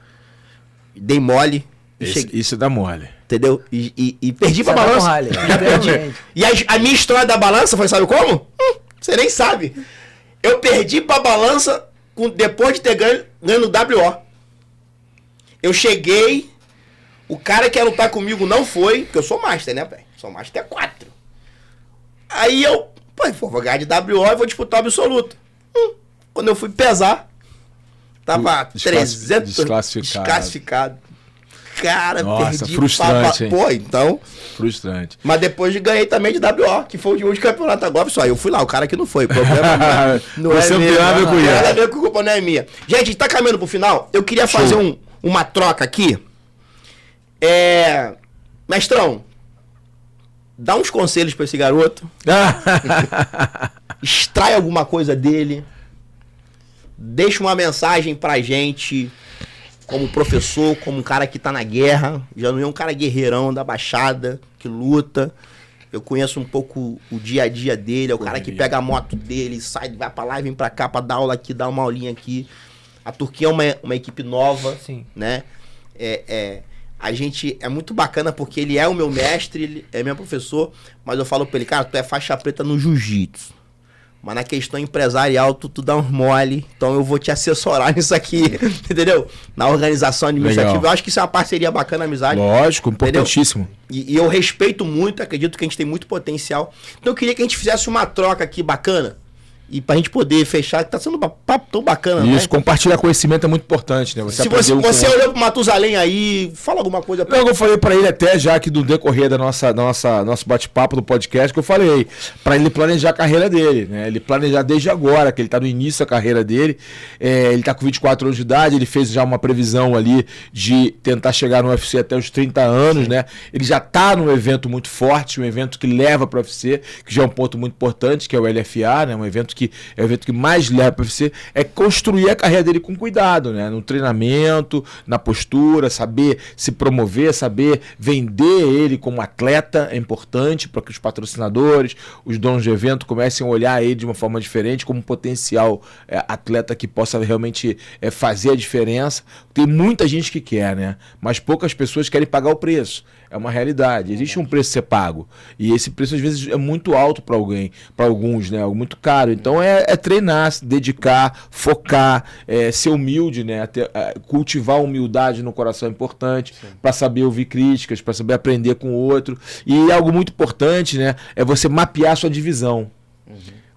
Dei mole. Isso dá mole. Entendeu? E perdi pra balança. Já perdi. E a minha história da balança foi, sabe como? Você nem sabe. Eu perdi pra balança depois de ter ganho no WO. Eu cheguei, o cara que ia lutar comigo não foi, porque eu sou master, né, velho? Sou master 4. Aí eu, vou ganhar de WO e vou disputar o absoluto. Quando eu fui pesar, tava 300 desclassificado. Cara, nossa, perdi. Frustrante, hein? Então... Frustrante. Mas depois ganhei também de WO, que foi o último campeonato agora, pessoal. Eu fui lá, o cara que não foi. O problema não é meu. Nada a ver com a culpa não é minha. Gente, a gente tá caminhando pro final. Eu queria fazer uma troca aqui. Mestrão, dá uns conselhos pra esse garoto. Extrai alguma coisa dele. Deixa uma mensagem pra gente... Como professor, como um cara que tá na guerra. Já não é um cara guerreirão da Baixada, que luta. Eu conheço um pouco o dia a dia dele. É o cara que pega a moto dele, sai, vai pra lá e vem pra cá pra dar aula aqui, dar uma aulinha aqui. A Turquia é uma equipe nova, né? A gente é muito bacana porque ele é o meu mestre, ele é meu professor. Mas eu falo pra ele, cara, tu é faixa preta no jiu-jitsu. Mas na questão empresarial, tu dá uns mole, então eu vou te assessorar nisso aqui, entendeu? Na organização administrativa. Legal. Eu acho que isso é uma parceria bacana, amizade. Lógico, importantíssimo. E eu respeito muito, acredito que a gente tem muito potencial. Então eu queria que a gente fizesse uma troca aqui bacana. E pra gente poder fechar, que tá sendo um papo tão bacana, isso, né? Compartilhar conhecimento é muito importante, né? Se você olhou pro Matusalém aí, fala alguma coisa pra ele. Eu falei pra ele até já que no decorrer da nosso bate-papo do podcast, que eu falei, pra ele planejar a carreira dele, né? Ele planejar desde agora, que ele tá no início da carreira dele, ele tá com 24 anos de idade, ele fez já uma previsão ali de tentar chegar no UFC até os 30 anos, né? Ele já tá num evento muito forte, um evento que leva pro UFC, que já é um ponto muito importante, que é o LFA, né? Um evento que é o evento que mais leva para você, é construir a carreira dele com cuidado, né? No treinamento, na postura, saber se promover, saber vender ele como atleta é importante para que os patrocinadores, os donos de evento comecem a olhar ele de uma forma diferente, como um potencial atleta que possa realmente fazer a diferença. Tem muita gente que quer, né? Mas poucas pessoas querem pagar o preço. É uma realidade. Existe um preço a ser pago. E esse preço, às vezes, é muito alto para alguns, né? Algo muito caro. Então, é treinar, se dedicar, focar, ser humilde, né? Cultivar a humildade no coração é importante, para saber ouvir críticas, para saber aprender com o outro. E algo muito importante, né? É você mapear a sua divisão.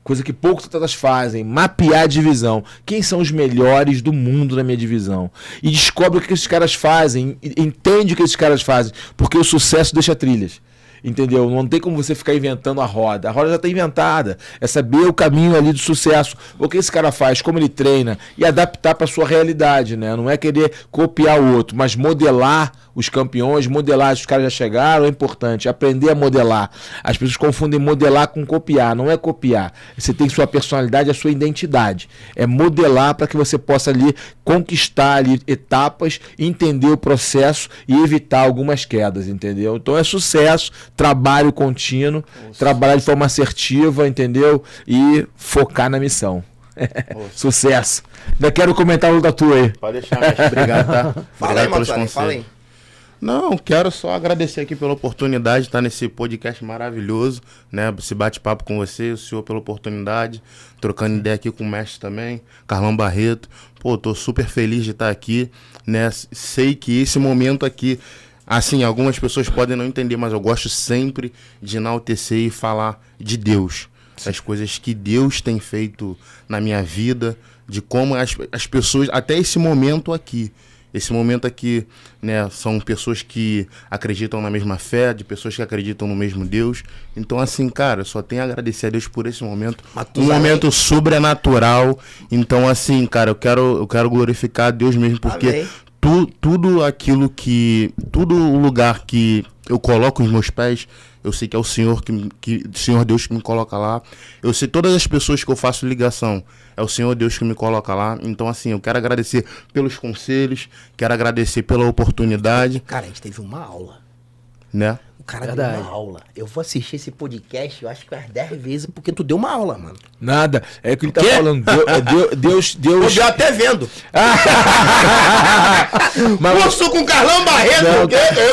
Coisa que poucos atletas fazem, mapear a divisão. Quem são os melhores do mundo na minha divisão? E descobre o que esses caras fazem, entende o que esses caras fazem, porque o sucesso deixa trilhas. Entendeu? Não tem como você ficar inventando a roda já está inventada. É saber o caminho ali do sucesso, o que esse cara faz, como ele treina e adaptar para sua realidade, né? Não é querer copiar o outro, mas modelar os campeões, modelar os caras já chegaram, é importante, aprender a modelar. As pessoas confundem modelar com copiar, não é copiar. Você tem sua personalidade, a sua identidade. É modelar para que você possa ali conquistar ali etapas, entender o processo e evitar algumas quedas, entendeu? Então é sucesso, trabalho contínuo, trabalhar de forma assertiva, entendeu? E focar na missão. Sucesso. Ainda quero comentar um da tua aí. Pode deixar, mestre. Obrigado, tá? Fala aí, Matusalém, fala aí. Não, quero só agradecer aqui pela oportunidade de estar nesse podcast maravilhoso, né? Esse bate-papo com você, o senhor pela oportunidade, trocando ideia aqui com o mestre também, Carlão Barreto. Pô, tô super feliz de estar aqui, né? Sei que esse momento aqui, assim, algumas pessoas podem não entender, mas eu gosto sempre de enaltecer e falar de Deus. As coisas que Deus tem feito na minha vida, de como as pessoas, até esse momento aqui, né, são pessoas que acreditam na mesma fé, de pessoas que acreditam no mesmo Deus. Então, assim, cara, só tenho a agradecer a Deus por esse momento. Um momento sobrenatural. Então, assim, cara, eu quero glorificar a Deus mesmo, porque tudo aquilo que... Todo o lugar que eu coloco os meus pés, eu sei que é o Senhor, Senhor Deus que me coloca lá. Eu sei todas as pessoas que eu faço ligação, é o Senhor Deus que me coloca lá. Então, assim, eu quero agradecer pelos conselhos, quero agradecer pela oportunidade. Cara, a gente teve uma aula. Né? O cara deu uma aula. Eu vou assistir esse podcast, eu acho que umas 10 vezes, porque tu deu uma aula, mano. Nada. É que ele tá falando. Deus. Eu já até vendo. Mas, curso com Carlão Barreto.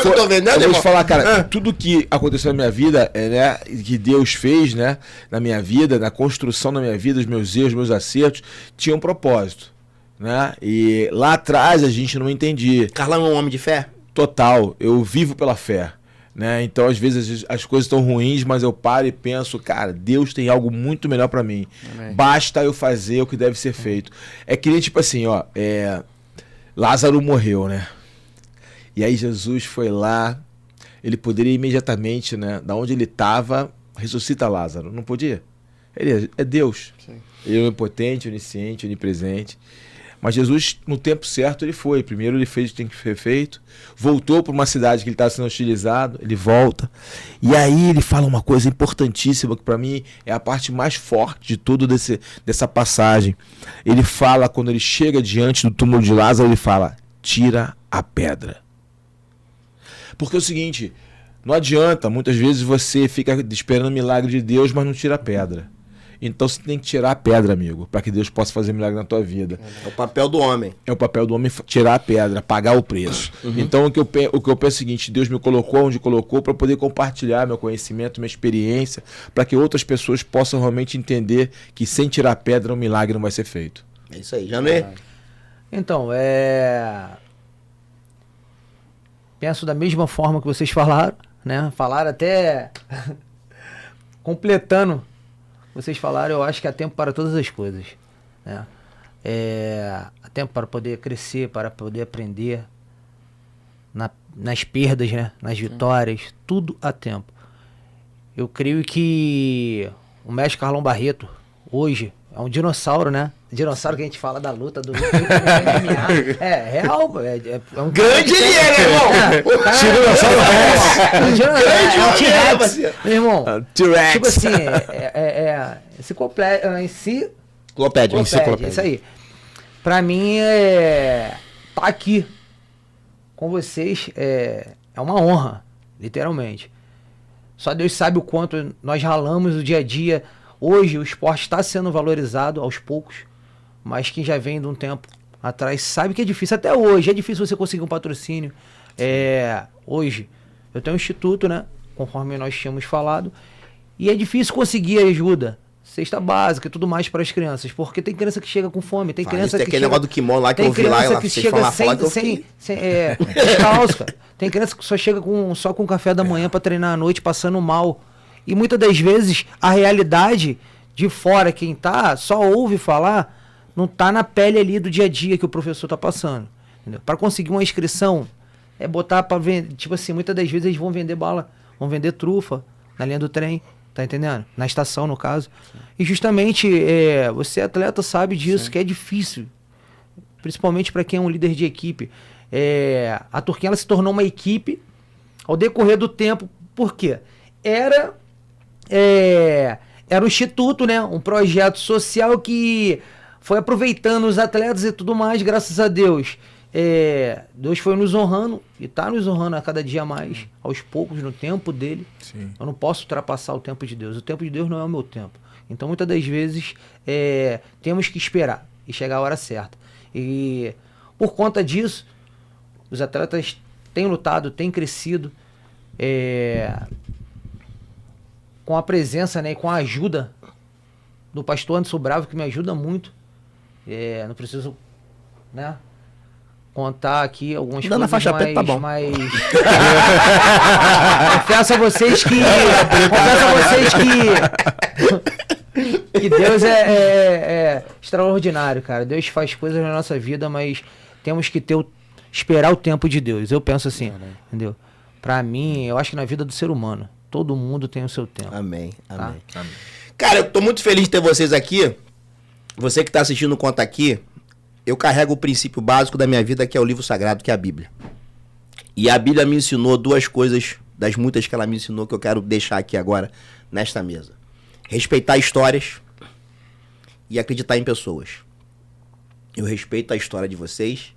Eu tô vendendo, eu vou te falar, cara, tudo que aconteceu na minha vida, né, que Deus fez, né, na minha vida, na construção da minha vida, os meus erros, meus acertos, tinha um propósito, né? E lá atrás a gente não entendia. Carlão é um homem de fé? Total. Eu vivo pela fé. Né? Então, às vezes, as coisas estão ruins, mas eu paro e penso, cara, Deus tem algo muito melhor pra mim. Amém. Basta eu fazer o que deve ser feito. É que nem, tipo assim, ó, Lázaro morreu, né? E aí Jesus foi lá, ele poderia imediatamente, né, da onde ele estava, ressuscita Lázaro. Não podia? Ele é Deus. Sim. Ele é onipotente, onisciente, onipresente. Mas Jesus, no tempo certo, ele foi. Primeiro ele fez o que tem que ser feito, voltou para uma cidade que ele estava sendo hostilizado, ele volta. E aí ele fala uma coisa importantíssima, que para mim é a parte mais forte de tudo dessa passagem. Ele fala, quando ele chega diante do túmulo de Lázaro, ele fala, tira a pedra. Porque é o seguinte, não adianta, muitas vezes você fica esperando o milagre de Deus, mas não tira a pedra. Então você tem que tirar a pedra, amigo, para que Deus possa fazer milagre na tua vida. É o papel do homem. É o papel do homem tirar a pedra, pagar o preço. Então o que eu penso é o seguinte, Deus me colocou onde colocou para poder compartilhar meu conhecimento, minha experiência, para que outras pessoas possam realmente entender que sem tirar a pedra um milagre não vai ser feito. É isso aí, Janê? Então, penso da mesma forma que vocês falaram, né? Falaram até completando. Vocês falaram, eu acho que há tempo para todas as coisas, né? Há tempo para poder crescer, para poder aprender, nas perdas, né? Nas vitórias, tudo há tempo. Eu creio que o mestre Carlão Barreto, hoje, é um dinossauro, né? Dinossauro que a gente fala da luta do MMA. É real, é um grande ele é, meu irmão! Dinossauro é um T-Rex, meu irmão. T-Rex. Tipo assim, Enciclopédia. Isso aí. Pra mim, tá aqui com vocês é uma honra, literalmente. Só Deus sabe o quanto nós ralamos o dia a dia. Hoje o esporte está sendo valorizado aos poucos, mas quem já vem de um tempo atrás sabe que é difícil. Até hoje é difícil você conseguir um patrocínio. Hoje eu tenho um instituto, né? Conforme nós tínhamos falado, e é difícil conseguir ajuda. Cesta básica e tudo mais para as crianças, porque tem criança que chega com fome, tem criança que aquele negócio do kimono lá que eu vi lá, que chega sem calça. Tem criança que só chega só com café da manhã para treinar à noite, passando mal. E muitas das vezes a realidade de fora, quem tá, só ouve falar, não tá na pele ali do dia a dia que o professor tá passando. Para conseguir uma inscrição, é botar para vender, tipo assim, muitas das vezes eles vão vender bala, vão vender trufa na linha do trem. Tá entendendo? Na estação, no caso. Sim. E justamente, você atleta sabe disso, sim, que é difícil. Principalmente para quem é um líder de equipe. A Turquinha ela se tornou uma equipe ao decorrer do tempo. Por quê? Era um instituto, né? Um projeto social que foi aproveitando os atletas e tudo mais, graças a Deus. Deus foi nos honrando e está nos honrando a cada dia mais, aos poucos, no tempo dele. Sim. Eu não posso ultrapassar o tempo de Deus. O tempo de Deus não é o meu tempo. Então, muitas das vezes, temos que esperar e chegar a hora certa. E, por conta disso, os atletas têm lutado, têm crescido, com a presença, né, e com a ajuda do pastor Anderson Bravo, que me ajuda muito. Não preciso, né, contar aqui algumas coisas na faixa preta, tá bom. mais... Confesso a vocês que Deus é extraordinário, cara. Deus faz coisas na nossa vida, mas temos que esperar o tempo de Deus. Eu penso assim, entendeu? Pra mim, eu acho que na vida do ser humano, todo mundo tem o seu tempo. Amém, tá? amém. Cara, eu tô muito feliz de ter vocês aqui. Você que tá assistindo o Conta Aqui, eu carrego o princípio básico da minha vida, que é o livro sagrado, que é a Bíblia. E a Bíblia me ensinou duas coisas, das muitas que ela me ensinou, que eu quero deixar aqui agora, nesta mesa. Respeitar histórias e acreditar em pessoas. Eu respeito a história de vocês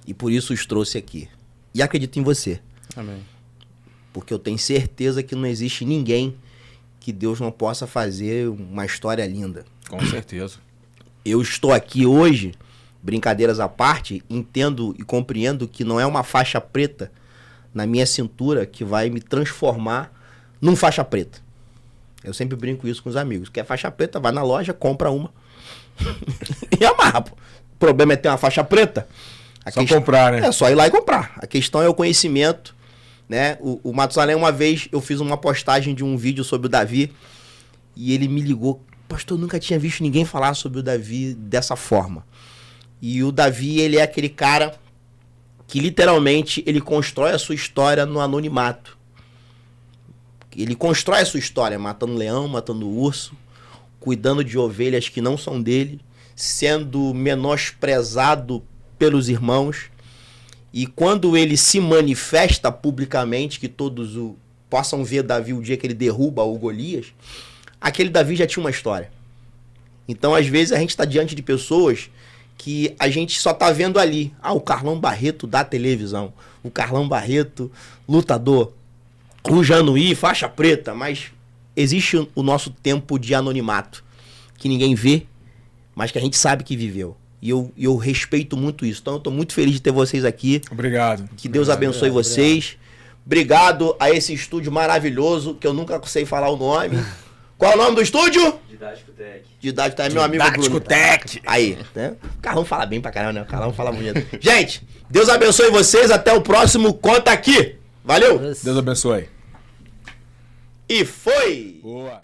e por isso os trouxe aqui. E acredito em você. Amém. Porque eu tenho certeza que não existe ninguém que Deus não possa fazer uma história linda. Com certeza. Eu estou aqui hoje... Brincadeiras à parte, entendo e compreendo que não é uma faixa preta na minha cintura que vai me transformar num faixa preta. Eu sempre brinco isso com os amigos. Quer faixa preta, vai na loja, compra uma e amarra. Pô. O problema é ter uma faixa preta. Só comprar, né? É só ir lá e comprar. A questão é o conhecimento, né? O Matusalém, uma vez, eu fiz uma postagem de um vídeo sobre o Davi e ele me ligou. Pastor, eu nunca tinha visto ninguém falar sobre o Davi dessa forma. E o Davi, ele é aquele cara que literalmente ele constrói a sua história no anonimato. Ele constrói a sua história matando leão, matando urso, cuidando de ovelhas que não são dele, sendo menosprezado pelos irmãos. E quando ele se manifesta publicamente, que todos possam ver Davi o dia que ele derruba o Golias, aquele Davi já tinha uma história. Então, às vezes, a gente está diante de pessoas que a gente só tá vendo ali. O Carlão Barreto da televisão. O Carlão Barreto, lutador. O Januí, faixa preta. Mas existe o nosso tempo de anonimato. Que ninguém vê, mas que a gente sabe que viveu. E eu respeito muito isso. Então eu tô muito feliz de ter vocês aqui. Obrigado. Que Deus abençoe vocês. Obrigado a esse estúdio maravilhoso, que eu nunca sei falar o nome. Qual é o nome do estúdio? Didático Tech. Didático Tech, meu amigo Bruno. Tech. Aí, né? O Carlão fala bem pra caramba, né? O Carlão fala bonito. Gente, Deus abençoe vocês. Até o próximo Conta Aqui. Valeu. Deus abençoe. E foi. Boa.